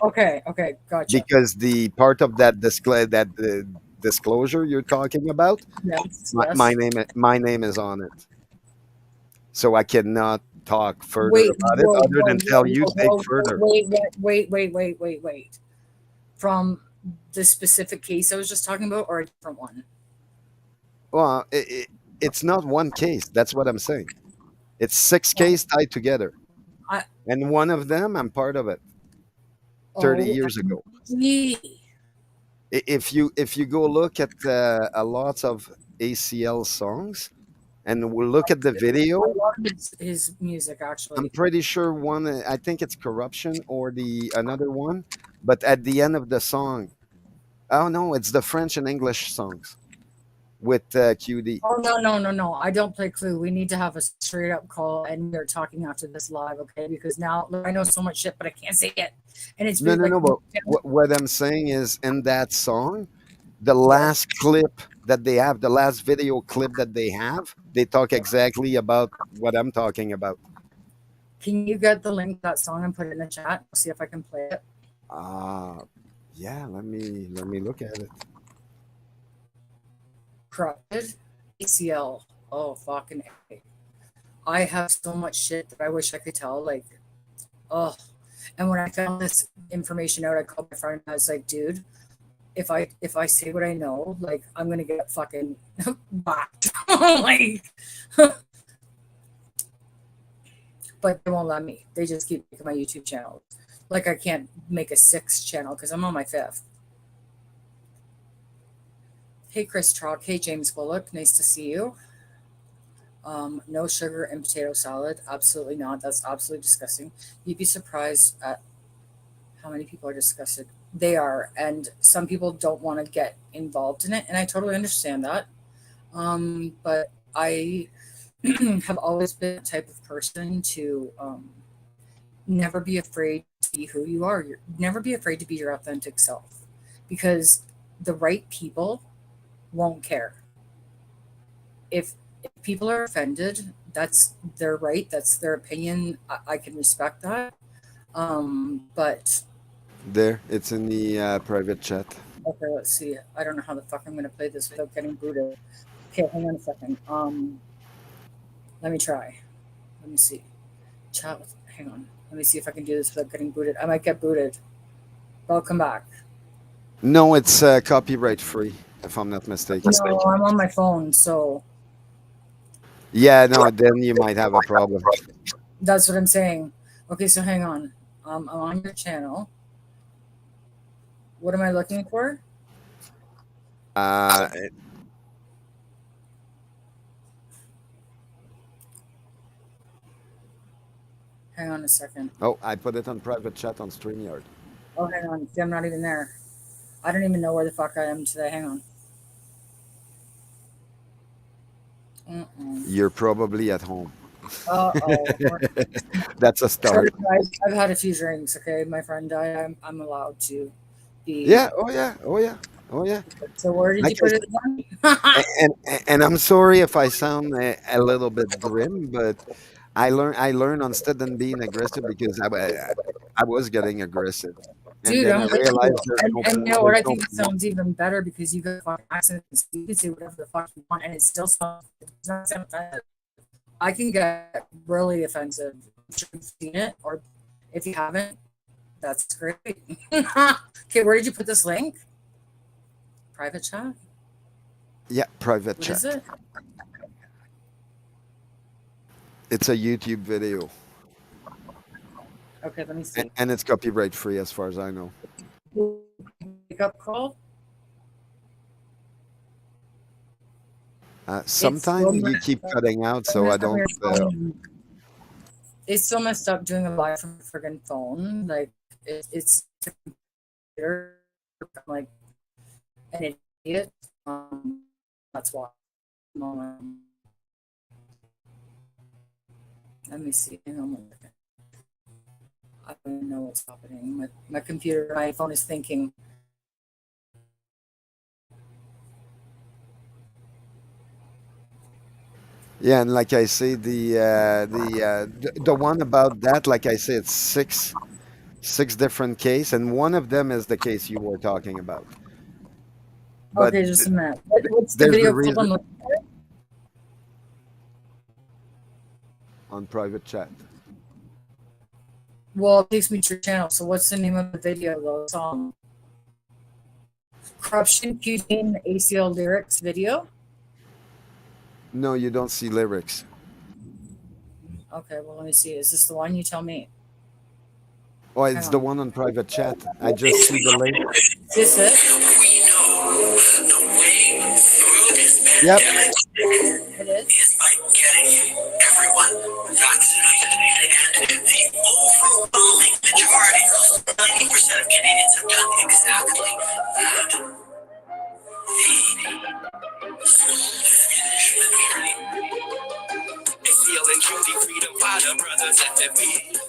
Speaker 2: Okay, gotcha.
Speaker 5: because the part of that disclosure you're talking about,
Speaker 2: Yes,
Speaker 5: my
Speaker 2: yes.
Speaker 5: name is on it, so I cannot talk further
Speaker 2: Wait,
Speaker 5: about it
Speaker 2: whoa,
Speaker 5: other
Speaker 2: whoa,
Speaker 5: than
Speaker 2: whoa,
Speaker 5: tell you
Speaker 2: whoa,
Speaker 5: dig
Speaker 2: whoa,
Speaker 5: further.
Speaker 2: wait. From the specific case I was just talking about, or a different one?
Speaker 5: Well, it's not one case. That's what I'm saying. It's six cases tied together,
Speaker 2: I
Speaker 5: and one of them I'm part of it. 30 years ago.
Speaker 2: OMG.
Speaker 5: If you go look at a lot of ACL songs and we'll look at the
Speaker 2: I
Speaker 5: video,
Speaker 2: love his music
Speaker 5: I'm
Speaker 2: actually.
Speaker 5: pretty sure one. I think it's corruption or the another one, but at the end of the song, oh no, it's the French and English songs with QD.
Speaker 2: Oh no. I don't play Clue. We need to have a straight up call and we're talking after this live, okay? Because now I know so much shit, but I can't say it. And it's
Speaker 5: No,
Speaker 2: been
Speaker 5: no,
Speaker 2: like
Speaker 5: no. But what I'm saying is, in that song, the
Speaker 2: yeah.
Speaker 5: last clip that they have, the last video clip that they have, they talk exactly about what I'm talking about.
Speaker 2: Can you get the link to that song and put it in the chat? I'll see if I can play it.
Speaker 5: Uh yeah, let me look at it.
Speaker 2: Corrupted ACL. Oh fucking A. I have so much shit that I wish I could tell. Like, oh. And when I found this information out, I called my friend and I was like, dude, if I say what I know, like I'm gonna get fucking whacked. Like but they won't let me. They just keep making my YouTube channel. Like I can't make a 6th channel because I'm on my 5th. Hey Chris Trock. Hey James Bullock. Nice to see you. No sugar and potato salad. Absolutely not. That's absolutely disgusting. You'd be surprised at how many people are disgusted. They are, and some people don't want to get involved in it, and I totally understand that. But I have always been the type of person to never be afraid to be who you are. Never be afraid to be your authentic self, because the right people won't care. If people are offended, that's their right. That's their opinion. I can respect that. But
Speaker 5: There, it's in the private chat.
Speaker 2: okay, let's see. I don't know how the fuck I'm gonna play this without getting booted. Okay, hang on a second. Let me try. Let me see. Chat with. Hang on. Let me see if I can do this without getting booted. I might get booted. But I'll come back.
Speaker 5: No, it's copyright free, if I'm not mistaken.
Speaker 2: No, I'm on my phone, so
Speaker 5: Yeah, no, then you might have a problem.
Speaker 2: that's what I'm saying. Okay, so hang on. I'm on your channel. What am I looking for?
Speaker 5: Uh,
Speaker 2: Hang on a second.
Speaker 5: oh, I put it on private chat on StreamYard.
Speaker 2: Oh, hang on. See, I'm not even there. I don't even know where the fuck I am today. Hang on.
Speaker 5: You're probably at home.
Speaker 2: Uh-oh.
Speaker 5: That's a
Speaker 2: Sorry,
Speaker 5: start.
Speaker 2: guys. I've had a few drinks, okay? My friend died. I'm allowed to be.
Speaker 5: Yeah. Oh yeah. Oh yeah. Oh yeah.
Speaker 2: So where did you
Speaker 5: Like
Speaker 2: put it again?
Speaker 5: and I'm sorry if I sound a little bit grim, but I learned instead than being aggressive because I was getting aggressive, and
Speaker 2: Dude,
Speaker 5: then
Speaker 2: I'm
Speaker 5: I
Speaker 2: with you.
Speaker 5: realized there's
Speaker 2: And,
Speaker 5: no
Speaker 2: and you know what?
Speaker 5: there's
Speaker 2: I
Speaker 5: no
Speaker 2: think it sounds even better because you got fucking accents. You can say whatever the fuck you want, and it still sounds. It does not sound offensive. I can get really offensive. I'm sure you've seen it, or if you haven't, that's great. Okay, where did you put this link? Private chat?
Speaker 5: yeah private
Speaker 2: What
Speaker 5: chat.
Speaker 2: is it?
Speaker 5: It's a YouTube video,
Speaker 2: Okay, let me see.
Speaker 5: and it's copyright free as far as I know.
Speaker 2: Wake up call.
Speaker 5: Sometimes you keep cutting out, so I don't.
Speaker 2: It's so messed up doing a live from a friggin' phone. Like it's a computer. I'm like an idiot. That's why. Let me see. Hang on one second. I don't even know what's happening. My computer, my phone is thinking.
Speaker 5: Yeah, and like I say, the one about that, like I say, it's six different case, and one of them is the case you were talking about. But
Speaker 2: Okay, just a minute. What's the
Speaker 5: there's the
Speaker 2: video called?
Speaker 5: reason
Speaker 2: I'm looking for it?
Speaker 5: on private chat.
Speaker 2: Well, it takes me to your channel. So what's the name of the video though? Song. Corruption, Keepin, ACL lyrics video.
Speaker 5: No, you don't see lyrics.
Speaker 2: Okay, well let me see. Is this the one? You tell me.
Speaker 5: Oh, it's the one on private chat. I just see the link.
Speaker 2: Is this it?
Speaker 1: We know the way through this
Speaker 5: Yep.
Speaker 1: pandemic
Speaker 2: It is.
Speaker 1: is by getting everyone vaccinated. And the overwhelming majority, 90% of Canadians have done exactly that. The finish line. ACL and QD freedom fighter brothers FFB.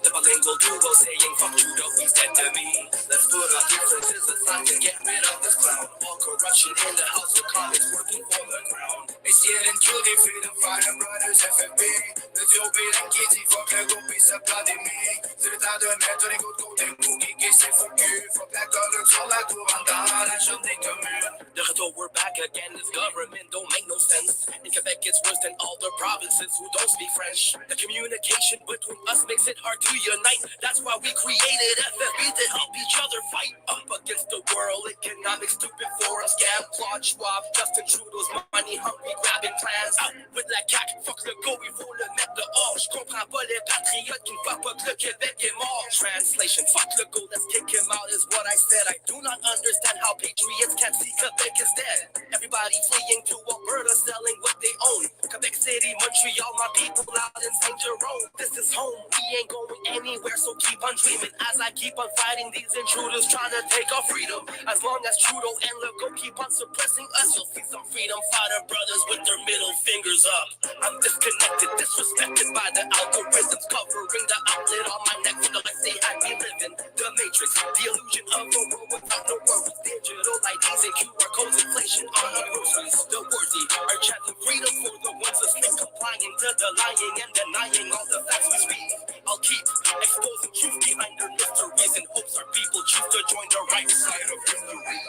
Speaker 1: The bilingual duo saying fuck you, don't be dead to me. Let's put our differences aside and get rid of this clown. All corruption in the House of Commons working for the crown. ACL and QD freedom fighter brothers FFB. Les yeux en qui dit fuck le groupe, ça pas des milliers. C'est le temps de mettre les gouttes côté boogie qui s'est focus. Fuck la colère sur la tour en dans la journée commune. De retour, we're back again. This government don't make no sense. In Quebec, it's worse than all the provinces who don't speak French. The communication between us makes it hard to unite. That's why we created FFB to help each other fight up against the world economic stupid forum scam. Claude Schwab, Justin Trudeau's money hungry grabbing plans. Out with la CAQ, fuck le go, il faut le mettre dehors. Je comprends pas les patriotes qui ne voient pas que le Québec est mort. Translation, fuck le go, let's kick him out is what I said. I do not understand how patriots can't see Quebec is dead. Everybody fleeing to Alberta, selling what they own. Quebec City, Montreal, my people out in St. Jerome. This is home, we ain't going anywhere, so keep on dreaming as I keep on fighting these intruders trying to take our freedom. As long as Trudeau and Legault keep on suppressing us, you'll see some freedom fighter brothers with their middle fingers up. I'm disconnected, disrespected by the algorithms covering the outlet on my neck for the life they had me living. The matrix, the illusion of a world without no worries. Digital IDs and QR codes, inflation on our groceries. The worthy are chanting freedom for the ones asleep, complying to the lying and denying all the facts we speak. I'll keep exposing truth behind their mysteries in hopes our people choose to join the right side of history.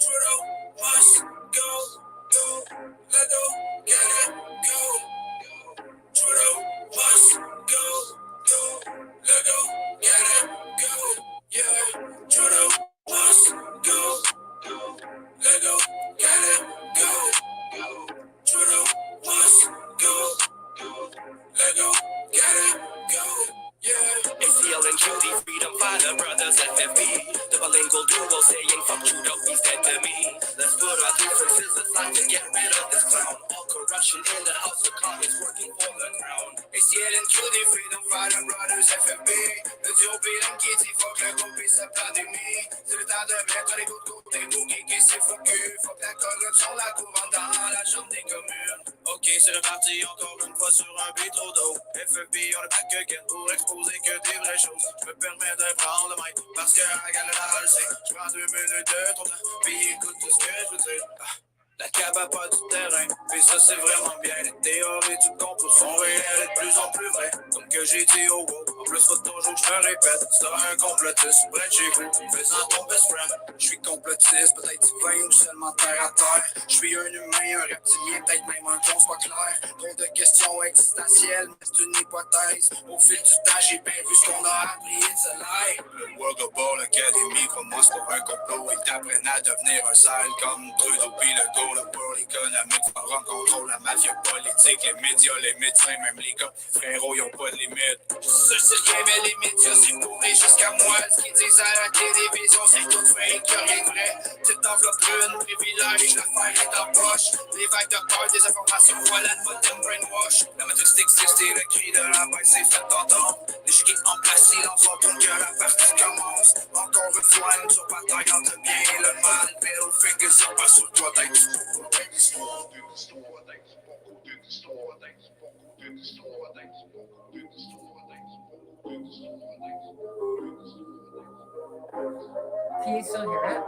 Speaker 1: Trudeau must go, go, let go, get it, go. Trudeau must go, go, let go, get it, go. Yeah, Trudeau must go, go, let go, get it, go. Trudeau must go, go, let go, get it, go. Yeah, ACL and QD, freedom fighter brothers, FFB. The bilingual duo saying fuck Trudeau, he's dead to me. Let's put our differences aside and get rid of this clown. All corruption in the House of Commons working for the crown. ACL and QD, freedom fighter brothers, FFB. Le duo bilingue qui dit faut que le groupe puisse la pandémie. C'est le temps de mettre les coups de côté pour qui s'est focus. Faut que la corruption la couronne dans la chambre des communes. Ok, c'est reparti encore une fois sur un beat trop d'eau. FFB, on est back again pour exposer que des vraies choses. Je me permets de prendre le mic parce que la galère le sait. Je prends 2 minutes de ton temps, puis écoute tout ce que je veux dire. La cab a pas du terrain, puis ça c'est vraiment bien. Les théories du complot sont réelles et de plus en plus vraies. Comme que j'ai dit au wow, en plus faut toujours que je me répète. C'est un complotiste près de chez vous, faisant ton best friend. Je suis complotiste, peut-être divin ou seulement terre à terre. Je suis un humain, un reptilien, peut-être même un con, c'est pas clair. Trop de questions existentielles, mais c'est une hypothèse. Au fil du temps, j'ai bien vu ce qu'on a appris de ce live. Le World Ball Academy, pour moi c'est pas un complot. Ils t'apprennent à devenir un sale comme Trudeau pis le go. Le world économique, forum contrôle la mafia politique, les médias, les médecins, même les gars, frérot, ils ont pas de limite. Ça c'est rien, mais les médias c'est pourri jusqu'à moi. Ce qu'ils disent à la télévision, c'est tout fake, y'a rien de vrai. Petite enveloppe brune, privilège, l'affaire est en poche. Les vagues de peur, des informations, voilà de votre brainwash. La matrix existe et le cri de la bête s'est fait entendre. L'échiquier en place, silence, on tourne que la partie commence. Encore une fois, une sur bataille entre le bien et le mal. Middle fingers up, pas sur toi, tête.
Speaker 2: Can you still hear it?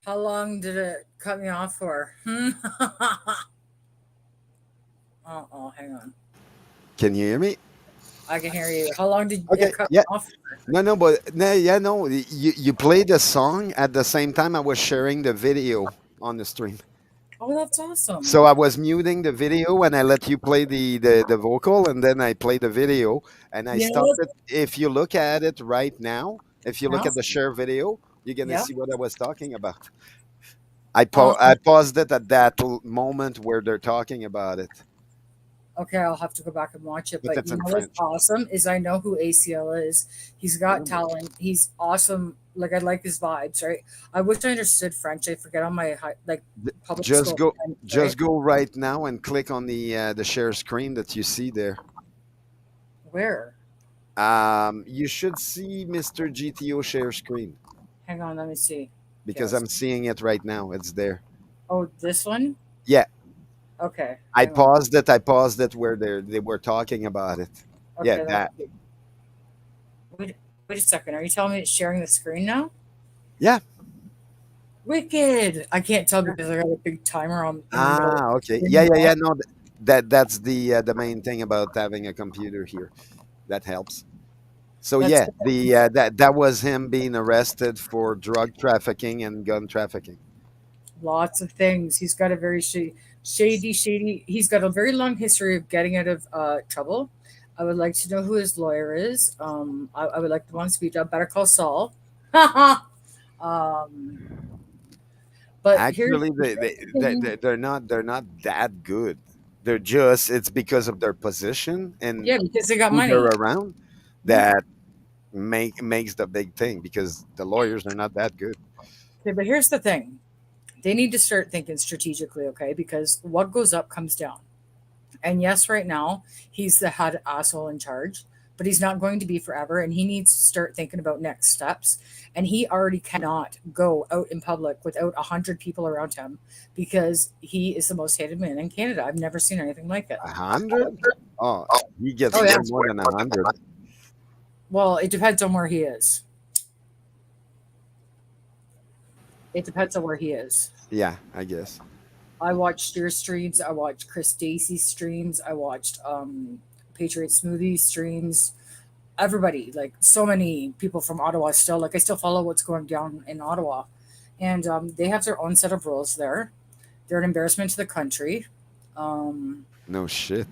Speaker 2: How long did it cut me off for? Oh, hang on.
Speaker 5: Can you hear me?
Speaker 2: I can hear you. How long did
Speaker 5: Okay,
Speaker 2: it cut me
Speaker 5: yeah.
Speaker 2: off?
Speaker 5: No, but no, yeah, no. You played the song at the same time I was sharing the video on the stream.
Speaker 2: Oh, that's awesome.
Speaker 5: So I was muting the video and I let you play the vocal, and then I play the video and I
Speaker 2: You know
Speaker 5: stopped
Speaker 2: what?
Speaker 5: it. If you look at it right now, if you look
Speaker 2: Yeah.
Speaker 5: at the share video, you're gonna
Speaker 2: Yeah.
Speaker 5: see what I was talking about.
Speaker 2: Um,
Speaker 5: I paused it at that moment where they're talking about it,
Speaker 2: okay, I'll have to go back and watch it.
Speaker 5: but
Speaker 2: But
Speaker 5: that's
Speaker 2: you
Speaker 5: in
Speaker 2: know what's
Speaker 5: French.
Speaker 2: awesome is I know who ACL is. He's got talent. He's awesome. Like I like his vibes, right? I wish I understood French. I forget on my public
Speaker 5: Just
Speaker 2: school.
Speaker 5: go,
Speaker 2: French,
Speaker 5: just
Speaker 2: right?
Speaker 5: go right now and click on the share screen that you see there.
Speaker 2: Where?
Speaker 5: You should see Mr. GTO share screen
Speaker 2: Hang on, let me see.
Speaker 5: because
Speaker 2: Yes.
Speaker 5: I'm seeing it right now. It's there.
Speaker 2: Oh, this one?
Speaker 5: Yeah,
Speaker 2: Okay.
Speaker 5: I
Speaker 2: Hang on.
Speaker 5: paused it. I paused it where they were talking about it. Yeah,
Speaker 2: Okay,
Speaker 5: that.
Speaker 2: wait a second. Are you telling me it's sharing the screen now?
Speaker 5: Yeah.
Speaker 2: Wicked. I can't tell because I got a big timer on in the middle.
Speaker 5: Ah, okay. Yeah. No, that's the main thing about having a computer here. That helps. So
Speaker 2: That's
Speaker 5: yeah, the that was him being arrested for drug trafficking and gun trafficking.
Speaker 2: lots of things. He's got a very shady. He's got a very long history of getting out of trouble. I would like to know who his lawyer is. I would like to want to speak up. Better call Saul. um, But
Speaker 5: Actually,
Speaker 2: here's the thing.
Speaker 5: they're not that good. They're just it's because of their position and
Speaker 2: Yeah, because they got
Speaker 5: who they're
Speaker 2: money.
Speaker 5: around
Speaker 2: Yeah.
Speaker 5: that makes the big thing because the lawyers are not that good.
Speaker 2: Okay, but here's the thing. They need to start thinking strategically, okay? Because what goes up comes down. And yes, right now he's the head asshole in charge, but he's not going to be forever. And he needs to start thinking about next steps. And he already cannot go out in public without 100 people around him because he is the most hated man in Canada. I've never seen anything like it.
Speaker 5: 100? Oh, he gets
Speaker 2: Oh yeah.
Speaker 5: way more than 100.
Speaker 2: Well, it depends on where he is. It depends on where he is.
Speaker 5: Yeah, I guess.
Speaker 2: I watched your streams. I watched Chris Stacy's streams. I watched Patriot Smoothie streams. Everybody, like so many people from Ottawa still. Like I still follow what's going down in Ottawa. And they have their own set of rules there. They're an embarrassment to the country. Um,
Speaker 5: No shit.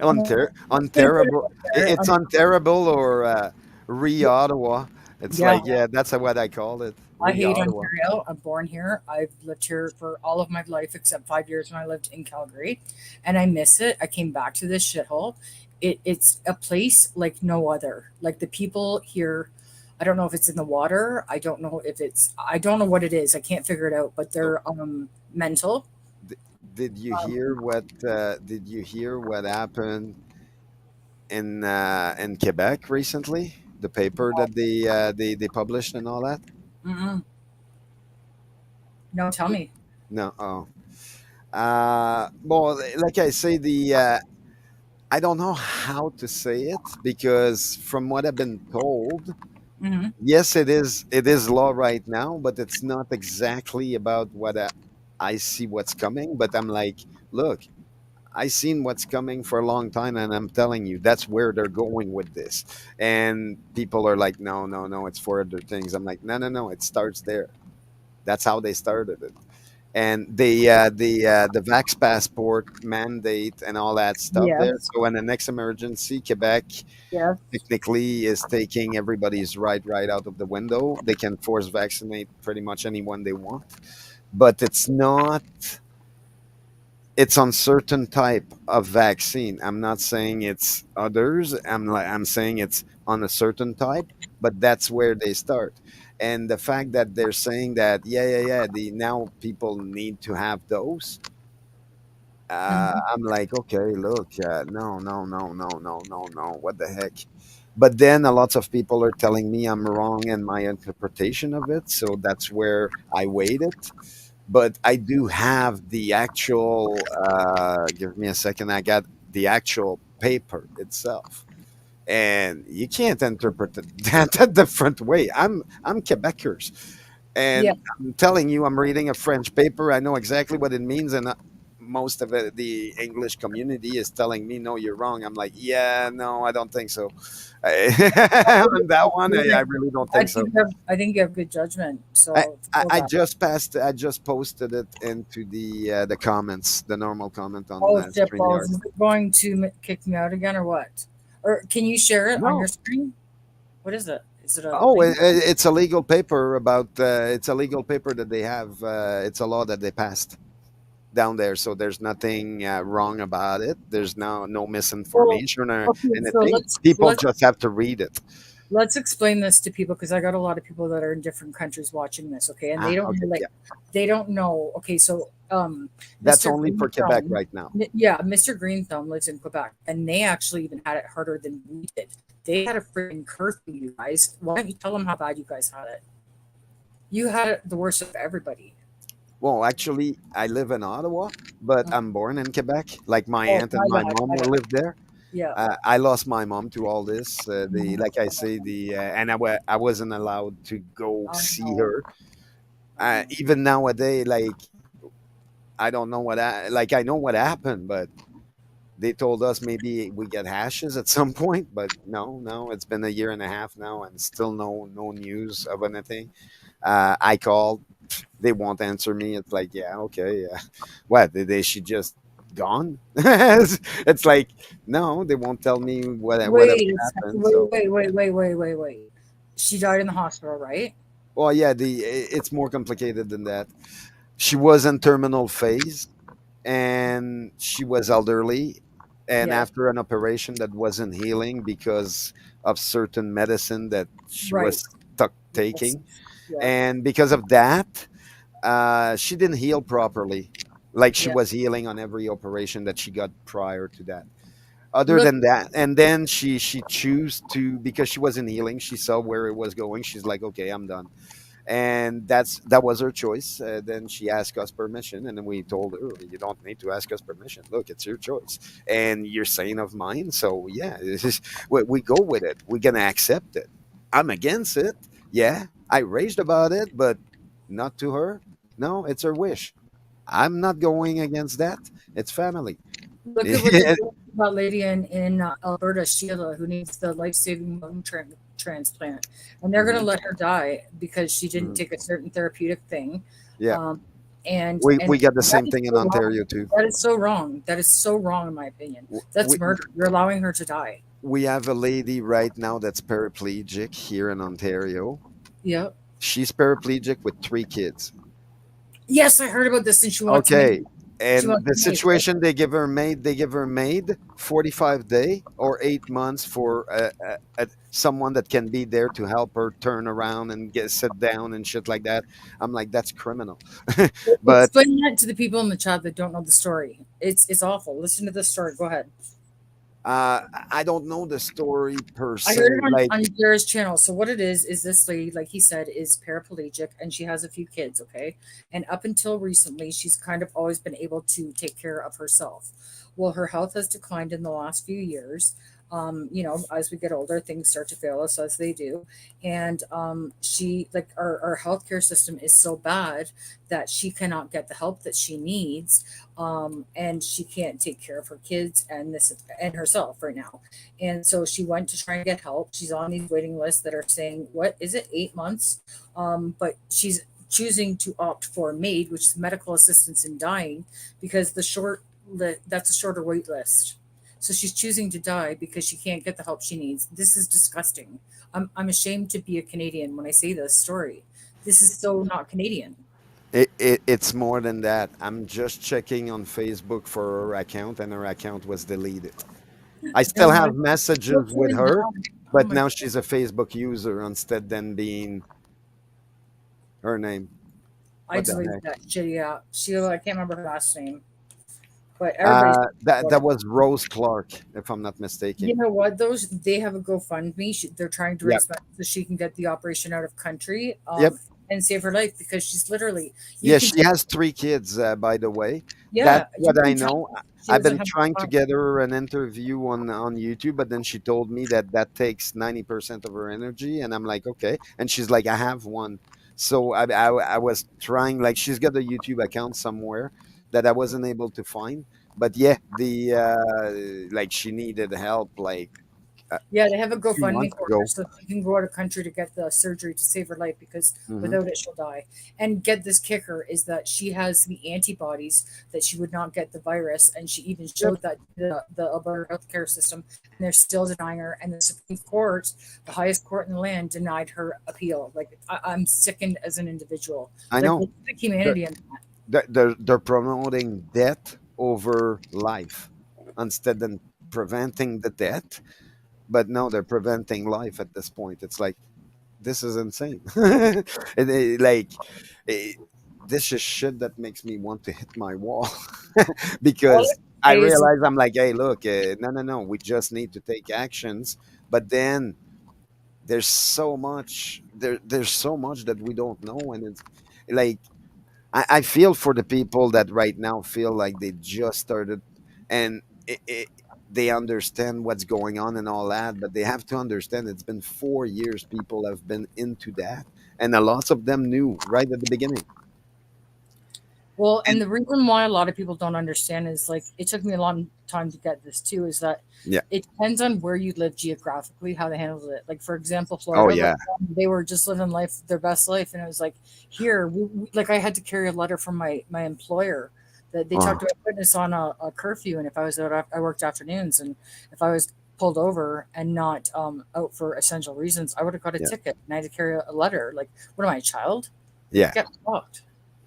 Speaker 2: no, can't put it
Speaker 5: Unterrible.
Speaker 2: out there.
Speaker 5: It's unterrible or re Ottawa. It's
Speaker 2: Yeah,
Speaker 5: like yeah, that's what I call it.
Speaker 2: I
Speaker 5: Re
Speaker 2: hate
Speaker 5: Ottawa.
Speaker 2: Ontario. I'm born here. I've lived here for all of my life except 5 years when I lived in Calgary, and I miss it. I came back to this shithole. It's a place like no other. Like the people here, I don't know if it's in the water. I don't know if it's. I don't know what it is. I can't figure it out. But
Speaker 5: So
Speaker 2: they're mental.
Speaker 5: d- did you
Speaker 2: Um,
Speaker 5: hear what happened in Quebec recently? The paper that they published and all that.
Speaker 2: mm-mm. No, tell me.
Speaker 5: No. Oh. Well, like I say, the I don't know how to say it because from what I've been told,
Speaker 2: Hmm.
Speaker 5: yes, it is law right now, but it's not exactly about what I see what's coming. But I'm like, look, I seen what's coming for a long time, and I'm telling you, that's where they're going with this. And people are like, no, no, no, it's for other things. I'm like, no, no, no, it starts there. That's how they started it. And the vax passport mandate and all that stuff there.
Speaker 2: Yes.
Speaker 5: So in the next emergency, Quebec
Speaker 2: Yes.
Speaker 5: technically is taking everybody's right out of the window. They can force vaccinate pretty much anyone they want, but it's not. It's on certain type of vaccine. I'm not saying it's others. I'm saying it's on a certain type, but that's where they start. And the fact that they're saying that yeah, the now people need to have those.
Speaker 2: Hmm.
Speaker 5: I'm like, okay, look, no, no, no, no, no, no, no. What the heck? But then a lot of people are telling me I'm wrong in my interpretation of it, so that's where I waited. But I do have the actual. Give me a second. I got the actual paper itself, and you can't interpret it that a different way. I'm Quebecers,
Speaker 2: Yeah.
Speaker 5: and I'm telling you, I'm reading a French paper. I know exactly what it means, and most of it, the English community is telling me, "No, you're wrong." I'm like, "Yeah, no, I don't think so." On that one, I really don't think so.
Speaker 2: I think you have good judgment.
Speaker 5: I,
Speaker 2: So
Speaker 5: I
Speaker 2: feel
Speaker 5: I
Speaker 2: that.
Speaker 5: just passed. I just posted it into the comments, the normal comment on
Speaker 2: Oh, shit balls.
Speaker 5: Streamyard.
Speaker 2: Is it going to kick me out again or what? Or can you share it on your
Speaker 5: No,
Speaker 2: screen? What is it? Is it a
Speaker 5: oh,
Speaker 2: thing?
Speaker 5: it's a legal paper about. It's a legal paper that they have. It's a law that they passed down there, so there's nothing wrong about it. There's no
Speaker 2: Well,
Speaker 5: misinformation or
Speaker 2: okay, so
Speaker 5: anything. People just have to read it.
Speaker 2: let's explain this to people because I got a lot of people that are in different countries watching this, okay? And they
Speaker 5: Ah,
Speaker 2: don't
Speaker 5: okay,
Speaker 2: like
Speaker 5: yeah,
Speaker 2: they don't know. Okay, so
Speaker 5: that's
Speaker 2: Mr.
Speaker 5: only for
Speaker 2: Green
Speaker 5: Quebec
Speaker 2: Thumb,
Speaker 5: right now.
Speaker 2: yeah, Mr. Green Thumb lives in Quebec and they actually even had it harder than we did. They had a freaking curfew, you guys. Why don't you tell them how bad you guys had it? You had it the worst of everybody.
Speaker 5: Well, actually, I live in Ottawa, but
Speaker 2: Uh,
Speaker 5: I'm born in Quebec. Like my
Speaker 2: Oh,
Speaker 5: aunt and my mom
Speaker 2: my
Speaker 5: were
Speaker 2: bad.
Speaker 5: lived there.
Speaker 2: Yeah.
Speaker 5: I lost my mom to all this. The
Speaker 2: Mhm.
Speaker 5: like I say the and I wasn't allowed to go
Speaker 2: I
Speaker 5: see
Speaker 2: know.
Speaker 5: her.
Speaker 2: I know.
Speaker 5: Even nowadays, like I don't know what like I know what happened, but they told us maybe we get hashes at some point. But no, no, it's been a year and a half now, and still no news of anything. I called, they won't answer me. It's like yeah, okay, yeah. What did they? She just gone? It's like no, they won't tell me whatever
Speaker 2: Wait,
Speaker 5: happened.
Speaker 2: wait,
Speaker 5: So
Speaker 2: wait, wait, wait, wait, wait, wait. She died in the hospital, right?
Speaker 5: Well, yeah, it's more complicated than that. She was in terminal phase, and she was elderly, and
Speaker 2: Yeah,
Speaker 5: after an operation that wasn't healing because of certain medicine that she
Speaker 2: right.
Speaker 5: was stuck
Speaker 2: Yes.
Speaker 5: taking,
Speaker 2: Yeah,
Speaker 5: and because of that, she didn't heal properly like she
Speaker 2: yeah.
Speaker 5: was healing on every operation that she got prior to that. Other
Speaker 2: Look,
Speaker 5: than that, and then she chose to, because she wasn't healing, she saw where it was going, she's like, okay, I'm done. And that was her choice. Then she asked us permission, and then we told her, you don't need to ask us permission, look, it's your choice, and you're saying of mine, so yeah, this is, we go with it, we're gonna accept it. I'm against it, yeah, I raged about it, but not to her. No, it's her wish. I'm not going against that. It's family.
Speaker 2: look at what they're doing to that lady in Alberta, Sheila, who needs the life saving lung transplant, and they're going to
Speaker 5: Mhm,
Speaker 2: let her die because she didn't
Speaker 5: mhm.
Speaker 2: take a certain therapeutic thing.
Speaker 5: Yeah,
Speaker 2: Um, and
Speaker 5: we
Speaker 2: and
Speaker 5: got the
Speaker 2: that
Speaker 5: same
Speaker 2: is
Speaker 5: thing in
Speaker 2: so wrong.
Speaker 5: Ontario too.
Speaker 2: That is so wrong. That is so wrong, in my opinion. That's
Speaker 5: we
Speaker 2: murder. You're allowing her to die.
Speaker 5: we have a lady right now that's paraplegic here in Ontario.
Speaker 2: Yep.
Speaker 5: She's paraplegic with 3 kids.
Speaker 2: Yes, I heard about this, and she wants
Speaker 5: Okay.
Speaker 2: me. She
Speaker 5: And
Speaker 2: wants
Speaker 5: the
Speaker 2: me, right?
Speaker 5: situation, they give her maid 45 day or 8 months for someone that can be there to help her turn around and get sit down and shit like that. I'm like, that's criminal. But
Speaker 2: Explain that to the people in the chat that don't know the story. It's awful. Listen to this story. Go ahead.
Speaker 5: uh, I don't know the story per
Speaker 2: I
Speaker 5: se.
Speaker 2: heard it
Speaker 5: Like,
Speaker 2: on Jared's channel. So what it is this lady, like he said, is paraplegic and she has a few kids, okay? And up until recently, she's kind of always been able to take care of herself. Well, her health has declined in the last few years. As we get older, things start to fail us as they do. And she like our healthcare system is so bad that she cannot get the help that she needs. And she can't take care of her kids and this and herself right now, and so she went to try and get help. She's on these waiting lists that are saying, what is it, 8 months? But she's choosing to opt for MAID, which is medical assistance in dying, because that's a shorter wait list. So she's choosing to die because she can't get the help she needs. This is disgusting. I'm ashamed to be a Canadian when I say this story. This is so not Canadian.
Speaker 5: it's more than that. I'm just checking on Facebook for her account, and her account was deleted. I
Speaker 2: No,
Speaker 5: still have
Speaker 2: mine still
Speaker 5: messages with
Speaker 2: going
Speaker 5: her,
Speaker 2: down. Oh
Speaker 5: but
Speaker 2: my
Speaker 5: now
Speaker 2: God.
Speaker 5: she's a Facebook user instead than being her name.
Speaker 2: I
Speaker 5: What the
Speaker 2: deleted
Speaker 5: heck?
Speaker 2: that shitty app. Sheila, I can't remember her last name, but everybody's
Speaker 5: That was Rose Clark, if I'm not
Speaker 2: You
Speaker 5: mistaken.
Speaker 2: know what? Those they have a GoFundMe. They're trying to
Speaker 5: Yep.
Speaker 2: raise money so she can get the operation out of country,
Speaker 5: Yep.
Speaker 2: and save her life because she's literally you
Speaker 5: Yeah,
Speaker 2: can
Speaker 5: she has 3 kids, by the way. That's
Speaker 2: yeah you
Speaker 5: what I
Speaker 2: can tell
Speaker 5: know.
Speaker 2: she
Speaker 5: I've
Speaker 2: doesn't
Speaker 5: been
Speaker 2: have
Speaker 5: trying to
Speaker 2: a
Speaker 5: get her an interview on YouTube, but then she told me that that takes 90% of her energy, and I'm like, okay. And she's like, I have one. So I was trying, like, she's got a YouTube account somewhere that I wasn't able to find. But yeah, the like, she needed help like a
Speaker 2: Yeah, they have a
Speaker 5: few
Speaker 2: GoFundMe
Speaker 5: months
Speaker 2: for her
Speaker 5: ago.
Speaker 2: so she can go out of country to get the surgery to save her life because
Speaker 5: Hmm.
Speaker 2: without it she'll die. And get this kicker is that she has the antibodies that she would not get the virus, and she even
Speaker 5: Yep.
Speaker 2: showed that to the Alberta healthcare system, and they're still denying her. And the Supreme Court, the highest court in the land, denied her appeal. Like I'm sickened as an individual.
Speaker 5: I
Speaker 2: Like
Speaker 5: know.
Speaker 2: what's the humanity in that?
Speaker 5: They're promoting death over life instead than preventing the death. But no, they're preventing life at this point. It's like, this is insane. Like, it, this is shit that makes me want to hit my wall.
Speaker 2: All I
Speaker 5: Because
Speaker 2: can
Speaker 5: I
Speaker 2: say is
Speaker 5: realize, I'm like, hey, look, no, no, no, we just need to take actions. But then there's so much that we don't know, and it's like, I feel for the people that right now feel like they just started, and they understand what's going on and all that, but they have to understand it's been 4 years people have been into that, and a lot of them knew right at the beginning.
Speaker 2: Well, and
Speaker 5: And
Speaker 2: the reason why a lot of people don't understand is like it took me a long time to get this too. Is that
Speaker 5: yeah,
Speaker 2: it depends on where you live geographically, how they handled it. Like for example,
Speaker 5: oh
Speaker 2: Florida, like
Speaker 5: yeah,
Speaker 2: they were just living life, their best life, and it was like here, like I had to carry a letter from my employer that they
Speaker 5: uh,
Speaker 2: talked about putting us on a curfew, and if I was out, I worked afternoons, and if I was pulled over and not out for essential reasons, I would have got a
Speaker 5: Yeah.
Speaker 2: ticket and I had to carry a letter. Like, what am I, a child?
Speaker 5: Yeah.
Speaker 2: Get fucked.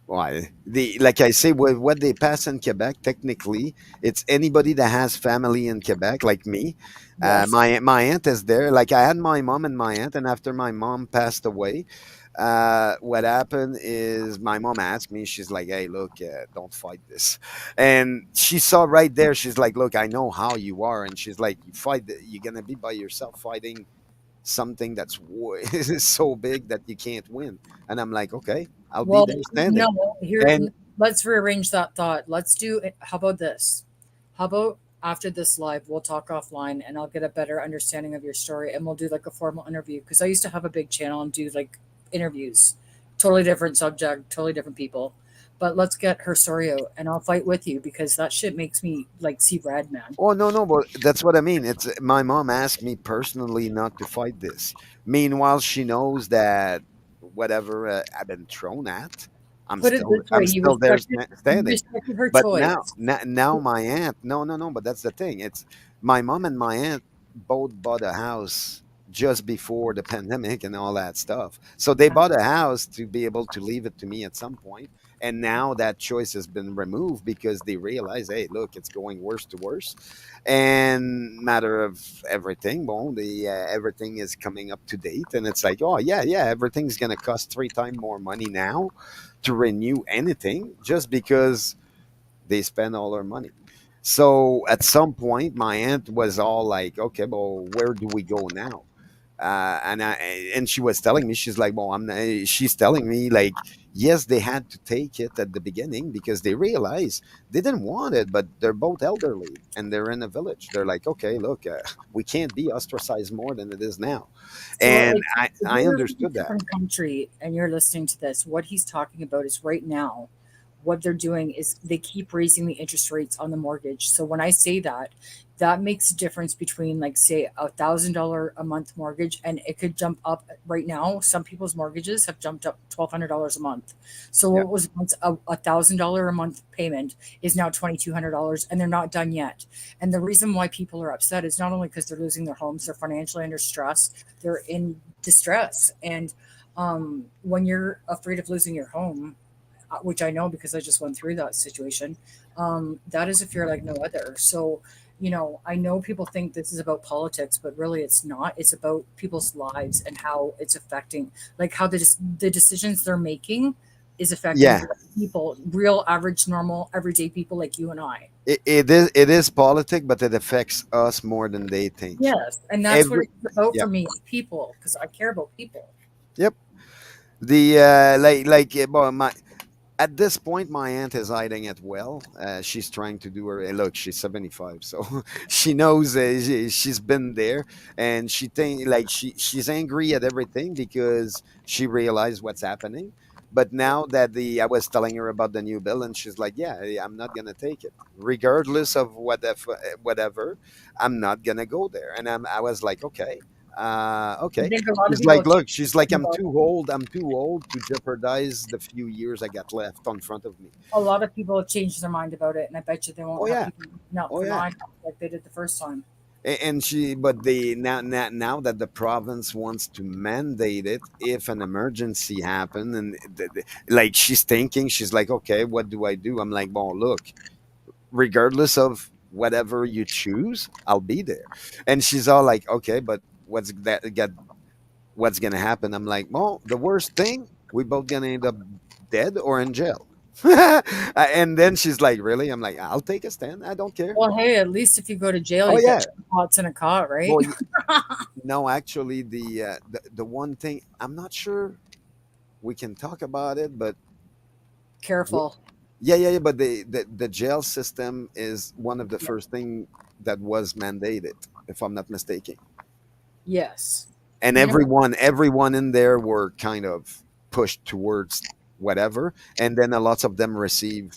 Speaker 5: Why? The like I say, what they pass in Quebec, technically, it's anybody that has family in Quebec, like me.
Speaker 2: Yes.
Speaker 5: My aunt is there. Like I had my mom and my aunt, and after my mom passed away, what happened is my mom asked me. She's like, "Hey, look, don't fight this," and she saw right there. She's like, "Look, I know how you are," and she's like, "You fight. You're gonna be by yourself fighting something that's so big that you can't win." And I'm like, "Okay, I'll be
Speaker 2: Well,
Speaker 5: there standing."
Speaker 2: no, here,
Speaker 5: And
Speaker 2: let's rearrange that thought. Let's do it. How about this? How about after this live, we'll talk offline and I'll get a better understanding of your story and we'll do like a formal interview. Because I used to have a big channel and do like interviews, totally different subject, totally different people. But let's get her story out and I'll fight with you because that shit makes me like see red, man.
Speaker 5: oh no, no, but that's what I mean. It's my mom asked me personally not to fight this. Meanwhile, she knows that whatever I've been thrown at,
Speaker 2: Put it this way,
Speaker 5: I'm still there
Speaker 2: you
Speaker 5: standing.
Speaker 2: respected her
Speaker 5: But
Speaker 2: choice.
Speaker 5: now my aunt, no, no, no, but that's the thing. It's my mom and my aunt both bought a house just before the pandemic and all that stuff. So they bought a house to be able to leave it to me at some point. And now that choice has been removed because they realize, hey, look, it's going worse to worse. And matter of everything, well, the everything is coming up to date, and it's like, oh yeah, yeah, everything's gonna cost 3 times more money now to renew anything just because they spend all their money. So at some point, my aunt was all like, "Okay, well, where do we go now?" And she was telling me, she's like, "Well, I'm." She's telling me like, yes, they had to take it at the beginning because they realized they didn't want it, but they're both elderly and they're in a village. They're like, "Okay, look, we can't be ostracized more than it is now,"
Speaker 2: So
Speaker 5: and
Speaker 2: if
Speaker 5: I
Speaker 2: you're from a
Speaker 5: understood that.
Speaker 2: different country and you're listening to this, what he's talking about is right now, what they're doing is they keep raising the interest rates on the mortgage. So when I say that, that makes a difference between like say $1,000 a month mortgage and it could jump up right now. Some people's mortgages have jumped up $1,200 a month. So
Speaker 5: Yeah,
Speaker 2: what was once a $1,000 a month payment is now $2,200 and they're not done yet. And the reason why people are upset is not only because they're losing their homes, they're financially under stress, they're in distress. And when you're afraid of losing your home, which I know because I just went through that situation, that is a fear like no other. So, I know people think this is about politics, but really it's not. It's about people's lives and how it's affecting, like how the decisions they're making is affecting
Speaker 5: yeah.
Speaker 2: real people, real, average, normal, everyday people like you and I.
Speaker 5: It is politic, but it affects us more than they think.
Speaker 2: Yes, and that's what
Speaker 5: Every
Speaker 2: it's about
Speaker 5: yeah,
Speaker 2: for me, people, because I care about people.
Speaker 5: yep. The well, my at this point, my aunt is hiding it well. She's trying to do her look. She's 75, so she knows she's been there, and she think like she's angry at everything because she realized what's happening. But now that the I was telling her about the new bill, and she's like, "Yeah, I'm not gonna take it, regardless of whatever. I'm not gonna go there." And I was like, "Okay,
Speaker 2: I
Speaker 5: okay."
Speaker 2: think a lot of
Speaker 5: She's
Speaker 2: people
Speaker 5: like,
Speaker 2: are
Speaker 5: look, she's like,
Speaker 2: about
Speaker 5: I'm too old to jeopardize the few years I got left on front of me.
Speaker 2: a lot of people have changed their mind about it, and I bet you they
Speaker 5: Oh
Speaker 2: won't have
Speaker 5: yeah,
Speaker 2: people not
Speaker 5: oh
Speaker 2: for
Speaker 5: yeah.
Speaker 2: nine like they did the first time.
Speaker 5: And she, but they now that the province wants to mandate it, if an emergency happen, and like she's thinking, she's like, okay, what do I do? I'm like, well, look, regardless of whatever you choose, I'll be there. And she's all like, okay, but what's gonna happen? I'm like, well, the worst thing, we both gonna end up dead or in jail. And then she's like, really? I'm like, I'll take a stand. I don't care.
Speaker 2: Well, hey, at least if you go to jail,
Speaker 5: Oh
Speaker 2: you get
Speaker 5: yeah.
Speaker 2: 2 pots in a cot, right?
Speaker 5: Well, no, actually, the one thing I'm not sure we can talk about it, but w-
Speaker 2: Careful.
Speaker 5: yeah, yeah, yeah. But the jail system is one of the
Speaker 2: Yeah.
Speaker 5: first thing that was mandated, if I'm not mistaken.
Speaker 2: Yes.
Speaker 5: And
Speaker 2: Yeah.
Speaker 5: everyone in there were kind of pushed towards whatever, and then a lot of them receive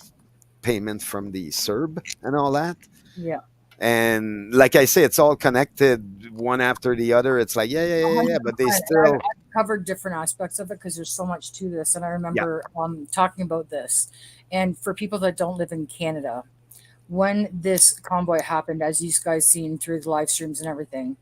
Speaker 5: payment from the Serb and all that.
Speaker 2: Yeah.
Speaker 5: And like I say, it's all connected one after the other. It's like, yeah, yeah, yeah, yeah, but they
Speaker 2: 100%.
Speaker 5: still,
Speaker 2: I've covered different aspects of it because there's so much to this. And I
Speaker 5: yeah,
Speaker 2: remember talking about this. And for people that don't live in Canada, when this convoy happened, as you guys seen through the live streams and everything,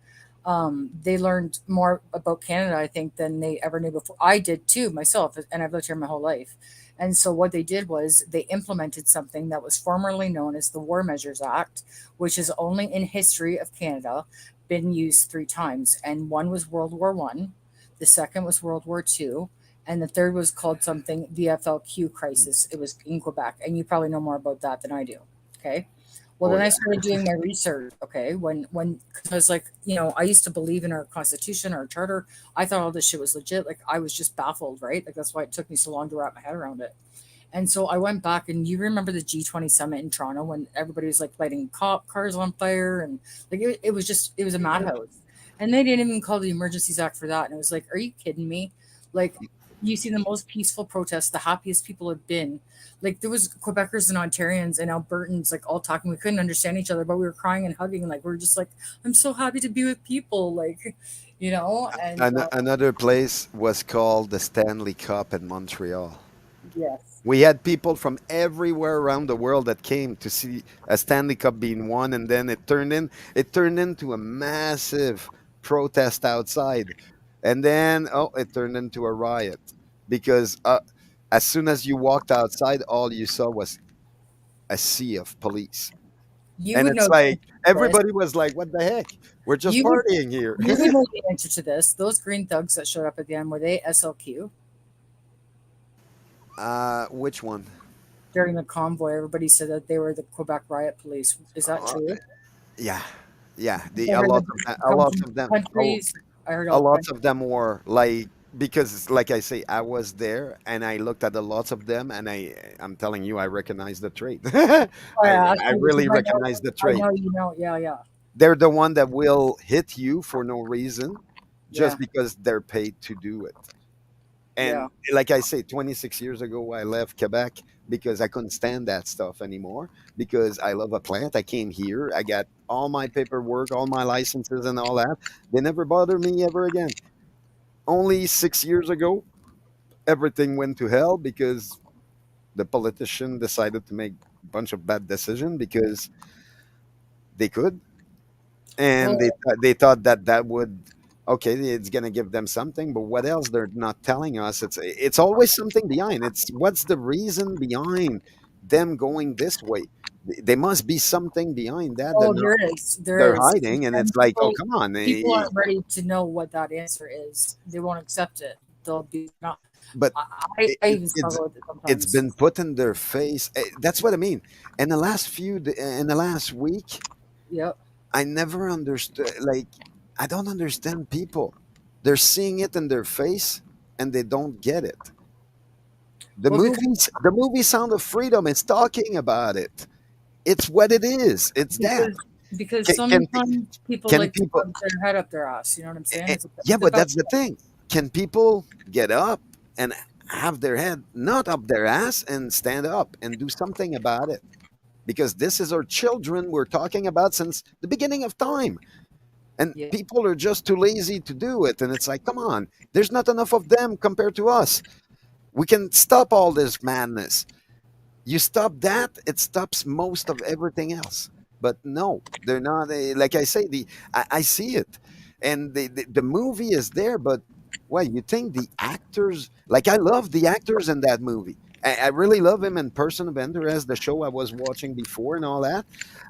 Speaker 2: they learned more about Canada, I think, than they ever knew before. I did too myself, and I've lived here my whole life. And so what they did was they implemented something that was formerly known as the War Measures Act, which is only in history of Canada been used three times. And one was World War One, the second was World War Two, and the third was called something the FLQ crisis. It was in Quebec, and you probably know more about that than I do. Okay. Well,
Speaker 5: Oh
Speaker 2: then I
Speaker 5: yeah.
Speaker 2: started doing my research. Okay, when cause I was like, I used to believe in our constitution, our charter. I thought all this shit was legit. Like I was just baffled, right? Like that's why it took me so long to wrap my head around it. And so I went back, and you remember the G20 summit in Toronto when everybody was like lighting cop cars on fire, and like it was a madhouse. And they didn't even call the Emergencies Act for that. And it was like, are you kidding me? Like you see the most peaceful protests, the happiest people have been. Like there was Quebecers and Ontarians and Albertans like all talking. We couldn't understand each other, but we were crying and hugging. Like we are just like, I'm so happy to be with people. Like, and
Speaker 5: Another place was called the Stanley Cup in Montreal.
Speaker 2: yes.
Speaker 5: We had people from everywhere around the world that came to see a Stanley Cup being won, and then it turned into a massive protest outside, and then it turned into a riot because as soon as you walked outside, all you saw was a sea of police,
Speaker 2: You
Speaker 5: and
Speaker 2: would
Speaker 5: it's
Speaker 2: know
Speaker 5: like
Speaker 2: this.
Speaker 5: everybody was like, "What the heck? We're just
Speaker 2: You would
Speaker 5: partying here."
Speaker 2: You would know the answer to this. Those green thugs that showed up at the end, were they SLQ
Speaker 5: Which one?
Speaker 2: during the convoy? Everybody said that they were the Quebec riot police. Is that
Speaker 5: Uh,
Speaker 2: true?
Speaker 5: yeah, yeah.
Speaker 2: I
Speaker 5: A
Speaker 2: heard
Speaker 5: lot
Speaker 2: that
Speaker 5: of them.
Speaker 2: they
Speaker 5: A
Speaker 2: come
Speaker 5: lot
Speaker 2: from
Speaker 5: of them.
Speaker 2: countries. I heard
Speaker 5: A
Speaker 2: all
Speaker 5: lot
Speaker 2: kinds.
Speaker 5: of them were like, because like I say, I was there and I looked at a lots of them, and I'm telling you, I recognize the trait.
Speaker 2: Oh,
Speaker 5: I
Speaker 2: yeah, ask
Speaker 5: I
Speaker 2: me because
Speaker 5: really recognize the
Speaker 2: I
Speaker 5: trait.
Speaker 2: know you know. Yeah, yeah,
Speaker 5: They're the one that will hit you for no reason,
Speaker 2: yeah,
Speaker 5: just because they're paid to do it.
Speaker 2: yeah.
Speaker 5: And like I say, 26 years ago, I left Quebec because I couldn't stand that stuff anymore. Because I love a plant, I came here, I got all my paperwork, all my licenses, and all that. They never bother me ever again. Only 6 years ago, everything went to hell because the politician decided to make a bunch of bad decisions because they could, and
Speaker 2: Well,
Speaker 5: they thought that that would, okay, it's gonna give them something, but what else they're not telling us? It's always something behind. It's what's the reason behind them going this way? There must be something behind that
Speaker 2: oh, there is,
Speaker 5: they're
Speaker 2: there is,
Speaker 5: hiding, and
Speaker 2: and
Speaker 5: it's like, oh come on,
Speaker 2: people aren't ready to know what that answer is. They won't accept it. They'll be not.
Speaker 5: but
Speaker 2: I, I even
Speaker 5: it's
Speaker 2: struggle with it
Speaker 5: it's
Speaker 2: sometimes.
Speaker 5: been put in their face. That's what I mean. In the last week,
Speaker 2: Yep.
Speaker 5: I never understood. Like, I don't understand people. They're seeing it in their face, and they don't get it.
Speaker 2: Well, because
Speaker 5: The movie Sound of Freedom is talking about it. It's what it is. It's that.
Speaker 2: because because
Speaker 5: Can can,
Speaker 2: sometimes people
Speaker 5: can
Speaker 2: like to
Speaker 5: people?
Speaker 2: put their head up their ass. You know what I'm saying?
Speaker 5: Yeah,
Speaker 2: It's
Speaker 5: but
Speaker 2: about
Speaker 5: that's the thing. Can people get up and have their head not up their ass and stand up and do something about it? Because this is our children we're talking about since the beginning of time. And
Speaker 2: yeah.
Speaker 5: people are just too lazy to do it. And it's like, come on, there's not enough of them compared to us. We can stop all this madness. You stop that, it stops most of everything else. But no, they're not. Like I say, I see it, and the movie is there. But well, you think the actors? Like I love the actors in that movie. I really love him in Person of Interest, the show I was watching before, and all that.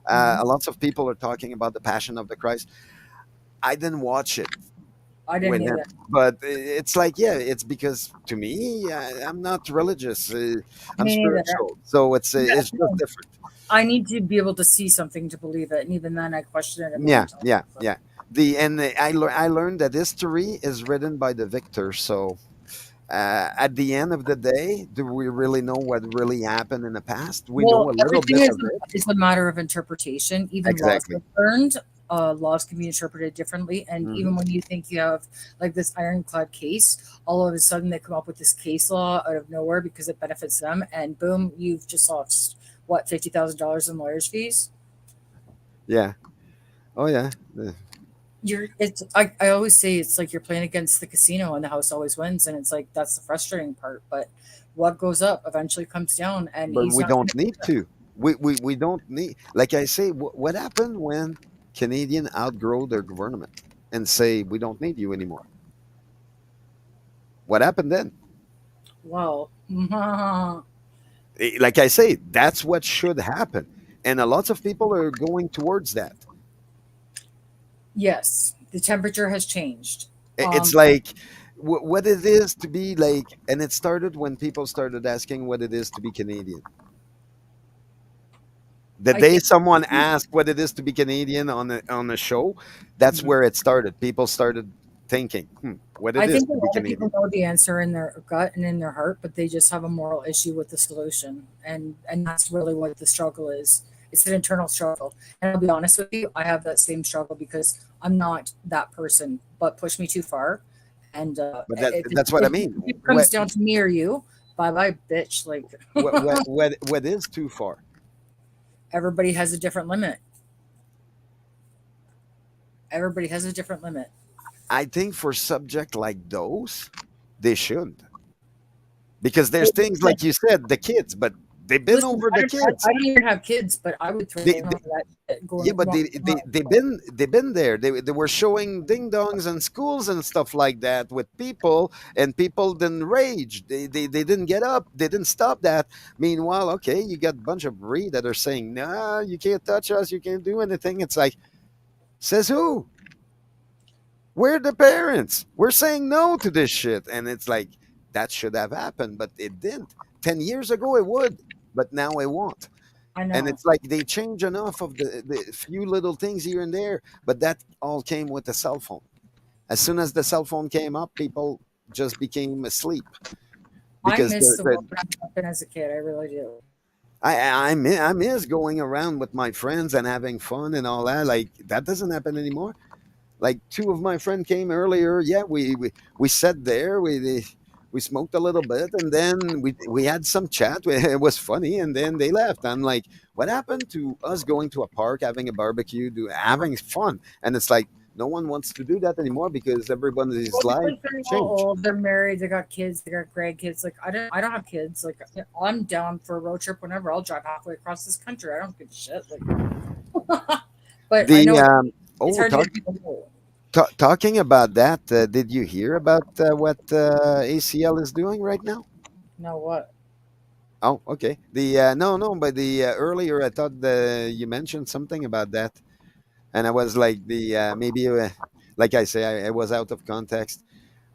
Speaker 2: Hmm.
Speaker 5: Lots of people are talking about the Passion of the Christ. I didn't watch it
Speaker 2: I didn't
Speaker 5: with him,
Speaker 2: either.
Speaker 5: but it's like, yeah, it's because to me, I'm not religious. I'm
Speaker 2: Me neither.
Speaker 5: spiritual, so
Speaker 2: Yeah,
Speaker 5: it's just
Speaker 2: no.
Speaker 5: different.
Speaker 2: I need to be able to see something to believe it, and even then, I question it a million
Speaker 5: Yeah,
Speaker 2: times.
Speaker 5: yeah,
Speaker 2: So,
Speaker 5: yeah. I learned that history is written by the victor. So at the end of the day, do we really know what really happened in the past? We know
Speaker 2: well,
Speaker 5: a little
Speaker 2: everything
Speaker 5: bit of it.
Speaker 2: is a matter of interpretation. Even laws
Speaker 5: Exactly.
Speaker 2: are learned. Laws can be interpreted differently, and
Speaker 5: Hmm.
Speaker 2: even when you think you have like this ironclad case, all of a sudden they come up with this case law out of nowhere because it benefits them, and boom, you've just lost what $50,000 in lawyers' fees.
Speaker 5: Yeah. Oh yeah.
Speaker 2: I always say it's like you're playing against the casino and the house always wins, and it's like that's the frustrating part. But what goes up eventually comes down, and
Speaker 5: But
Speaker 2: he's
Speaker 5: we
Speaker 2: not.
Speaker 5: don't need to. We don't need, like I say, what happened when Canadian outgrow their government and say we don't need you anymore? What happened then?
Speaker 2: Well,
Speaker 5: Like I say, that's what should happen, and a lot of people are going towards that.
Speaker 2: yes, the temperature has changed.
Speaker 5: It's like what it is to be like, and it started when people started asking what it is to be Canadian. The
Speaker 2: I
Speaker 5: day
Speaker 2: think
Speaker 5: someone asked what it is to be Canadian on a show, that's where it started. People started thinking, what it
Speaker 2: I
Speaker 5: is
Speaker 2: think a
Speaker 5: to be
Speaker 2: lot of people
Speaker 5: Canadian.
Speaker 2: know the answer in their gut and in their heart, but they just have a moral issue with the solution, and that's really what the struggle is. It's an internal struggle, and I'll be honest with you, I have that same struggle because I'm not that person. But push me too far, and
Speaker 5: But
Speaker 2: if
Speaker 5: that's what I mean.
Speaker 2: it comes down to me or you, bye bye, bitch. Like
Speaker 5: What is too far?
Speaker 2: everybody has a different limit. Everybody has a different limit.
Speaker 5: I think for subject like those, they should, because there's things like you said, the kids, but they've been
Speaker 2: Listen,
Speaker 5: over the
Speaker 2: I
Speaker 5: kids.
Speaker 2: don't even have kids, but I would throw
Speaker 5: They,
Speaker 2: in all that shit
Speaker 5: Yeah,
Speaker 2: going
Speaker 5: but
Speaker 2: wrong.
Speaker 5: they've been there. They were showing ding dongs in schools and stuff like that with people, and people didn't rage. They didn't get up. They didn't stop that. Meanwhile, okay, you got a bunch of breed that are saying, "Nah, you can't touch us. You can't do anything." It's like, says who? We're the parents. We're saying no to this shit, and it's like that should have happened, but it didn't. 10 years ago, it would, but now it won't.
Speaker 2: I
Speaker 5: And
Speaker 2: know.
Speaker 5: it's like they change enough of the few little things here and there, but that all came with the cell phone. As soon as the cell phone came up, people just became asleep
Speaker 2: I
Speaker 5: because
Speaker 2: miss the world that happened as a kid. I really do.
Speaker 5: I miss going around with my friends and having fun and all that. Like that doesn't happen anymore. Like two of my friend came earlier. Yeah, we sat there. We smoked a little bit, and then we had some chat. It was funny, and then they left. I'm like, what happened to us going to a park, having a barbecue, having fun? And it's like no one wants to do that anymore because everybody's
Speaker 2: Well,
Speaker 5: life
Speaker 2: because they're all
Speaker 5: changed.
Speaker 2: old, they're married, they got kids, they got grandkids. Like I don't have kids. Like I'm down for a road trip whenever. I'll drive halfway across this country. I don't give a shit. Like, but I
Speaker 5: The
Speaker 2: know it's
Speaker 5: oh,
Speaker 2: hard to get people. Old.
Speaker 5: talking about that, did you hear about what ACL is doing right now?
Speaker 2: Know what?
Speaker 5: Oh, okay. The no, but the earlier I thought you mentioned something about that, and I was like the maybe like I say I was out of context.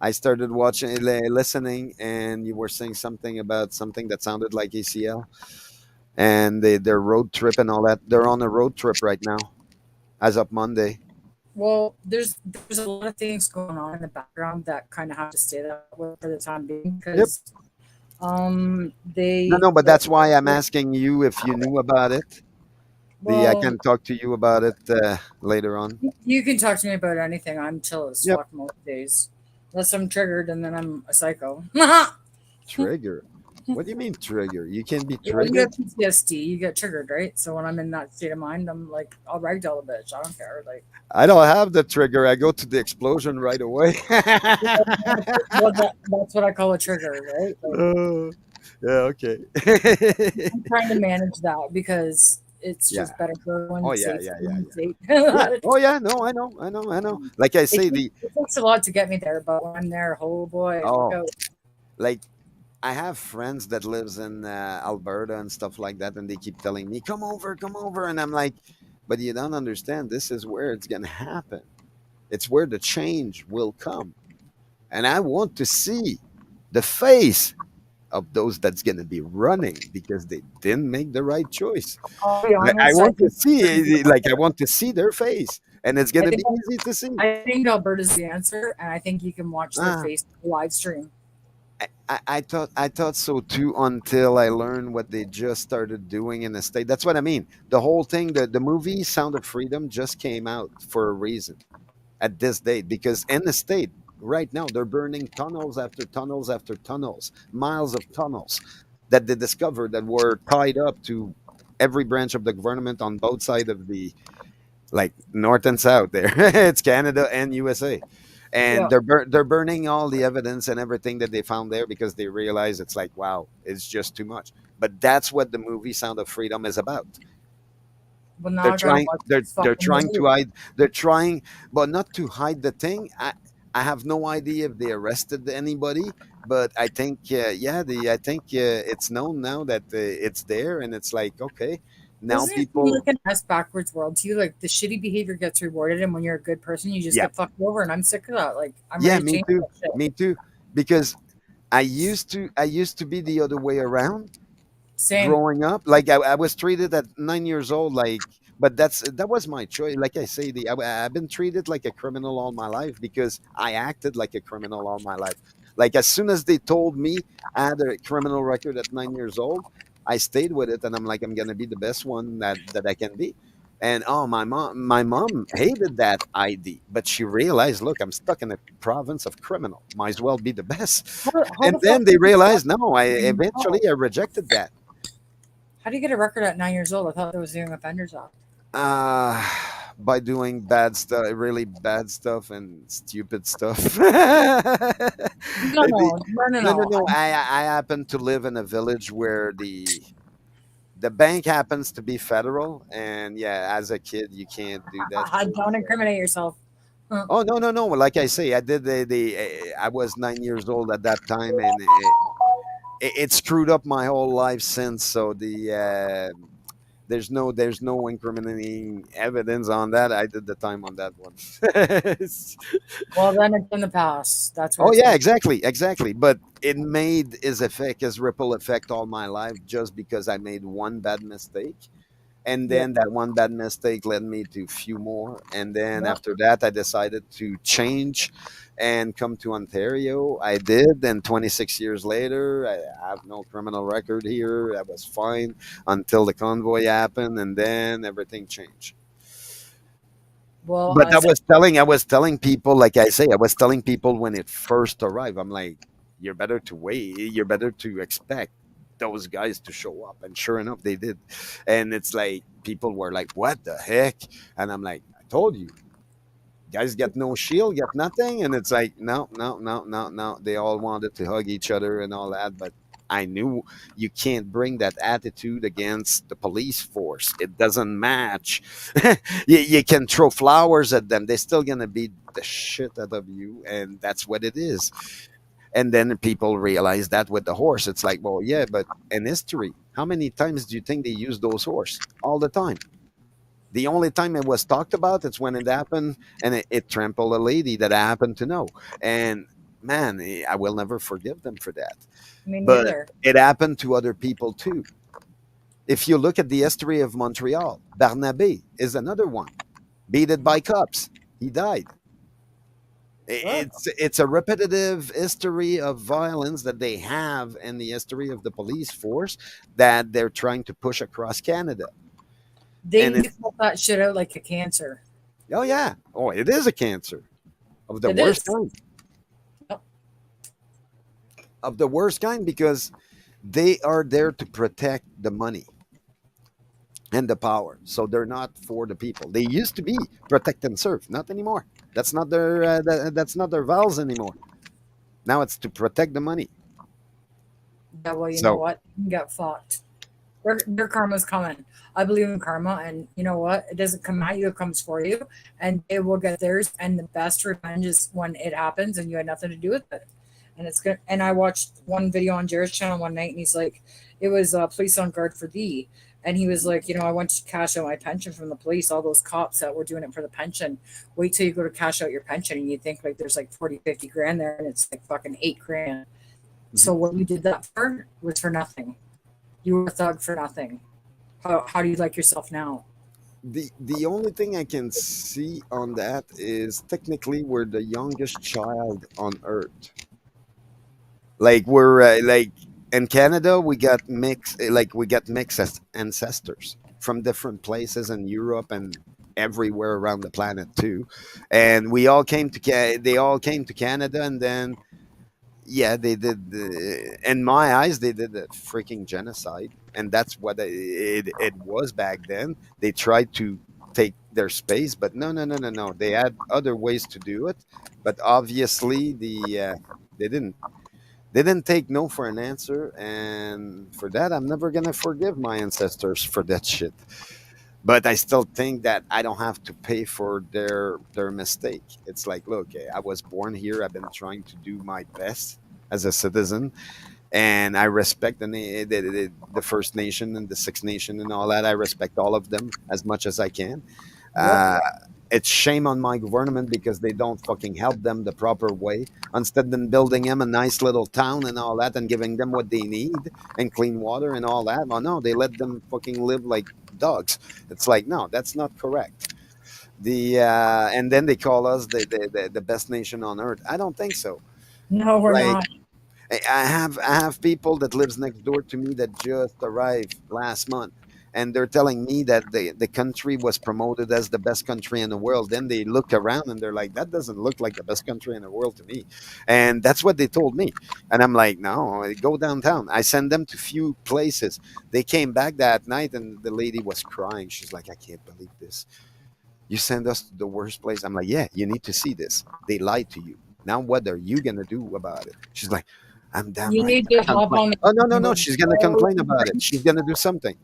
Speaker 5: I started watching, listening, and you were saying something about something that sounded like ACL and their road trip and all that. They're on a road trip right now, as of Monday.
Speaker 2: Well, there's a lot of things going on in the background that kind of have to stay that way for the time being
Speaker 5: Yep.
Speaker 2: because
Speaker 5: No,
Speaker 2: they
Speaker 5: no, but that's why I'm asking you if you knew about it. The I
Speaker 2: well
Speaker 5: can talk to you about it later on.
Speaker 2: you can talk to me about anything. I'm chill as
Speaker 5: Yep.
Speaker 2: fuck most days. Unless I'm triggered and then I'm a psycho.
Speaker 5: Trigger. What do you mean trigger? You can be
Speaker 2: Yeah, when you
Speaker 5: triggered.
Speaker 2: have PTSD, you get triggered, right? So when I'm in that state of mind, I'm like, I'll ragdoll a bitch. I don't care. Like,
Speaker 5: I don't have the trigger. I go to the explosion right away.
Speaker 2: that's what I call a trigger, right? Like,
Speaker 5: Uh, yeah, okay.
Speaker 2: I'm trying to manage that because it's
Speaker 5: Yeah.
Speaker 2: just better for
Speaker 5: Oh
Speaker 2: everyone's
Speaker 5: yeah, yeah,
Speaker 2: safety.
Speaker 5: yeah,
Speaker 2: And
Speaker 5: yeah.
Speaker 2: safe.
Speaker 5: Yeah. Oh yeah, no, I know, I know, I know. Like I say, the
Speaker 2: It takes a lot to get me there, but when I'm there, oh boy, look
Speaker 5: oh,
Speaker 2: out.
Speaker 5: like I have friends that lives in Alberta and stuff like that, and they keep telling me, come over," and I'm like, "But you don't understand. This is where it's gonna happen. It's where the change will come, and I want to see the face of those that's gonna be running because they didn't make the right choice.
Speaker 2: I'll be
Speaker 5: I
Speaker 2: honest.
Speaker 5: want to see, like, I want to see their face, and it's
Speaker 2: I
Speaker 5: gonna
Speaker 2: think
Speaker 5: be easy to see."
Speaker 2: I think Alberta's the answer, and I think you can watch their
Speaker 5: Ah,
Speaker 2: face live stream.
Speaker 5: I thought so too until I learned what they just started doing in the state. That's what I mean. The whole thing, the movie Sound of Freedom just came out for a reason at this date because in the state right now they're burning tunnels after tunnels after tunnels, miles of tunnels that they discovered that were tied up to every branch of the government on both sides of the, like, north and south there. It's Canada and USA. And
Speaker 2: Yeah.
Speaker 5: they're burning all the evidence and everything that they found there because they realize it's like, wow, it's just too much. But that's what the movie Sound of Freedom is about.
Speaker 2: Well, now
Speaker 5: They're
Speaker 2: I gotta
Speaker 5: trying
Speaker 2: watch
Speaker 5: they're
Speaker 2: this
Speaker 5: they're
Speaker 2: fucking
Speaker 5: trying to
Speaker 2: movie.
Speaker 5: hide they're trying but not to hide the thing. I have no idea if they arrested anybody, but I think I think it's known now that it's there, and it's like, okay, now
Speaker 2: Doesn't it seem
Speaker 5: people.
Speaker 2: like an ass backwards world to you? Like the shitty behavior gets rewarded, and when you're a good person, you just
Speaker 5: Yeah,
Speaker 2: get fucked over. And I'm sick of that. Like I'm
Speaker 5: yeah,
Speaker 2: ready to
Speaker 5: me
Speaker 2: change
Speaker 5: too,
Speaker 2: that shit.
Speaker 5: me too, because I used to be the other way around
Speaker 2: Same.
Speaker 5: growing up. Like I was treated at 9 years old, like, but that was my choice. Like I say, I've been treated like a criminal all my life because I acted like a criminal all my life. Like as soon as they told me I had a criminal record at 9 years old, I stayed with it, and I'm like, I'm gonna be the best one that I can be. And oh, my mom hated that ID, but she realized, look, I'm stuck in a province of criminal. Might as well be the best.
Speaker 2: How
Speaker 5: And
Speaker 2: the fuck
Speaker 5: then
Speaker 2: do
Speaker 5: they
Speaker 2: you get a
Speaker 5: realized,
Speaker 2: record
Speaker 5: no, I
Speaker 2: at 9 years
Speaker 5: eventually
Speaker 2: old?
Speaker 5: I rejected that.
Speaker 2: How do you get a record at 9 years old? I thought that was Young Offenders Act.
Speaker 5: Uh, by doing bad stuff, really bad stuff and stupid stuff. The-
Speaker 2: No, no, no, no,
Speaker 5: no, no,
Speaker 2: no.
Speaker 5: no. I happen to live in a village where the bank happens to be federal, and yeah, as a kid, you can't do that shit.
Speaker 2: Don't incriminate yourself. Huh.
Speaker 5: Oh no, no, no! Like I say, I did I was 9 years old at that time, and it screwed up my whole life since. So there's no incriminating evidence on that. I did the time on that one.
Speaker 2: Well, then it's in the past. That's what
Speaker 5: Oh
Speaker 2: it's
Speaker 5: yeah,
Speaker 2: gonna.
Speaker 5: exactly, exactly. But it made his ripple effect all my life just because I made one bad mistake. And
Speaker 2: Yep.
Speaker 5: then that one bad mistake led me to few more. And then
Speaker 2: Yep.
Speaker 5: after that, I decided to change and come to Ontario. I did. And 26 years later, I have no criminal record here. I was fine until the convoy happened. And then everything changed.
Speaker 2: Well,
Speaker 5: But I was telling people, like I say, I was telling people when it first arrived, I'm like, you're better to wait. You're better to expect those guys to show up. And sure enough, they did. And it's like, people were like, what the heck? And I'm like, I told you, guys get no shield, get nothing. And it's like, no, no, no, no, no. They all wanted to hug each other and all that. But I knew you can't bring that attitude against the police force. It doesn't match. You can throw flowers at them. They're still going to beat the shit out of you. And that's what it is. And then people realize that with the horse. It's like, well, yeah, but in history, how many times do you think they use those horse? All the time. The only time it was talked about is when it happened, and it trampled a lady that I happen to know. And man, I will never forgive them for that.
Speaker 2: me
Speaker 5: But
Speaker 2: neither.
Speaker 5: it happened to other people too. If you look at the history of Montreal, Barnabé is another one. Beaten by cops. He died.
Speaker 2: What?
Speaker 5: It's a repetitive history of violence that they have in the history of the police force that they're trying to push across Canada.
Speaker 2: They
Speaker 5: And
Speaker 2: need to
Speaker 5: it's,
Speaker 2: cut that shit out like a cancer.
Speaker 5: oh yeah, oh, it is a cancer of the
Speaker 2: It
Speaker 5: worst
Speaker 2: is.
Speaker 5: kind.
Speaker 2: Yep.
Speaker 5: Of the worst kind, because they are there to protect the money and the power. So they're not for the people. They used to be protect and serve, not anymore. That's not their vows anymore. Now it's to protect the money.
Speaker 2: Yeah, well, you know
Speaker 5: So
Speaker 2: what? You get fucked. Their karma's coming. I believe in karma, and you know what? It doesn't come at you; it comes for you, and it will get theirs. And the best revenge is when it happens, and you had nothing to do with it. And it's good. And I watched one video on Jared's channel one night, and he's like, "It was police on guard for thee." And he was like, I went to cash out my pension from the police, all those cops that were doing it for the pension. Wait till you go to cash out your pension and you think like there's like 40, 50 grand there and it's like fucking 8 grand.
Speaker 5: mhm.
Speaker 2: So what you did that for was for nothing. You were a thug for nothing. How do you like yourself now?
Speaker 5: The only thing I can see on that is technically we're the youngest child on Earth. Like we're like in Canada, we got mixed ancestors from different places in Europe and everywhere around the planet too, and they all came to Canada, and then yeah, they did. In my eyes, they did a freaking genocide, and that's what it was back then. They tried to take their space, but no, no, no, no, no. They had other ways to do it, but obviously they didn't. They didn't take no for an answer, and for that, I'm never gonna forgive my ancestors for that shit. But I still think that I don't have to pay for their mistake. It's like, look, I was born here. I've been trying to do my best as a citizen, and I respect the First Nation and the Six Nation and all that. I respect all of them as much as I can.
Speaker 2: Yep.
Speaker 5: Uh, it's shame on my government because they don't fucking help them the proper way. Instead than building them a nice little town and all that and giving them what they need and clean water and all that. Oh no, they let them fucking live like dogs. It's like, no, that's not correct. And then they call us the best nation on earth. I don't think so.
Speaker 2: No, we're
Speaker 5: Like
Speaker 2: not.
Speaker 5: I have people that lives next door to me that just arrived last month, and they're telling me that the country was promoted as the best country in the world. Then they look around and they're like, that doesn't look like the best country in the world to me, and that's what they told me. And I'm like, no, go downtown. I send them to few places. They came back that night, and the lady was crying. She's like, I can't believe this. You send us to the worst place. I'm like, yeah, you need to see this. They lied to you. Now what are you gonna do about it? She's like, I'm
Speaker 2: You
Speaker 5: downright
Speaker 2: need to
Speaker 5: gonna
Speaker 2: hop
Speaker 5: complain.
Speaker 2: on
Speaker 5: Oh no, no,
Speaker 2: the
Speaker 5: no. She's gonna complain about it. She's gonna do something.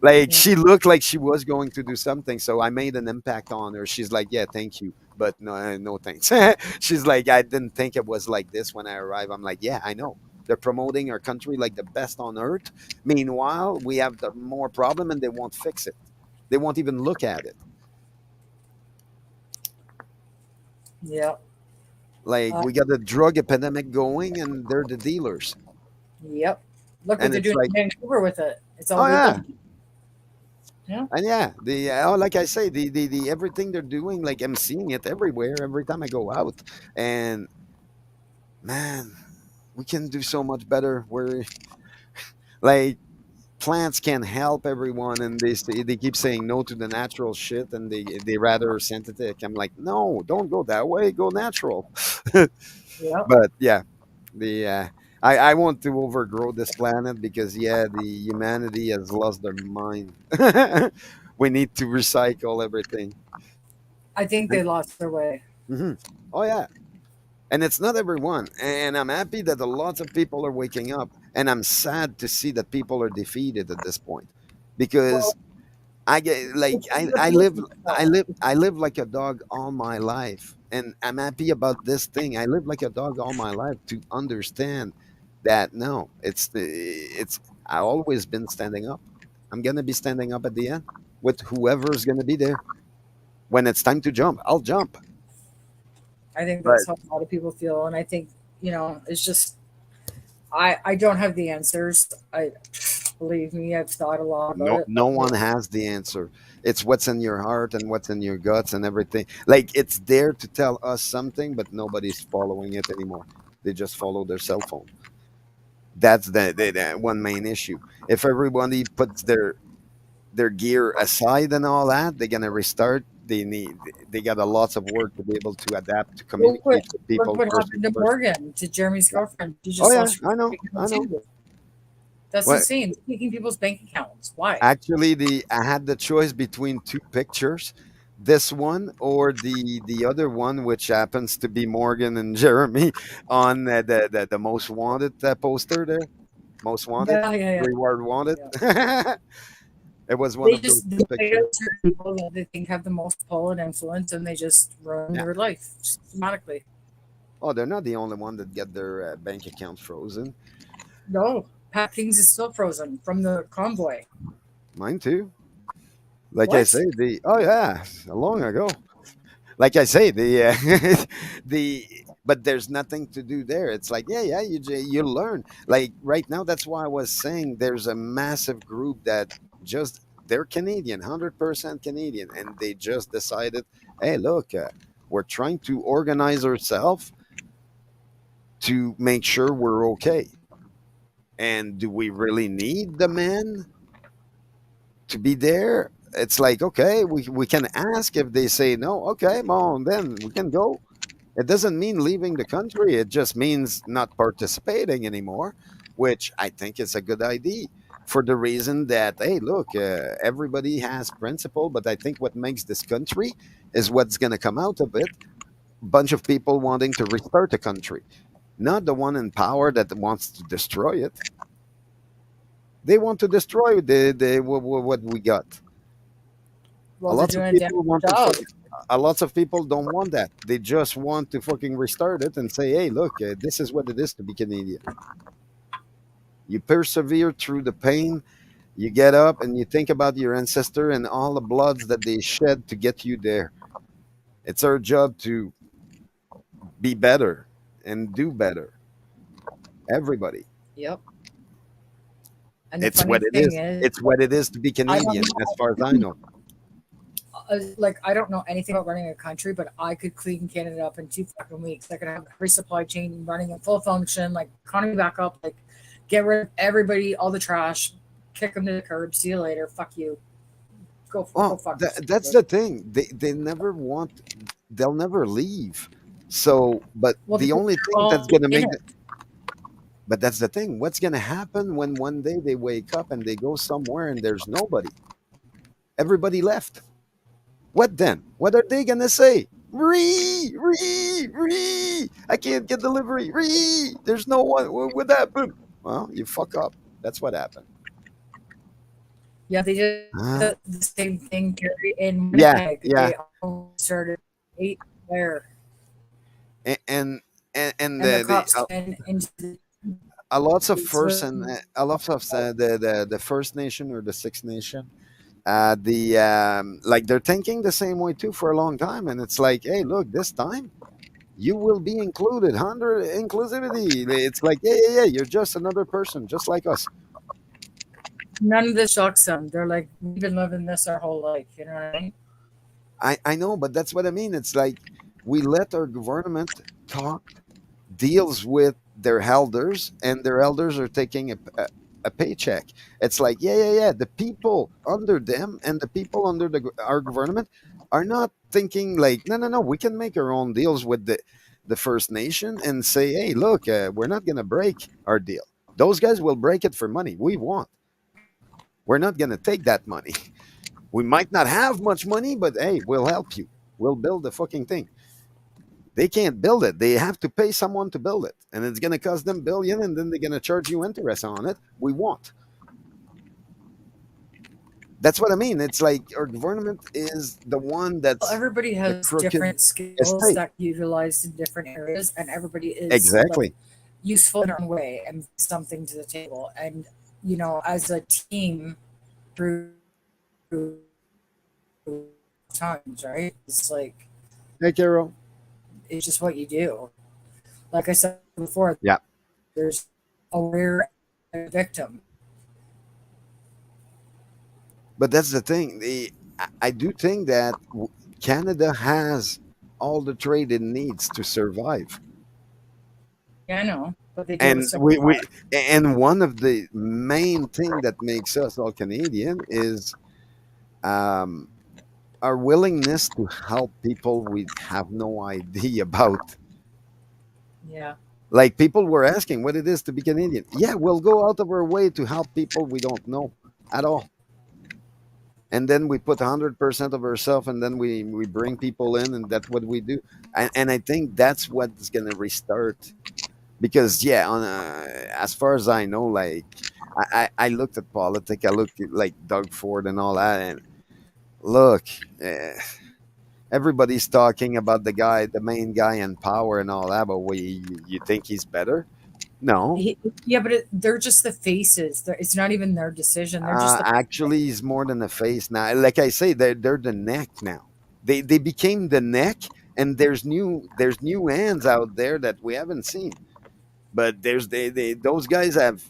Speaker 5: Like
Speaker 2: yeah.
Speaker 5: she looked like she was going to do something. So I made an impact on her. She's like, yeah, thank you. But no, no thanks. She's like, I didn't think it was like this when I arrived. I'm like, yeah, I know. They're promoting our country like the best on earth. Meanwhile, we have the more problem and they won't fix it. They won't even look at it.
Speaker 2: Yep.
Speaker 5: Like we got a drug epidemic going, and they're the dealers,
Speaker 2: Yep. Look what
Speaker 5: and
Speaker 2: they're
Speaker 5: it's
Speaker 2: doing
Speaker 5: like,
Speaker 2: in Vancouver with it. It's all
Speaker 5: oh
Speaker 2: legal.
Speaker 5: yeah,
Speaker 2: Yeah.
Speaker 5: and yeah, like I say, the everything they're doing, like I'm seeing it everywhere every time I go out, and man, we can do so much better. Where like plants can help everyone, and they keep saying no to the natural shit, and they rather synthetic. I'm like, no, don't go that way, go natural.
Speaker 2: Yep.
Speaker 5: But yeah, the I want to overgrow this planet because yeah, the humanity has lost their mind. We need to recycle everything.
Speaker 2: I think
Speaker 5: And,
Speaker 2: they lost their way.
Speaker 5: mhm. Oh yeah, and it's not everyone. And I'm happy that a lot of people are waking up, and I'm sad to see that people are defeated at this point
Speaker 2: Well,
Speaker 5: because I get like
Speaker 2: it's the business stuff.
Speaker 5: I live like a dog all my life, and I'm happy about this thing. I live like a dog all my life to understand that no, it's I always been standing up. I'm gonna be standing up at the end with whoever's gonna be there. When it's time to jump, I'll jump.
Speaker 2: I think
Speaker 5: But
Speaker 2: that's how a lot of people feel, and I think it's just I don't have the answers. I believe me, I've thought a lot about
Speaker 5: no,
Speaker 2: it.
Speaker 5: no one has the answer. It's what's in your heart and what's in your guts and everything. Like it's there to tell us something, but nobody's following it anymore. They just follow their cell phone. That's the one main issue. If everybody puts their gear aside and all that, they're gonna restart. They got a lots of work to be able to adapt to
Speaker 2: Look what
Speaker 5: communicate with
Speaker 2: look
Speaker 5: people
Speaker 2: what
Speaker 5: person
Speaker 2: happened
Speaker 5: to
Speaker 2: to
Speaker 5: person.
Speaker 2: Morgan, to Jeremy's
Speaker 5: Yeah.
Speaker 2: girlfriend. She
Speaker 5: Oh
Speaker 2: just
Speaker 5: yeah,
Speaker 2: lost her
Speaker 5: I know,
Speaker 2: bank
Speaker 5: I
Speaker 2: account
Speaker 5: know.
Speaker 2: too. That's
Speaker 5: Well,
Speaker 2: insane. Taking people's bank accounts. Why?
Speaker 5: actually, the I had the choice between two pictures, this one or the other one, which happens to be Morgan and Jeremy on the most wanted poster there. Most wanted,
Speaker 2: Yeah, yeah, yeah,
Speaker 5: reward wanted.
Speaker 2: yeah.
Speaker 5: It was one
Speaker 2: They
Speaker 5: of those
Speaker 2: just
Speaker 5: two
Speaker 2: play
Speaker 5: pictures.
Speaker 2: out certain people that they think have the most pull and influence, and they just ruin
Speaker 5: Yeah.
Speaker 2: their life systematically.
Speaker 5: Oh, they're not the only one that get their bank account frozen.
Speaker 2: No, Pat Kings is still frozen from the convoy.
Speaker 5: Mine too. Like I
Speaker 2: What?
Speaker 5: say, the oh yeah, long ago. Like I say, the but there's nothing to do there. It's like yeah, you learn. Like right now, that's why I was saying there's a massive group that just they're Canadian, 100% Canadian, and they just decided, hey, look, we're trying to organize ourselves to make sure we're okay. And do we really need the men to be there? It's like, okay, we can ask if they say no, okay, well, then we can go. It doesn't mean leaving the country, it just means not participating anymore, which I think is a good idea for the reason that, hey, look, everybody has principle, but I think what makes this country is what's going to come out of it. Bunch of people wanting to restart the country. not the one in power that wants to destroy it. They want to destroy what we got. A
Speaker 2: Well, they're
Speaker 5: lot of
Speaker 2: doing a damn
Speaker 5: people want to
Speaker 2: job.
Speaker 5: a lots of people don't want that. They just want to fucking restart it and say, "Hey, look, this is what it is to be Canadian." You persevere through the pain. You get up and you think about your ancestor and all the bloods that they shed to get you there. It's our job to be better and do better. Everybody.
Speaker 2: Yep. And the
Speaker 5: It's
Speaker 2: funny
Speaker 5: what it
Speaker 2: thing
Speaker 5: is.
Speaker 2: is,
Speaker 5: It's what it is to be
Speaker 2: I don't
Speaker 5: Canadian, as far as I
Speaker 2: know.
Speaker 5: know.
Speaker 2: Like I don't know anything about running a country, but I could clean Canada up in 2 fucking weeks. I could have every supply chain running in full function, like economy back up, like get rid of everybody, all the trash, kick them to the curb. See you later. Fuck you. Go
Speaker 5: Well,
Speaker 2: fuck yourself.
Speaker 5: that's the thing. They never want. They'll never leave. So, but
Speaker 2: Well,
Speaker 5: the
Speaker 2: because
Speaker 5: only
Speaker 2: they're
Speaker 5: thing that's
Speaker 2: all
Speaker 5: gonna
Speaker 2: in
Speaker 5: make
Speaker 2: it.
Speaker 5: but that's the thing. What's gonna happen when one day they wake up and they go somewhere and there's nobody? Everybody left. What then? What are they gonna say? Ree. I can't get delivery. There's no one. What happened? Well, you fuck up. That's what happened.
Speaker 2: Yeah, they did
Speaker 5: Huh?
Speaker 2: the same thing, Gary, in
Speaker 5: Yeah,
Speaker 2: Winnipeg.
Speaker 5: yeah.
Speaker 2: They all started eight there,
Speaker 5: And and
Speaker 2: and the cops came into the
Speaker 5: a lots of
Speaker 2: streets
Speaker 5: first
Speaker 2: with
Speaker 5: and a lot of the First Nation or the Six Nation, the like they're thinking the same way too for a long time, and it's like, hey, look, this time you will be included, 100 inclusivity. It's like, yeah, you're just another person, just like us.
Speaker 2: none of this shocks them. They're like, we've been living this our whole life. You know what I mean?
Speaker 5: I know, but that's what I mean. It's like we let our government talk deals with their elders, and their elders are taking a paycheck. It's like, yeah. The people under them and the people under our government are not thinking like, no. We can make our own deals with the First Nation and say, hey, look, we're not going to break our deal. Those guys will break it for money. We want. We're not going to take that money. We might not have much money, but hey, we'll help you. We'll build the fucking thing. They can't build it. They have to pay someone to build it, and it's going to cost them billion, and then they're going to charge you interest on it. We won't. That's what I mean. It's like our government is the one
Speaker 2: Well,
Speaker 5: that's
Speaker 2: everybody
Speaker 5: the
Speaker 2: has
Speaker 5: crooked
Speaker 2: different skills
Speaker 5: estate.
Speaker 2: that utilized in different areas, and everybody is like
Speaker 5: Exactly.
Speaker 2: useful in their own way and brings something to the table. And as a team through times, right? It's like
Speaker 5: Hey, Carol.
Speaker 2: it's just what you do. Like I said before,
Speaker 5: Yeah,
Speaker 2: there's a rare victim.
Speaker 5: but that's the thing. I do think that Canada has all the trade it needs to survive.
Speaker 2: Yeah, I know, but they do have a
Speaker 5: And
Speaker 2: simple plan.
Speaker 5: one of the main thing that makes us all Canadian is um, our willingness to help people we have no idea about.
Speaker 2: Yeah,
Speaker 5: Like people were asking what it is to be Canadian. Yeah, we'll go out of our way to help people we don't know at all. And then we put 100% of ourselves, and then we bring people in, and that's what we do. And I think that's what's going to restart. Because, yeah, as far as I know, like, I looked at politics, I looked at like Doug Ford and all that, and look, eh, everybody's talking about the main guy in power and all that, but you think he's better? No.
Speaker 2: yeah, but they're just the faces. It's not even their decision. They're just the
Speaker 5: Actually, he's more than a face now. Like I say, they're the neck now. They became the neck, and there's new hands out there that we haven't seen. But there's those guys have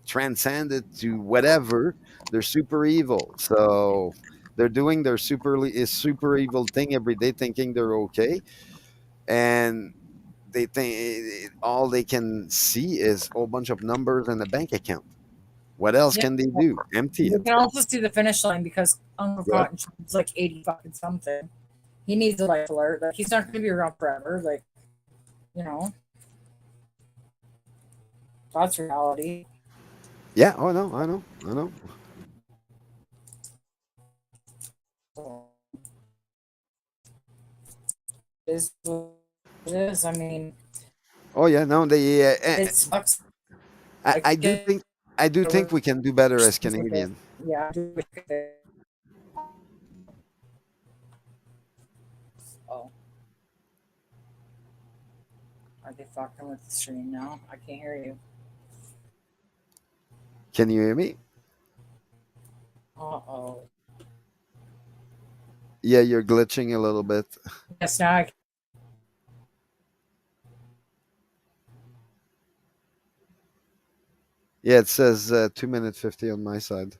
Speaker 5: transcended to whatever. They're super evil, so they're doing their super evil thing every day, thinking they're okay, and they think all they can see is a whole bunch of numbers in a bank account. What else
Speaker 2: yeah.
Speaker 5: can they do? Empty
Speaker 2: You
Speaker 5: it.
Speaker 2: can also see the finish line because Uncle
Speaker 5: Good.
Speaker 2: Cotton is like 80 fucking something. He needs a life alert. Like he's not going to be around forever. Like you know, that's reality.
Speaker 5: Yeah. Oh no, I know.
Speaker 2: Is what it is. I mean,
Speaker 5: Oh yeah, no,
Speaker 2: It sucks. I
Speaker 5: I do
Speaker 2: get
Speaker 5: think I do
Speaker 2: I
Speaker 5: think we
Speaker 2: wish
Speaker 5: can do better as
Speaker 2: things were good.
Speaker 5: Canadian.
Speaker 2: Yeah, I do wish I could. Oh, are they fucking with the stream now? I can't hear you.
Speaker 5: Can you hear me?
Speaker 2: Uh oh.
Speaker 5: Yeah, you're glitching a little bit.
Speaker 2: Yes, now I
Speaker 5: Yeah, it says 2 minute 50 on my side.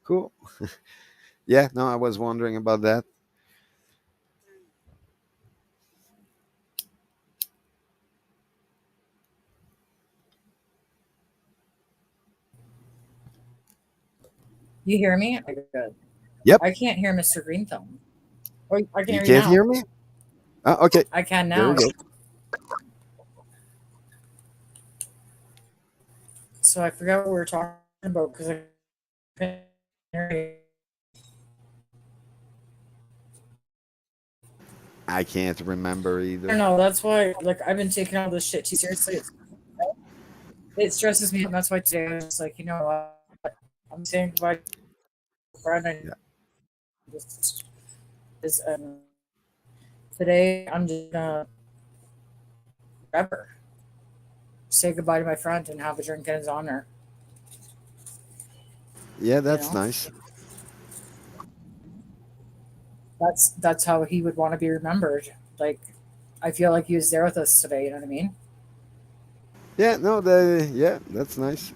Speaker 5: Cool. Yeah, no, I was wondering about that.
Speaker 2: you hear me? Okay, good.
Speaker 5: Yep.
Speaker 2: I can't hear Mr. Green Thumb. Or I can
Speaker 5: You
Speaker 2: hear you
Speaker 5: can't
Speaker 2: now.
Speaker 5: hear me? Okay.
Speaker 2: I can
Speaker 5: There
Speaker 2: now.
Speaker 5: you go.
Speaker 2: So I forgot what we were talking about because I couldn't hear you.
Speaker 5: I can't remember
Speaker 2: I don't
Speaker 5: either.
Speaker 2: know. That's why, like, I've been taking all this shit too seriously. It stresses me, and that's why today I was just like, you know what? I'm saying goodbye to a friend. I
Speaker 5: Yeah.
Speaker 2: just is today I'm just gonna forever say goodbye to my friend and have a drink in his honor.
Speaker 5: Yeah,
Speaker 2: You
Speaker 5: that's
Speaker 2: know,
Speaker 5: nice.
Speaker 2: that's how he would want to be remembered. Like, I feel like he was there with us today. You know what I mean?
Speaker 5: Yeah, no, yeah, that's nice.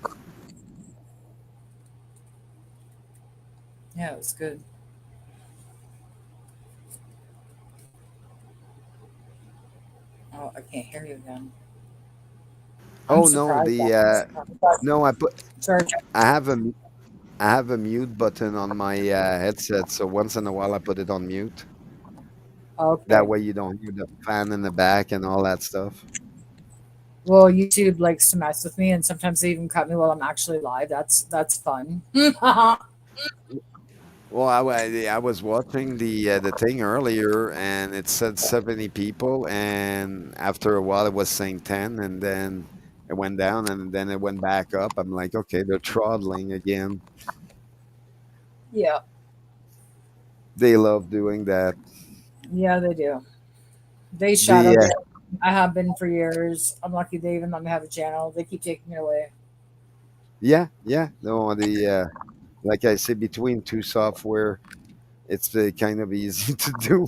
Speaker 2: Yeah, it was good. Oh, I can't hear you again. I'm
Speaker 5: Oh no,
Speaker 2: surprised.
Speaker 5: the no,
Speaker 2: Sorry.
Speaker 5: I have a I have a mute button on my headset, so once in a while I put it on mute. That
Speaker 2: Okay.
Speaker 5: way you don't hear the fan in the back and all that stuff.
Speaker 2: Well, YouTube likes to mess with me, and sometimes they even cut me while I'm actually live. That's fun.
Speaker 5: Well, I was watching the thing earlier, and it said 70 people, and after a while it was saying 10, and then it went down, and then it went back up. I'm like, okay, they're throttling again.
Speaker 2: Yeah,
Speaker 5: They love doing that.
Speaker 2: yeah, they do. They
Speaker 5: The
Speaker 2: shadow ban. I have been for years. I'm lucky they even let me have a channel. They keep taking it away.
Speaker 5: Yeah, yeah, no, the like I said, between two software, it's kind of easy to do.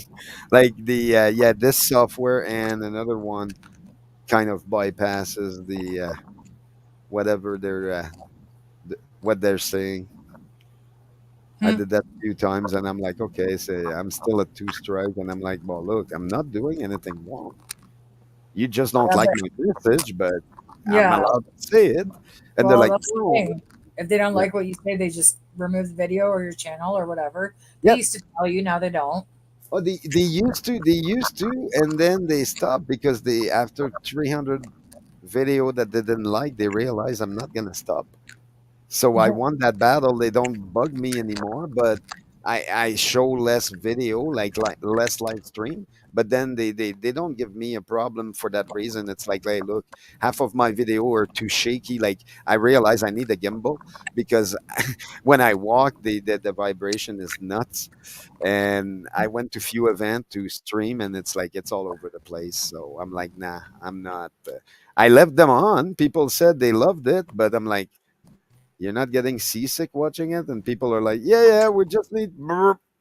Speaker 5: Like the yeah, this software and another one kind of bypasses the whatever what they're saying. I
Speaker 2: Hmm.
Speaker 5: did that a few times, and I'm like, okay, so I'm still at two strike, and I'm like, well, look, I'm not doing anything wrong. You just don't
Speaker 2: Yeah,
Speaker 5: like
Speaker 2: but
Speaker 5: my message, but I'm
Speaker 2: yeah.
Speaker 5: allowed to say it. And they're
Speaker 2: Well,
Speaker 5: like,
Speaker 2: that's the
Speaker 5: oh,
Speaker 2: thing. If they don't
Speaker 5: yeah,
Speaker 2: like what you say, they just remove the video or your channel or whatever. They
Speaker 5: yeah.
Speaker 2: used to tell you, now they don't.
Speaker 5: Oh, they used to, and then they stopped because they after 300 video that they didn't like, they realized I'm not gonna stop. So I won that battle. They don't bug me anymore, but I show less video, like less live stream. But then they don't give me a problem for that reason. It's like, hey, look, half of my video are too shaky. Like I realize I need a gimbal because when I walk, the vibration is nuts. And I went to few event to stream, and it's like it's all over the place. So I'm like, nah, I'm not. I left them on. People said they loved it, but I'm like, you're not getting seasick watching it, and people are like, yeah, yeah, we just need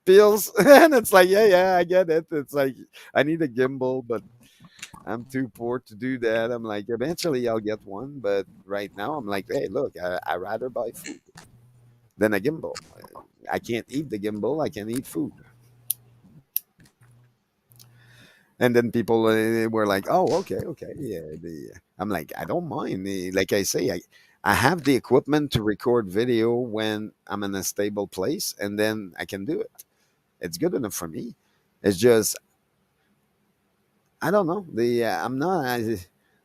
Speaker 5: pills, and it's like, yeah, yeah, I get it. It's like I need a gimbal, but I'm too poor to do that. I'm like, eventually I'll get one, but right now I'm like, hey, look, I rather buy food than a gimbal. I can't eat the gimbal. I can eat food. And then people were like, "Oh, okay, okay, yeah." I'm like, I don't mind. Like I say, I have the equipment to record video when I'm in a stable place, and then I can do it. It's good enough for me. It's just I don't know. I'm not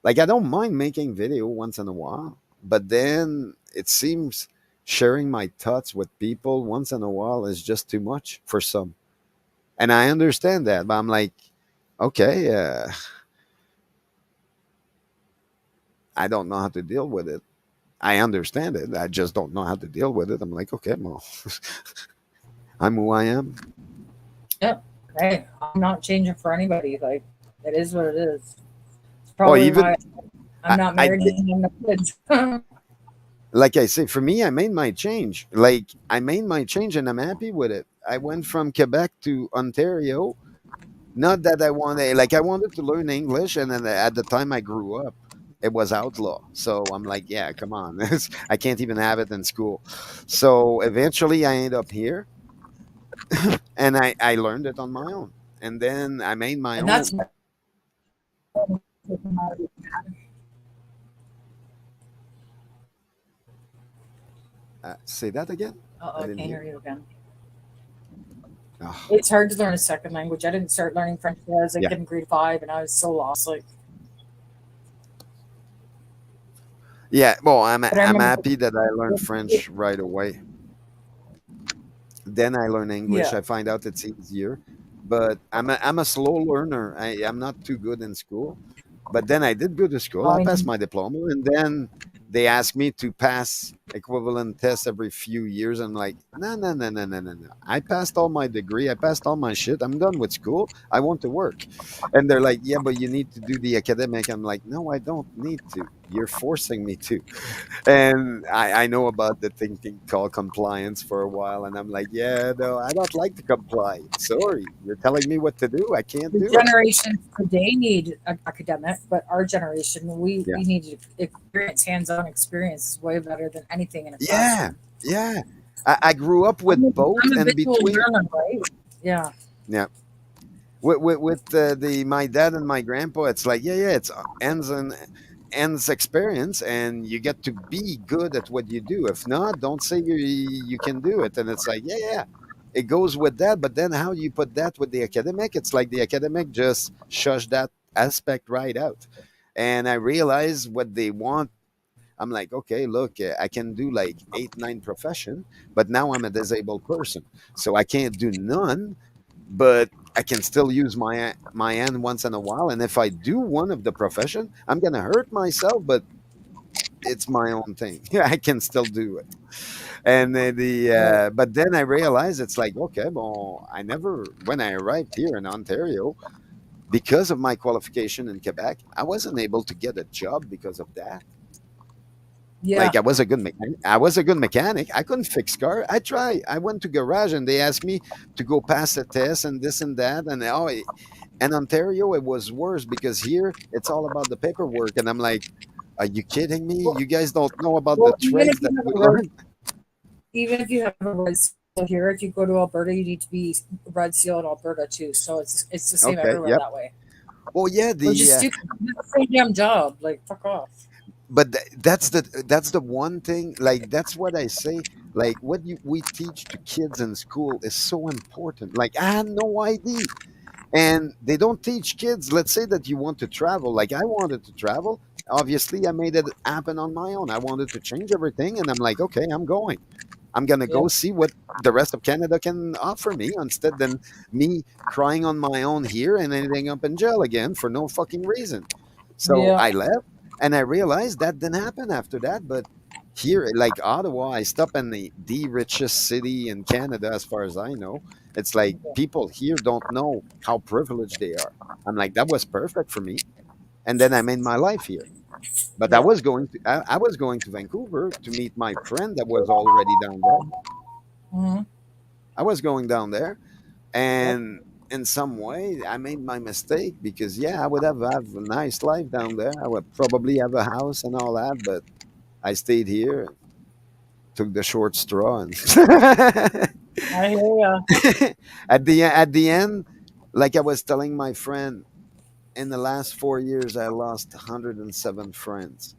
Speaker 5: like I don't mind making video once in a while. But then it seems sharing my thoughts with people once in a while is just too much for some. And I understand that, but I'm like, okay, I don't know how to deal with it. I understand it. I just don't know how to deal with it. I'm like, okay, well, I'm who I am.
Speaker 2: Yep. Hey, I'm not changing for anybody. Like, it is what it is. It's
Speaker 5: Well,
Speaker 2: probably
Speaker 5: even
Speaker 2: why I'm not
Speaker 5: I
Speaker 2: married and have no kids.
Speaker 5: like I say, for me, I made my change. Like I made my change, and I'm happy with it. I went from Quebec to Ontario. Not that I wanted, like I wanted to learn English, and then at the time I grew up, it was outlaw. So I'm like, yeah, come on, I can't even have it in school. So eventually, I end up here, and I learned it on my own, and then I made my
Speaker 2: And that's
Speaker 5: own.
Speaker 2: what.
Speaker 5: Say that again. I
Speaker 2: Uh-oh, I
Speaker 5: didn't
Speaker 2: can't
Speaker 5: hear.
Speaker 2: hear you again.
Speaker 5: Oh,
Speaker 2: It's hard to learn a second language. I didn't start learning French until I was like
Speaker 5: yeah,
Speaker 2: in grade five, and I was so lost. Like,
Speaker 5: yeah. Well,
Speaker 2: but I
Speaker 5: I'm
Speaker 2: remember,
Speaker 5: happy that I learned French right away. Then I learn English.
Speaker 2: yeah.
Speaker 5: I find out it's easier, but I'm a slow learner. I'm not too good in school, but then I did go to school. I
Speaker 2: I
Speaker 5: passed
Speaker 2: mean,
Speaker 5: my diploma, and then they asked me to pass equivalent tests every few years. I'm like, no, no, no, no, no, no, no. I passed all my degree. I passed all my shit. I'm done with school. I want to work. And they're like, yeah, but you need to do the academic. I'm like, no, I don't need to. You're forcing me to. And I know about the thinking called compliance for a while, and I'm like, yeah, no, I don't like to comply. Sorry, you're telling me what to do. I can't
Speaker 2: the
Speaker 5: do it.
Speaker 2: generations today need academic, but our generation,
Speaker 5: Yeah,
Speaker 2: we need experience, hands-on experience is way better than anything in a
Speaker 5: yeah,
Speaker 2: classroom.
Speaker 5: yeah. I grew up with both,
Speaker 2: I'm a
Speaker 5: and
Speaker 2: visual
Speaker 5: between,
Speaker 2: learner, right? Yeah,
Speaker 5: yeah, with the my dad and my grandpa, it's like, yeah, yeah, it's ends experience, and you get to be good at what you do. If not, don't say you can do it. And it's like, yeah, yeah, it goes with that. But then how do you put that with the academic? It's like the academic just shush that aspect right out. And I realize what they want. I'm like, okay, look, I can do like 8, 9 profession, but now I'm a disabled person, so I can't do none. But I can still use my hand once in a while. And if I do one of the profession, I'm gonna hurt myself, but it's my own thing. I can still do it. And
Speaker 2: right.
Speaker 5: but then I realized it's like, okay, well, I never when I arrived here in Ontario, because of my qualification in Quebec, I wasn't able to get a job because of that.
Speaker 2: Yeah,
Speaker 5: Like I was a good mechanic. I was a good mechanic. I couldn't fix car. I tried. I went to garage and they asked me to go pass a test and this and that. And and Ontario, it was worse because here it's all about the paperwork. And I'm like, are you kidding me?
Speaker 2: well,
Speaker 5: You guys don't know about the
Speaker 2: well, even
Speaker 5: trades
Speaker 2: if
Speaker 5: that
Speaker 2: you have
Speaker 5: we
Speaker 2: a red,
Speaker 5: learn.
Speaker 2: even if you have a red seal here, if you go to Alberta, you need to be red seal in Alberta too. So it's the same
Speaker 5: Okay.
Speaker 2: everywhere
Speaker 5: Yep.
Speaker 2: that way,
Speaker 5: Well, yeah.
Speaker 2: which is
Speaker 5: The
Speaker 2: stupid. It's the same damn job. Like, fuck off.
Speaker 5: but that's the one thing. Like that's what I say. Like what we teach to kids in school is so important. Like I had no idea. And they don't teach kids. Let's say that you want to travel, like I wanted to travel. Obviously I made it happen on my own. I wanted to change everything, and I'm like, okay, I'm gonna
Speaker 2: Yeah,
Speaker 5: go see what the rest of Canada can offer me, instead than me crying on my own here and ending up in jail again for no fucking reason. So
Speaker 2: yeah,
Speaker 5: I left, and I realized that didn't happen after that. But here, like Ottawa, I stop in the richest city in Canada as far as I know. It's like people here don't know how privileged they are. I'm like, that was perfect for me. And then I made my life here. But
Speaker 2: yeah.
Speaker 5: I was going to Vancouver to meet my friend that was already down there.
Speaker 2: Hmm.
Speaker 5: I was going down there,
Speaker 2: Yep.
Speaker 5: and in some way I made my mistake, because yeah, I would have a nice life down there. I would probably have a house and all that, but I stayed here and took the short straw. And
Speaker 2: I hear ya.
Speaker 5: at the end, like I was telling my friend, in the last 4 years I lost 107 friends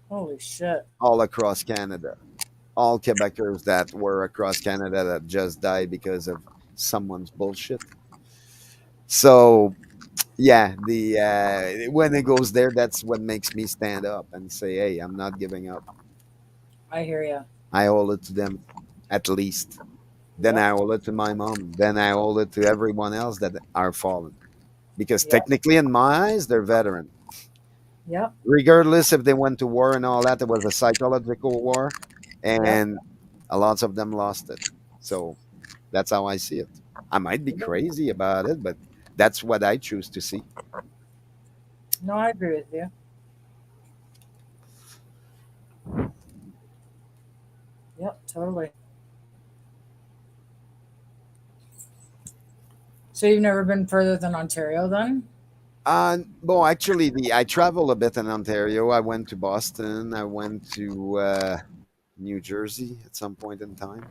Speaker 2: Holy shit.
Speaker 5: all across Canada. All Quebecers that were across Canada that just died because of someone's bullshit. So yeah, the when it goes there, that's what makes me stand up and say, "Hey, I'm not giving up.
Speaker 2: I hear you.
Speaker 5: I owe it to them, at least. Then
Speaker 2: Yep.
Speaker 5: I owe it to my mom. Then I owe it to everyone else that are fallen, because
Speaker 2: Yep.
Speaker 5: technically, in my eyes, they're veteran.
Speaker 2: Yep.
Speaker 5: Regardless if they went to war and all that, it was a psychological war,
Speaker 2: Yep.
Speaker 5: and a lot of them lost it. So that's how I see it. I might be crazy about it, but that's what I choose to see.
Speaker 2: No, I agree with you. Yep. Totally. So you've never been further than Ontario, then?
Speaker 5: Well, actually, the I travel a bit in Ontario. I went to Boston. I went to New Jersey at some point in time.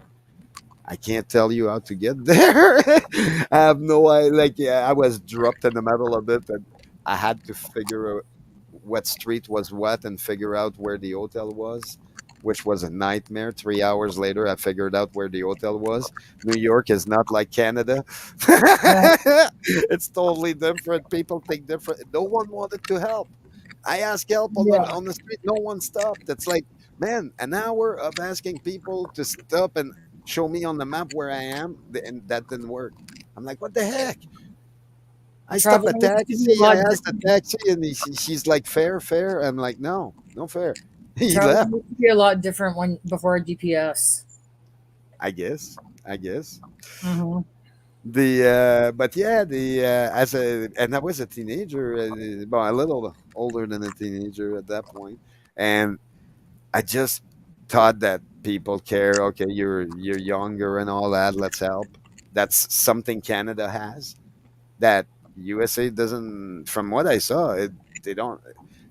Speaker 5: I can't tell you how to get there. I have no idea. Like, yeah, I was dropped in the middle of it, and I had to figure out what street was what and figure out where the hotel was, which was a nightmare. 3 hours later, I figured out where the hotel was. New York is not like Canada.
Speaker 2: Yeah.
Speaker 5: It's totally different. People think different. No one wanted to help. I asked help on
Speaker 2: Yeah.
Speaker 5: the street. No one stopped. It's like, man, an hour of asking people to stop and show me on the map where I am, and that didn't work. I'm like, what the heck? I stop a
Speaker 2: Traveling used to be a
Speaker 5: taxi. I
Speaker 2: lot.
Speaker 5: asked the taxi, and she's like, fair, fair. I'm like, no, no fair. He left.
Speaker 2: Traveling used to be a lot different when before GPS.
Speaker 5: I guess. I guess.
Speaker 2: Mm-hmm.
Speaker 5: But yeah, as a and I was a teenager, well, a little older than a teenager at that point, and I just thought that people care. Okay, you're younger and all that. Let's help. That's something Canada has that USA doesn't. From what I saw, they don't.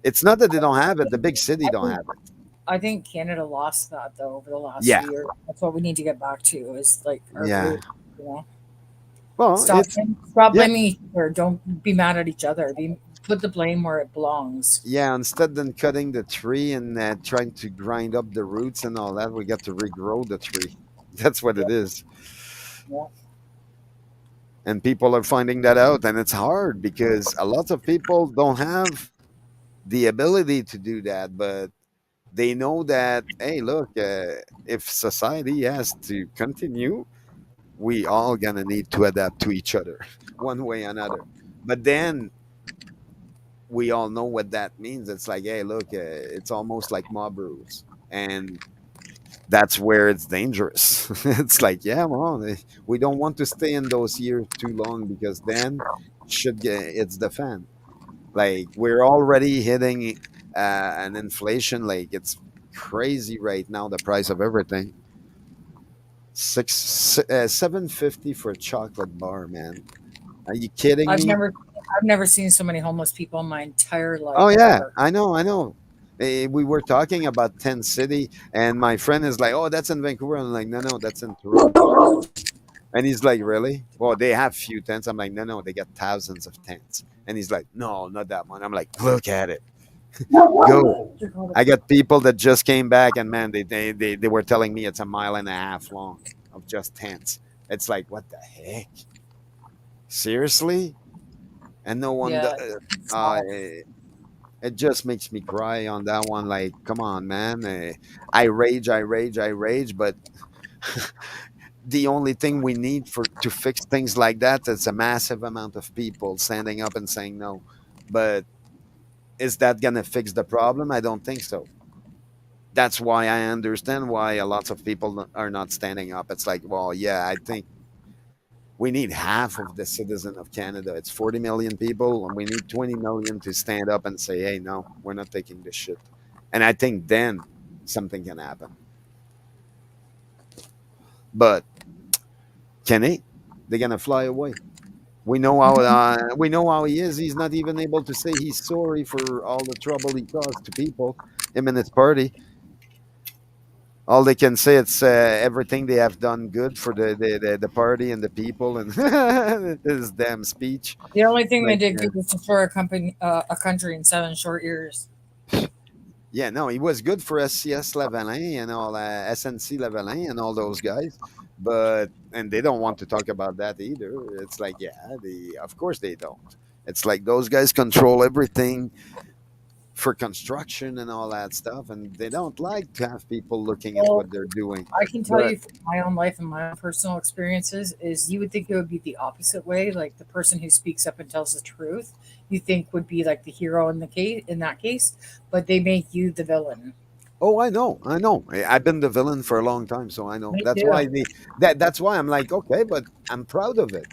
Speaker 5: It's not that they don't have it. The big city
Speaker 2: I
Speaker 5: don't
Speaker 2: think
Speaker 5: have it.
Speaker 2: I think Canada lost that though over the last
Speaker 5: Yeah,
Speaker 2: few years. That's what we need to get back to is like our
Speaker 5: yeah.
Speaker 2: root. You know,
Speaker 5: Well, it's
Speaker 2: stop
Speaker 5: yeah,
Speaker 2: blaming each other. Don't be mad at each other. Put the blame where it belongs.
Speaker 5: yeah. Instead than cutting the tree and trying to grind up the roots and all that, we got to regrow the tree. That's what
Speaker 2: Yeah,
Speaker 5: it is.
Speaker 2: yeah.
Speaker 5: And people are finding that out, and it's hard because a lot of people don't have the ability to do that, but they know that, hey, look, if society has to continue, we all gonna need to adapt to each other one way or another. But then we all know what that means. It's like, hey, look, it's almost like mob rules, and that's where it's dangerous. It's like, yeah, well, we don't want to stay in those years too long, because then should get it's the fan. Like, we're already hitting an inflation, like it's crazy right now, the price of everything. 750 for a chocolate bar, man. Are you kidding
Speaker 2: I've
Speaker 5: me?
Speaker 2: never I've never seen so many homeless people in my entire
Speaker 5: Oh
Speaker 2: life
Speaker 5: yeah,
Speaker 2: ever.
Speaker 5: I know, I know. We were talking about Tent City, and my friend is like, "Oh, that's in Vancouver." I'm like, "No, no, that's in Toronto." And he's like, "Really?" Well, they have few tents. I'm like, "No, no, they got thousands of tents." And he's like, "No, not that one." I'm like, "Look at it. Go." I got people that just came back, and man, they were telling me it's a mile and a half long of just tents. It's like, what the heck? Seriously? And no one.
Speaker 2: Yeah, it's sad.
Speaker 5: It just makes me cry on that one. Like, come on, man. I rage, I rage, I rage. But the only thing we need for to fix things like that is a massive amount of people standing up and saying no. But is that gonna fix the problem? I don't think so. That's why I understand why a lot of people are not standing up. It's like, well, yeah, I think we need half of the citizen of Canada. It's 40 million people, and we need 20 million to stand up and say, "Hey, no, we're not taking this shit." And I think then something can happen. But can he? They're gonna fly away. We know how he is. He's not even able to say he's sorry for all the trouble he caused to people. Him and his party. All they can say, it's everything they have done good for the party and the people, and his damn speech.
Speaker 2: The only thing they
Speaker 5: Like,
Speaker 2: did good was destroy a country in 7 short years.
Speaker 5: yeah, no, he was good for SCS Lavalin and all SNC Lavalin and all those guys, but and they don't want to talk about that either. It's like, yeah, of course they don't. It's like those guys control everything for construction and all that stuff, and they don't like to have people looking at
Speaker 2: Well,
Speaker 5: what they're doing.
Speaker 2: I can tell
Speaker 5: But
Speaker 2: you from my own life and my own personal experiences is you would think it would be the opposite way, like the person who speaks up and tells the truth, you think would be like the hero in the case in that case, but they make you the villain.
Speaker 5: oh, I know. I've been the villain for a long time, so I know.
Speaker 2: Me
Speaker 5: That's
Speaker 2: too.
Speaker 5: why that's why I'm like, okay, but I'm proud of it.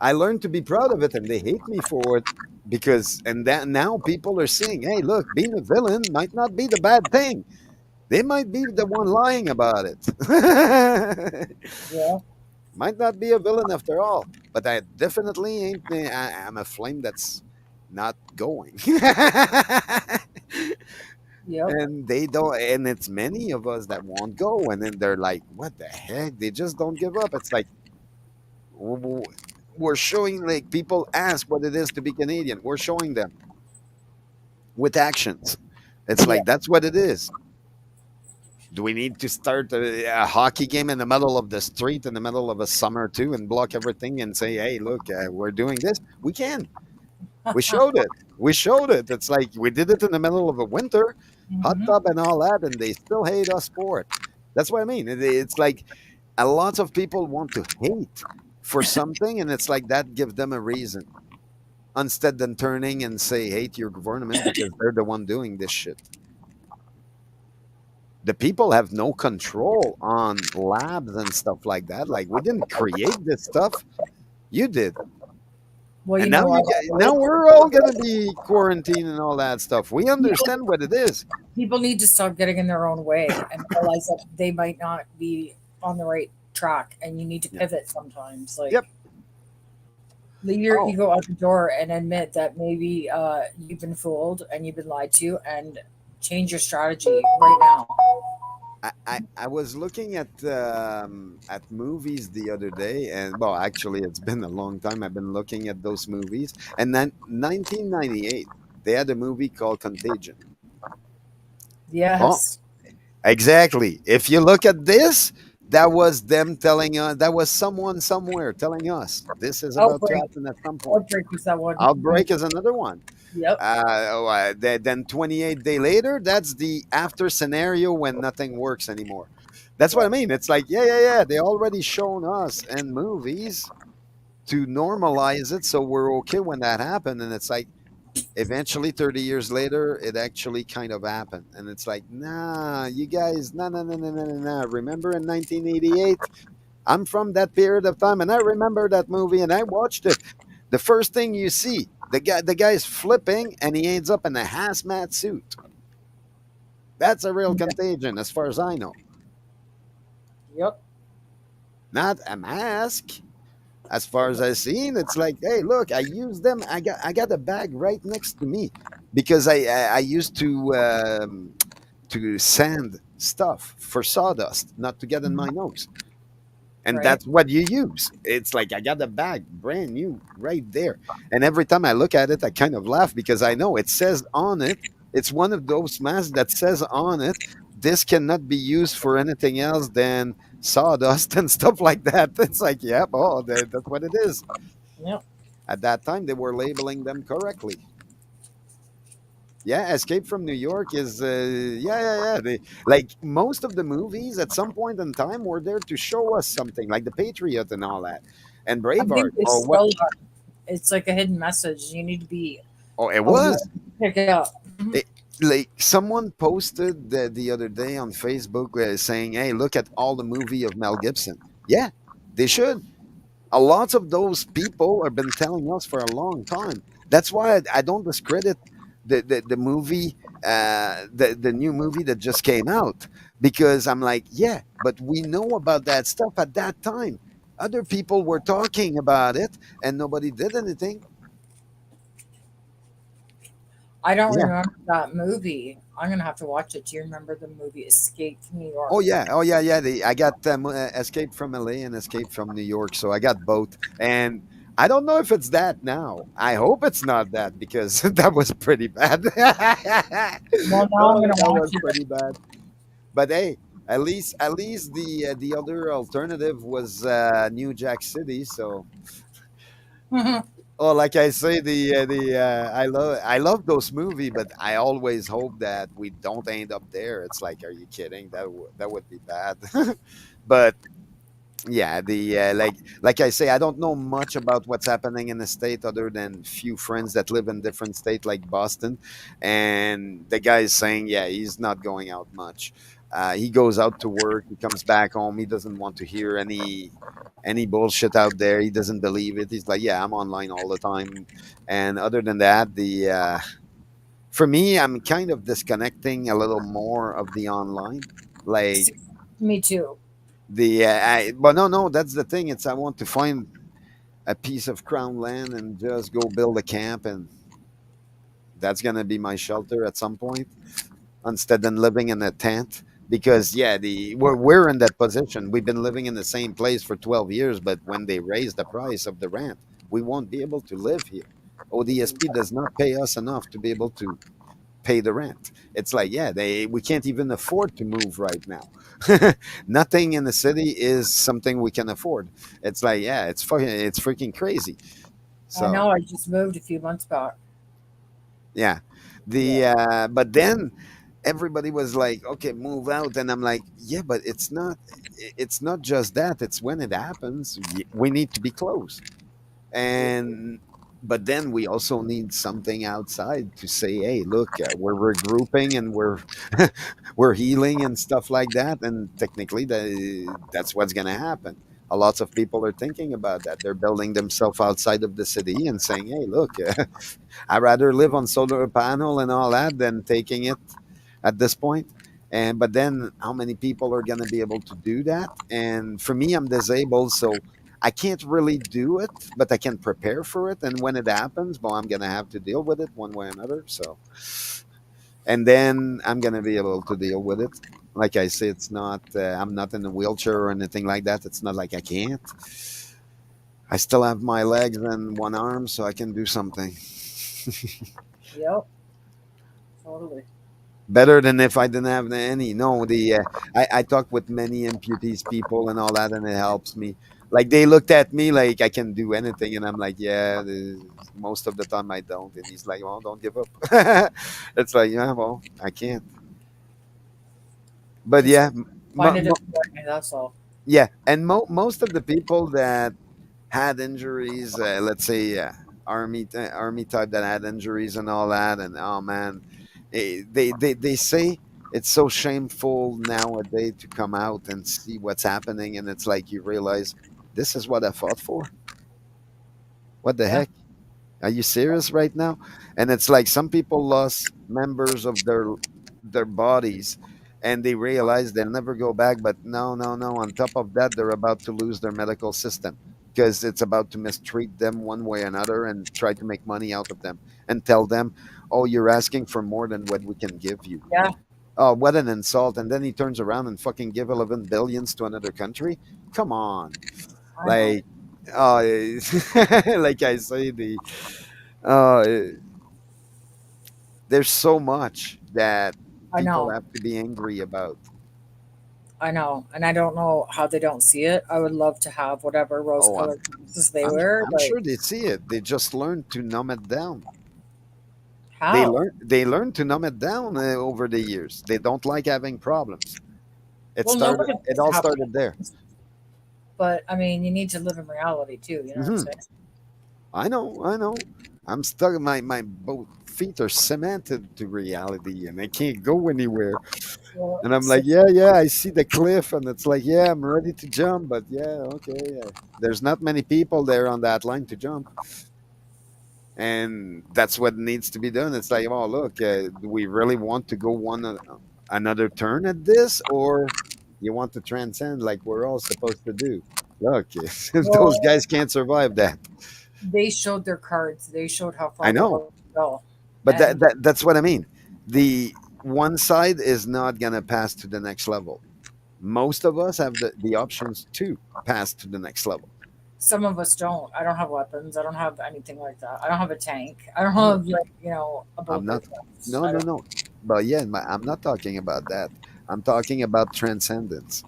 Speaker 5: I learned to be proud of it, and they hate me for it because, and that now people are saying, hey, look, being a villain might not be the bad thing. They might be the one lying about it.
Speaker 2: Yeah.
Speaker 5: Might not be a villain after all, but I definitely ain't. I'm a flame that's not going.
Speaker 2: Yep.
Speaker 5: And they don't, and it's many of us that won't go, and then they're like, what the heck, they just don't give up. It's like we're showing, like, people ask what it is to be Canadian, we're showing them with actions. It's
Speaker 2: Yeah.
Speaker 5: like that's what it is. Do we need to start a hockey game in the middle of the street in the middle of a summer too and block everything and say, hey, look, we're doing this? We can. We showed it. We showed it. It's like we did it in the middle of a winter, hot
Speaker 2: Hmm.
Speaker 5: tub and all that, and they still hate us for it. That's what I mean. It's like a lot of people want to hate for something, and it's like that gives them a reason instead than turning and say hate your government because they're the one doing this shit. The people have no control on labs and stuff like that. Like we didn't create this stuff. You did.
Speaker 2: Well,
Speaker 5: And
Speaker 2: you
Speaker 5: now
Speaker 2: know what?
Speaker 5: now we're all gonna be quarantined and all that stuff. We
Speaker 2: People,
Speaker 5: understand what it is.
Speaker 2: people need to stop getting in their own way and realize that they might not be on the right track, and you need to
Speaker 5: Yeah.
Speaker 2: pivot sometimes. Like
Speaker 5: Yep.
Speaker 2: you
Speaker 5: Oh,
Speaker 2: go out the door and admit that maybe you've been fooled and you've been lied to, and change your strategy right now.
Speaker 5: I was looking at movies the other day, and well, actually, it's been a long time. I've been looking at those movies, and then 1998, they had a movie called Contagion. Oh,
Speaker 2: Yes.
Speaker 5: exactly. If you look at this, that was them telling us. That was someone somewhere telling us this is about to
Speaker 2: Outbreak.
Speaker 5: happen at some point.
Speaker 2: Outbreak was that one.
Speaker 5: Outbreak is another one.
Speaker 2: Yep.
Speaker 5: Then 28 day later, that's the after scenario when nothing works anymore. That's what I mean. It's like, yeah, yeah, yeah. They already shown us in movies to normalize it, so we're okay when that happened. And it's like, eventually, 30 years later, it actually kind of happened. And it's like, nah, you guys, nah, nah, nah, nah, nah, nah, nah. Remember in 1988? I'm from that period of time, and I remember that movie, and I watched it. The first thing you see, the guy's flipping, and he ends up in a hazmat suit. That's a real contagion, as far as I know.
Speaker 2: Yep.
Speaker 5: Not a mask. As far as I seen, it's like, hey, look, I use them. I got a bag right next to me because I used to sand stuff for sawdust, not to get in my nose. And
Speaker 2: Right.
Speaker 5: that's what you use. It's like I got a bag brand new right there. And every time I look at it, I kind of laugh because I know it says on it, it's one of those masks that says on it, this cannot be used for anything else than sawdust and stuff like that. It's like, yep, oh, that's what it is.
Speaker 2: Yep.
Speaker 5: At that time, they were labeling them correctly. Yeah, Escape from New York is yeah, yeah, yeah. Like most of the movies at some point in time were there to show us something, like The Patriot and all that, and
Speaker 2: I
Speaker 5: Braveheart.
Speaker 2: think they
Speaker 5: Or what?
Speaker 2: still are. It's like a hidden message. You need to be
Speaker 5: Oh, it
Speaker 2: aware
Speaker 5: was.
Speaker 2: to pick it up. Mhm.
Speaker 5: It, like someone posted the other day on Facebook saying, "Hey, look at all the movie of Mel Gibson." Yeah, they should. A lot of those people have been telling us for a long time. That's why I don't discredit the movie, the new movie that just came out, because I'm like, yeah, but we know about that stuff at that time. Other people were talking about it, and nobody did anything.
Speaker 2: I don't
Speaker 5: Yeah.
Speaker 2: remember that movie. I'm gonna have to watch it. Do you remember the movie Escape from New York?
Speaker 5: Oh yeah. Oh yeah. Yeah. I got Escape from LA and Escape from New York, so I got both. And I don't know if it's that now. I hope it's not that because that was pretty bad.
Speaker 2: Well, now I'm
Speaker 5: Oh,
Speaker 2: gonna
Speaker 5: that
Speaker 2: watch
Speaker 5: was pretty bad. But hey, at least the other alternative was New Jack City. So
Speaker 2: it.
Speaker 5: Oh, like I say, I love those movie, but I always hope that we don't end up there. It's like, are you kidding? That would be bad. But yeah, the like I say, I don't know much about what's happening in the state other than few friends that live in different state like Boston, and the guy is saying, yeah, he's not going out much. He goes out to work, he comes back home, he doesn't want to hear any bullshit out there. He doesn't believe it. He's like, yeah, I'm online all the time. And other than that, the for me, I'm kind of disconnecting a little more of the online, like
Speaker 2: Me too.
Speaker 5: but no, that's the thing. It's I want to find a piece of crown land and just go build a camp, and that's gonna be my shelter at some point, instead than living in a tent. Because yeah, we're in that position. We've been living in the same place for 12 years, but when they raise the price of the rent, we won't be able to live here. ODSP does not pay us enough to be able to pay the rent. It's like, yeah, they we can't even afford to move right now. Nothing in the city is something we can afford. It's like, yeah, it's freaking crazy.
Speaker 2: I
Speaker 5: So
Speaker 2: know. I just moved a few months back.
Speaker 5: yeah,
Speaker 2: Yeah.
Speaker 5: but then everybody was like, okay, move out, and I'm like, yeah, but it's not just that. It's when it happens, we need to be close. And but then we also need something outside to say, hey, look, we're regrouping and we're we're healing and stuff like that. And technically that's what's going to happen. A lots of people are thinking about that. They're building themselves outside of the city and saying, hey, look, I'd rather live on solar panel and all that than taking it at this point. And but then how many people are going to be able to do that? And for me, I'm disabled, so I can't really do it, but I can prepare for it. And when it happens, well, I'm going to have to deal with it one way or another. So, and then I'm going to be able to deal with it. Like I say, it's not, I'm not in a wheelchair or anything like that. It's not like I can't. I still have my legs and one arm, so I can do something.
Speaker 2: Yep. Totally.
Speaker 5: Better than if I didn't have any. No, I talk with many amputees people and all that, and it helps me. Like they looked at me like I can do anything, and I'm like, yeah. Most of the time I don't, and he's like, well, don't give up. It's like, yeah, well, I can't. But
Speaker 2: Just
Speaker 5: yeah,
Speaker 2: find a different way. That's all.
Speaker 5: yeah, and most of the people that had injuries, let's say army type that had injuries and all that, and oh man, they say it's so shameful nowadays to come out and see what's happening, and it's like you realize this is what I fought for. What the
Speaker 2: Yeah.
Speaker 5: heck? Are you serious right now? And it's like some people lost members of their bodies, and they realize they'll never go back. But no, no, no. On top of that, they're about to lose their medical system because it's about to mistreat them one way or another and try to make money out of them and tell them, "Oh, you're asking for more than what we can give you."
Speaker 2: Yeah.
Speaker 5: Oh, what an insult! And then he turns around and fucking give 11 billions to another country. Come on,
Speaker 2: I know.
Speaker 5: like, oh, like I say, uh, there's so much that
Speaker 2: I
Speaker 5: people
Speaker 2: know.
Speaker 5: have to be angry about.
Speaker 2: I know. And I don't know how they don't see it. I would love to have whatever rose
Speaker 5: Oh,
Speaker 2: colored glasses they
Speaker 5: I'm
Speaker 2: wear.
Speaker 5: I'm
Speaker 2: Like,
Speaker 5: sure they see it. They just learn to numb it down.
Speaker 2: how?
Speaker 5: They learn to numb it down over the years. They don't like having problems.
Speaker 2: Well, nobody
Speaker 5: It
Speaker 2: wants to
Speaker 5: all
Speaker 2: have
Speaker 5: started there.
Speaker 2: problems. But I mean, you need to live in reality too. You know what I'm
Speaker 5: Hmm.
Speaker 2: saying?
Speaker 5: I know, I know. I'm stuck. My both feet are cemented to reality, and I can't go anywhere.
Speaker 2: Well,
Speaker 5: And I'm
Speaker 2: so,
Speaker 5: like, yeah, yeah, I see the cliff, and it's like, yeah, I'm ready to jump, but yeah, okay, yeah. There's not many people there on that line to jump, and that's what needs to be done. It's like, oh, look, do we really want to go another turn at this, or you want to transcend like we're all supposed to do? Look, those
Speaker 2: well,
Speaker 5: guys can't survive that.
Speaker 2: they showed their cards. They showed how
Speaker 5: I
Speaker 2: far they're
Speaker 5: know,
Speaker 2: willing to go.
Speaker 5: but
Speaker 2: And
Speaker 5: that's what I mean. The one side is not gonna pass to the next level. Most of us have the options to pass to the next level.
Speaker 2: some of us don't. I don't have weapons. I don't have anything like that. I don't have a tank. I don't
Speaker 5: Mhm.
Speaker 2: have like a
Speaker 5: I'm
Speaker 2: bulletproof
Speaker 5: not.
Speaker 2: vest.
Speaker 5: No,
Speaker 2: I
Speaker 5: no,
Speaker 2: don't.
Speaker 5: no. But yeah, I'm not talking about that. I'm talking about transcendence.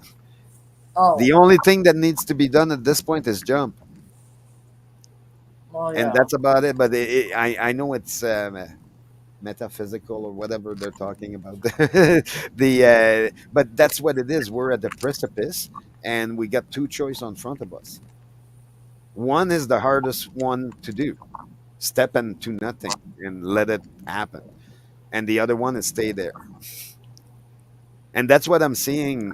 Speaker 2: Oh,
Speaker 5: The only thing that needs to be done at this point is jump.
Speaker 2: Well,
Speaker 5: and
Speaker 2: yeah.
Speaker 5: that's about it. But I know it's metaphysical or whatever they're talking about. But that's what it is. We're at the precipice, and we got two choice on front of us. One is the hardest one to do: step into nothing and let it happen, and the other one is stay there. And that's what I'm seeing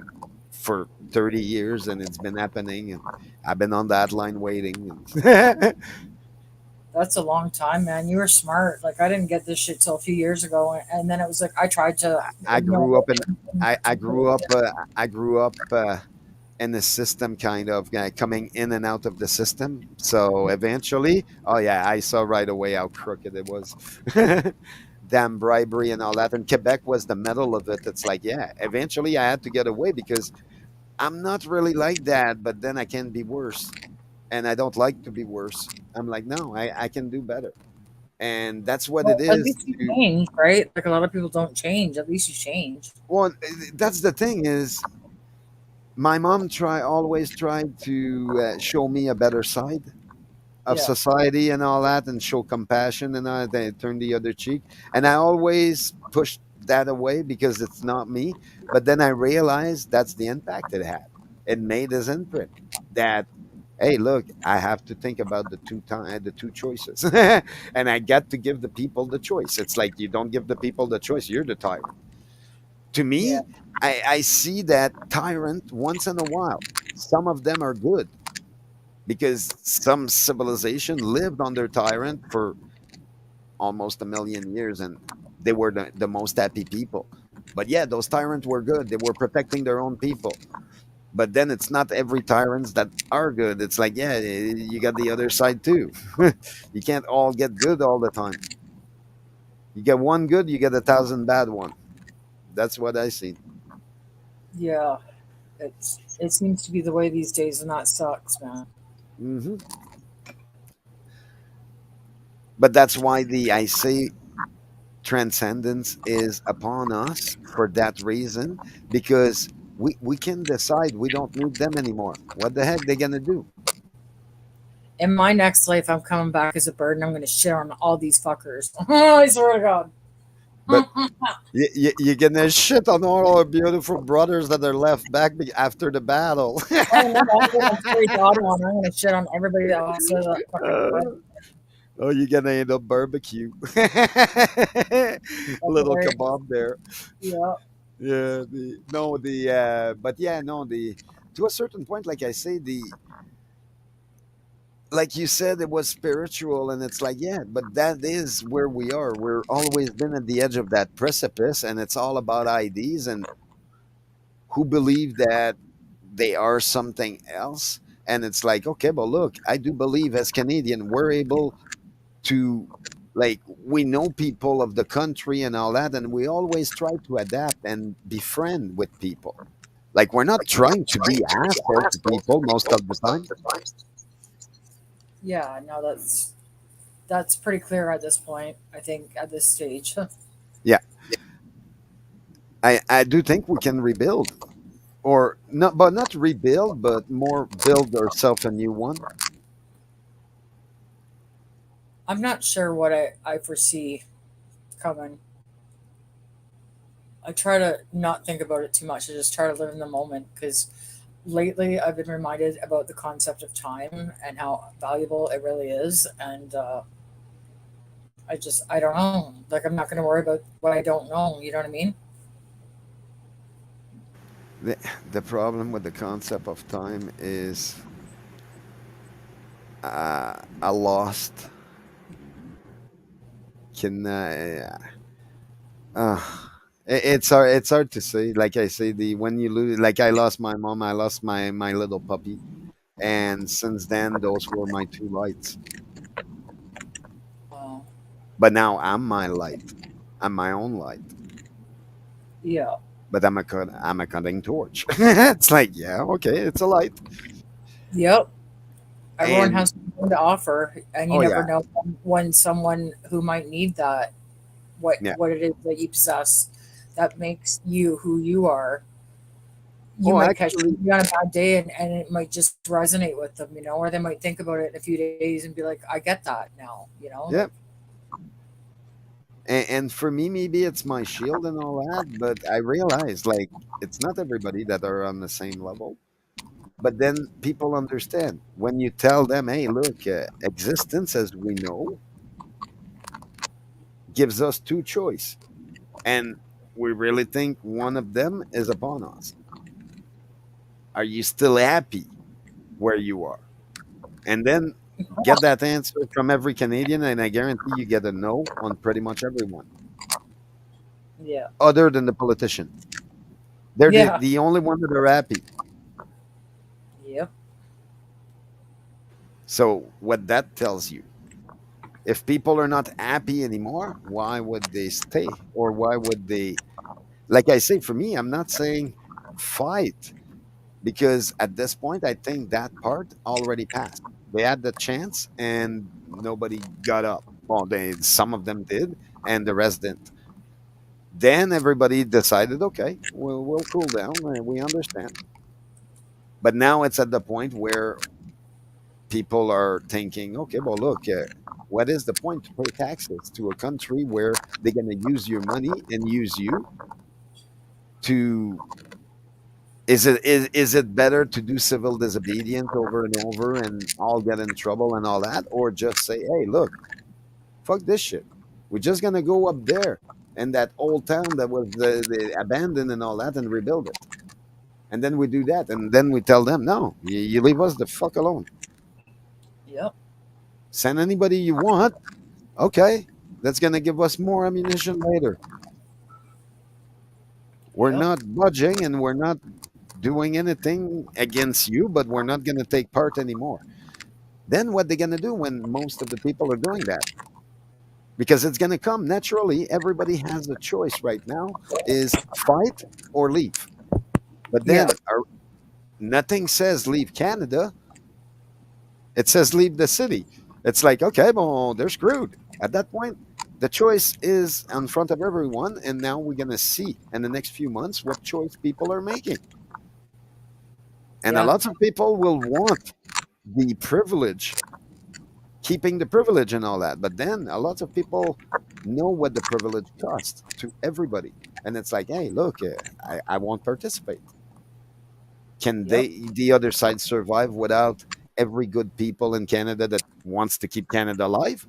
Speaker 5: for 30 years, and it's been happening, and I've been on that line waiting. And
Speaker 2: That's a long time, man. You were smart. Like I didn't get this shit till a few years ago, and then it was like I tried to
Speaker 5: I
Speaker 2: ignore
Speaker 5: grew up in
Speaker 2: it and
Speaker 5: I
Speaker 2: articulate
Speaker 5: grew up
Speaker 2: it.
Speaker 5: in the system, kind of coming in and out of the system. So eventually, oh yeah, I saw right away how crooked it was. Damn bribery and all that. And Quebec was the middle of it. It's like, yeah, eventually I had to get away because I'm not really like that, but then I can be worse. And I don't like to be worse. I'm like, no, I can do better. And that's what it
Speaker 2: Well, at
Speaker 5: is
Speaker 2: least you
Speaker 5: to,
Speaker 2: changed, right? Like a lot of people don't change. At least you changed.
Speaker 5: well, that's the thing is, my mom always tried to show me a better side of
Speaker 2: Yeah,
Speaker 5: society and all that, and show compassion, and they turn the other cheek, and I always pushed that away because it's not me. But then I realized that's the impact it had. It made his imprint that, hey, look, I have to think about the two choices. And I got to give the people the choice. It's like, you don't give the people the choice, you're the tyrant. To
Speaker 2: yeah,
Speaker 5: me, I see that tyrant once in a while. Some of them are good because some civilization lived under tyrant for almost a million years, and they were the most happy people. But yeah, those tyrants were good. They were protecting their own people. But then it's not every tyrants that are good. It's like, yeah, you got the other side too. You can't all get good all the time. You get one good, you get 1,000 bad one. That's what I see.
Speaker 2: yeah. It seems to be the way these days, and that sucks, man.
Speaker 5: Hmm. But that's why the I say transcendence is upon us for that reason, because we can decide we don't need them anymore. What the heck they gonna do?
Speaker 2: In my next life, I'm coming back as a bird, and I'm going to shit on all these fuckers. I swear to God.
Speaker 5: But you're gonna shit on all our beautiful brothers that are left back after the battle.
Speaker 2: Oh no, I'm going to carry God on. I'm going to shit on everybody that was that fucking
Speaker 5: Uh,
Speaker 2: bread.
Speaker 5: oh, you're gonna end up barbecue.
Speaker 2: That's
Speaker 5: Little
Speaker 2: hilarious.
Speaker 5: kebab there.
Speaker 2: Yeah,
Speaker 5: Yeah, but yeah, no, the to a certain point, like I say, the like you said, it was spiritual, and it's like, yeah, but that is where we are. We're always been at the edge of that precipice, and it's all about IDs and who believe that they are something else. And it's like, okay, but look, I do believe as Canadian we're able to, like, we know people of the country and all that, and we always try to adapt and befriend with people. Like, we're not trying to be asshole to people most of the time.
Speaker 2: yeah. No, that's pretty clear at this point. I think at this stage.
Speaker 5: Yeah, I do think we can rebuild, or not, but not rebuild, but more build ourselves a new one.
Speaker 2: I'm not sure what I foresee coming. I try to not think about it too much. I just try to live in the moment because lately I've been reminded about the concept of time and how valuable it really is. And I don't know. Like, I'm not going to worry about what I don't know. You know what I mean?
Speaker 5: The, the problem with the concept of time is a lost can uh, it's hard to say. Like I say, the when you lose, like I lost my mom, I lost my little puppy, and since then those were my two lights.
Speaker 2: Uh,
Speaker 5: But now I'm my light. I'm my own light.
Speaker 2: yeah.
Speaker 5: But I'm a cutting torch. It's like, yeah, okay, it's a light.
Speaker 2: Yep. Everyone
Speaker 5: And
Speaker 2: has something to offer, and you
Speaker 5: oh
Speaker 2: never
Speaker 5: yeah,
Speaker 2: know when someone who might need that, what
Speaker 5: yeah,
Speaker 2: what it is that you possess that makes you who you are. you
Speaker 5: Oh,
Speaker 2: might catch
Speaker 5: actually,
Speaker 2: somebody on a bad day and it might just resonate with them, or they might think about it in a few days and be like, I get that now, like,
Speaker 5: yeah. And for me, maybe it's my shield and all that, but I realize like it's not everybody that are on the same level. But then people understand when you tell them, "Hey, look, existence as we know gives us two choice, and we really think one of them is upon us. Are you still happy where you are?" And then get that answer from every Canadian, and I guarantee you get a no on pretty much everyone,
Speaker 2: yeah,
Speaker 5: other than the politician. They're the,
Speaker 2: yeah,
Speaker 5: the only one that are happy.
Speaker 2: yep,
Speaker 5: So what that tells you, if people are not happy anymore, why would they stay? Or why would they, like I say, for me, I'm not saying fight, because at this point, I think that part already passed. They had the chance and nobody got up. Well, some of them did, and the rest didn't. Then everybody decided, okay, we'll cool down. We understand. But now it's at the point where people are thinking, okay, well, look, what is the point to pay taxes to a country where they're going to use your money and use you to? Is it better to do civil disobedience over and over and all get in trouble and all that, or just say, hey, look, fuck this shit. We're just gonna go up there and that old town that was the abandoned and all that and rebuild it. And then we do that, and then we tell them, no, you leave us the fuck alone.
Speaker 2: yep,
Speaker 5: Send anybody you want. Okay, that's gonna give us more ammunition later. We're
Speaker 2: yep,
Speaker 5: not budging and we're not doing anything against you, but we're not gonna take part anymore. Then what they gonna do when most of the people are doing that? Because it's gonna come naturally. Everybody has a choice right now: is fight or leave. But
Speaker 2: yeah,
Speaker 5: then nothing says leave Canada. It says leave the city. It's like, okay, well, they're screwed. At that point, the choice is in front of everyone, and now we're gonna see in the next few months what choice people are making. And a
Speaker 2: yeah,
Speaker 5: lot of people will want the privilege, keeping the privilege and all that. But then a lot of people know what the privilege costs to everybody. And it's like, hey, look, I won't participate. Can
Speaker 2: yep,
Speaker 5: the other side survive without every good people in Canada that wants to keep Canada alive?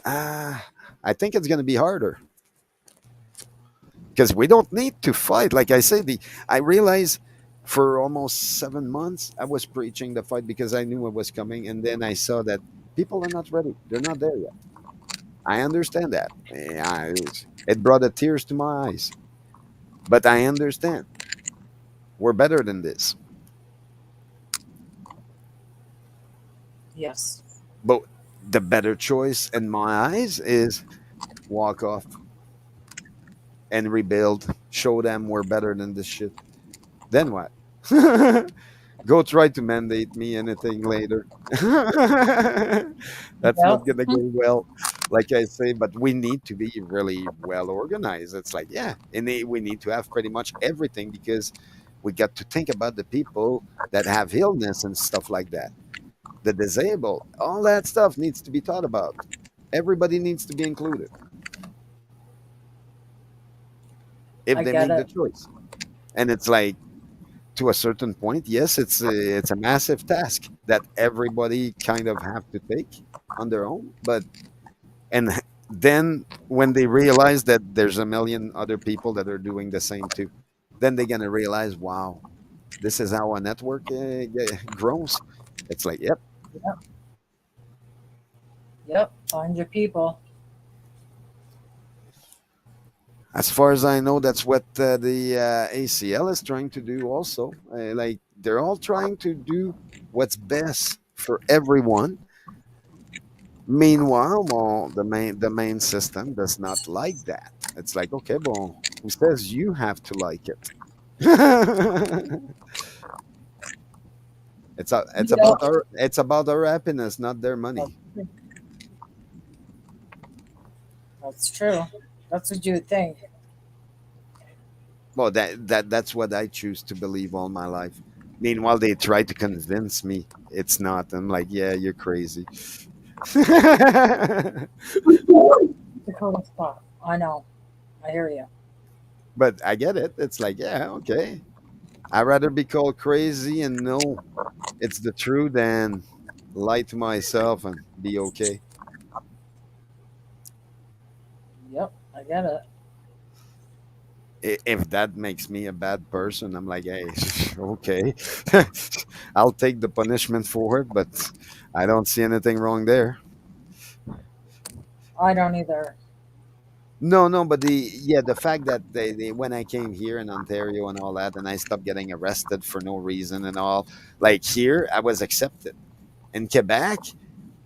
Speaker 5: Uh, I think it's going to be harder because we don't need to fight. Like I say, I realize for almost 7 months I was preaching the fight because I knew it was coming, and then I saw that people are not ready. They're not there yet. I understand that. It brought the tears to my eyes, but I understand we're better than this.
Speaker 2: yes,
Speaker 5: But the better choice in my eyes is walk off and rebuild. Show them we're better than this shit. Then what? Go try to mandate me anything later. That's
Speaker 2: yep,
Speaker 5: not gonna go well, like I say. But we need to be really well organized. It's like, yeah, and we need to have pretty much everything because we got to think about the people that have illness and stuff like that, the disabled, all that stuff needs to be thought about. Everybody needs to be included if
Speaker 2: I
Speaker 5: they
Speaker 2: get
Speaker 5: make the
Speaker 2: it.
Speaker 5: choice. And it's like, to a certain point, yes, it's a massive task that everybody kind of have to take on their own. But and then when they realize that there's a million other people that are doing the same too, then they're gonna realize, wow, this is how a network grows. It's like, yep.
Speaker 2: Yep, yep, find your people.
Speaker 5: As far as I know, that's what the ACL is trying to do. Also, like they're all trying to do what's best for everyone. Meanwhile, well, the main system does not like that. It's like, okay, well, who says you have to like it? It's
Speaker 2: Yep,
Speaker 5: about our happiness, not their money.
Speaker 2: that's true. That's what you would think.
Speaker 5: Well, that's what I choose to believe all my life. Meanwhile, they try to convince me it's not. I'm like, yeah, you're crazy.
Speaker 2: Dakota, stop. I know. I hear you.
Speaker 5: But I get it. It's like, yeah, okay. I'd rather be called crazy and know it's the truth than lie to myself and be okay.
Speaker 2: Yep, I get it.
Speaker 5: If that makes me a bad person, I'm like, hey, okay, I'll take the punishment for it, but I don't see anything wrong there.
Speaker 2: I don't either.
Speaker 5: No, no, but the fact that they when I came here in Ontario and all that, and I stopped getting arrested for no reason and all, like here, I was accepted. In Quebec,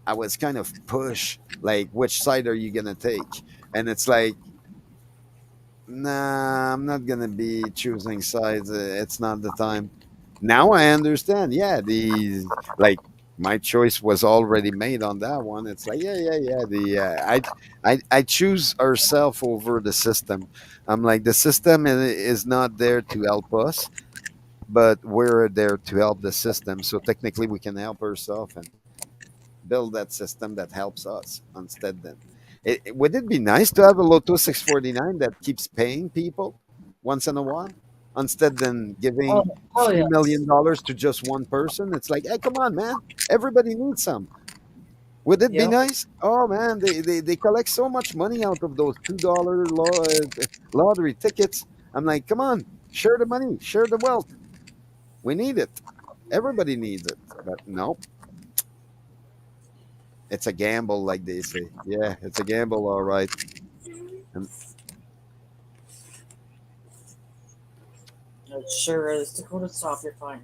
Speaker 5: I was kind of pushed, like, which side are you gonna take? And it's like, nah, I'm not gonna be choosing sides. It's not the time. Now I understand. Yeah, the like my choice was already made on that one. It's like, yeah, yeah, yeah. I choose ourself over the system. I'm like, the system is not there to help us, but we're there to help the system. So technically, we can help ourselves and build that system that helps us instead. Then, would it be nice to have a Lotto 649 that keeps paying people once in a while instead than
Speaker 2: Oh,
Speaker 5: giving
Speaker 2: hell yes.
Speaker 5: $3 million to just one person? It's like, hey, come on, man, everybody needs some. Would it be
Speaker 2: Yep.
Speaker 5: nice? Oh man, they collect so much money out of those $2 lottery tickets. I'm like, come on, share the money, share the wealth. We need it. Everybody needs it. But no, it's a gamble, like they say. Yeah, it's a gamble, all right. And
Speaker 2: It sure is. Dakota, stop. You're fine.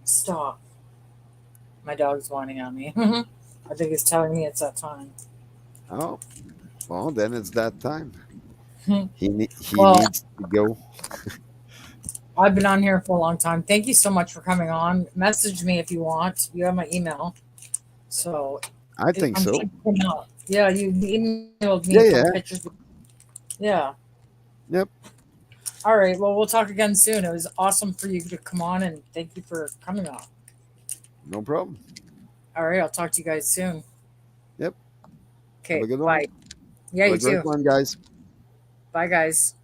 Speaker 2: Stop. My dog's whining at me. I think he's telling me it's that time.
Speaker 5: oh, well, then it's that time. He
Speaker 2: Well,
Speaker 5: needs to go.
Speaker 2: I've been on here for a long time. Thank you so much for coming on. Message me if you want. You have my email. So
Speaker 5: I think
Speaker 2: I'm
Speaker 5: so.
Speaker 2: checking out. Yeah, you emailed me
Speaker 5: Yeah,
Speaker 2: a couple
Speaker 5: yeah,
Speaker 2: pictures. Yeah.
Speaker 5: yep.
Speaker 2: All right. Well, we'll talk again soon. It was awesome for you to come on, and thank you for coming on.
Speaker 5: No problem.
Speaker 2: All right. I'll talk to you guys soon.
Speaker 5: Yep. Have a
Speaker 2: Okay.
Speaker 5: good one.
Speaker 2: Bye. Yeah,
Speaker 5: Have
Speaker 2: you
Speaker 5: a great
Speaker 2: too.
Speaker 5: one, guys.
Speaker 2: Bye, guys.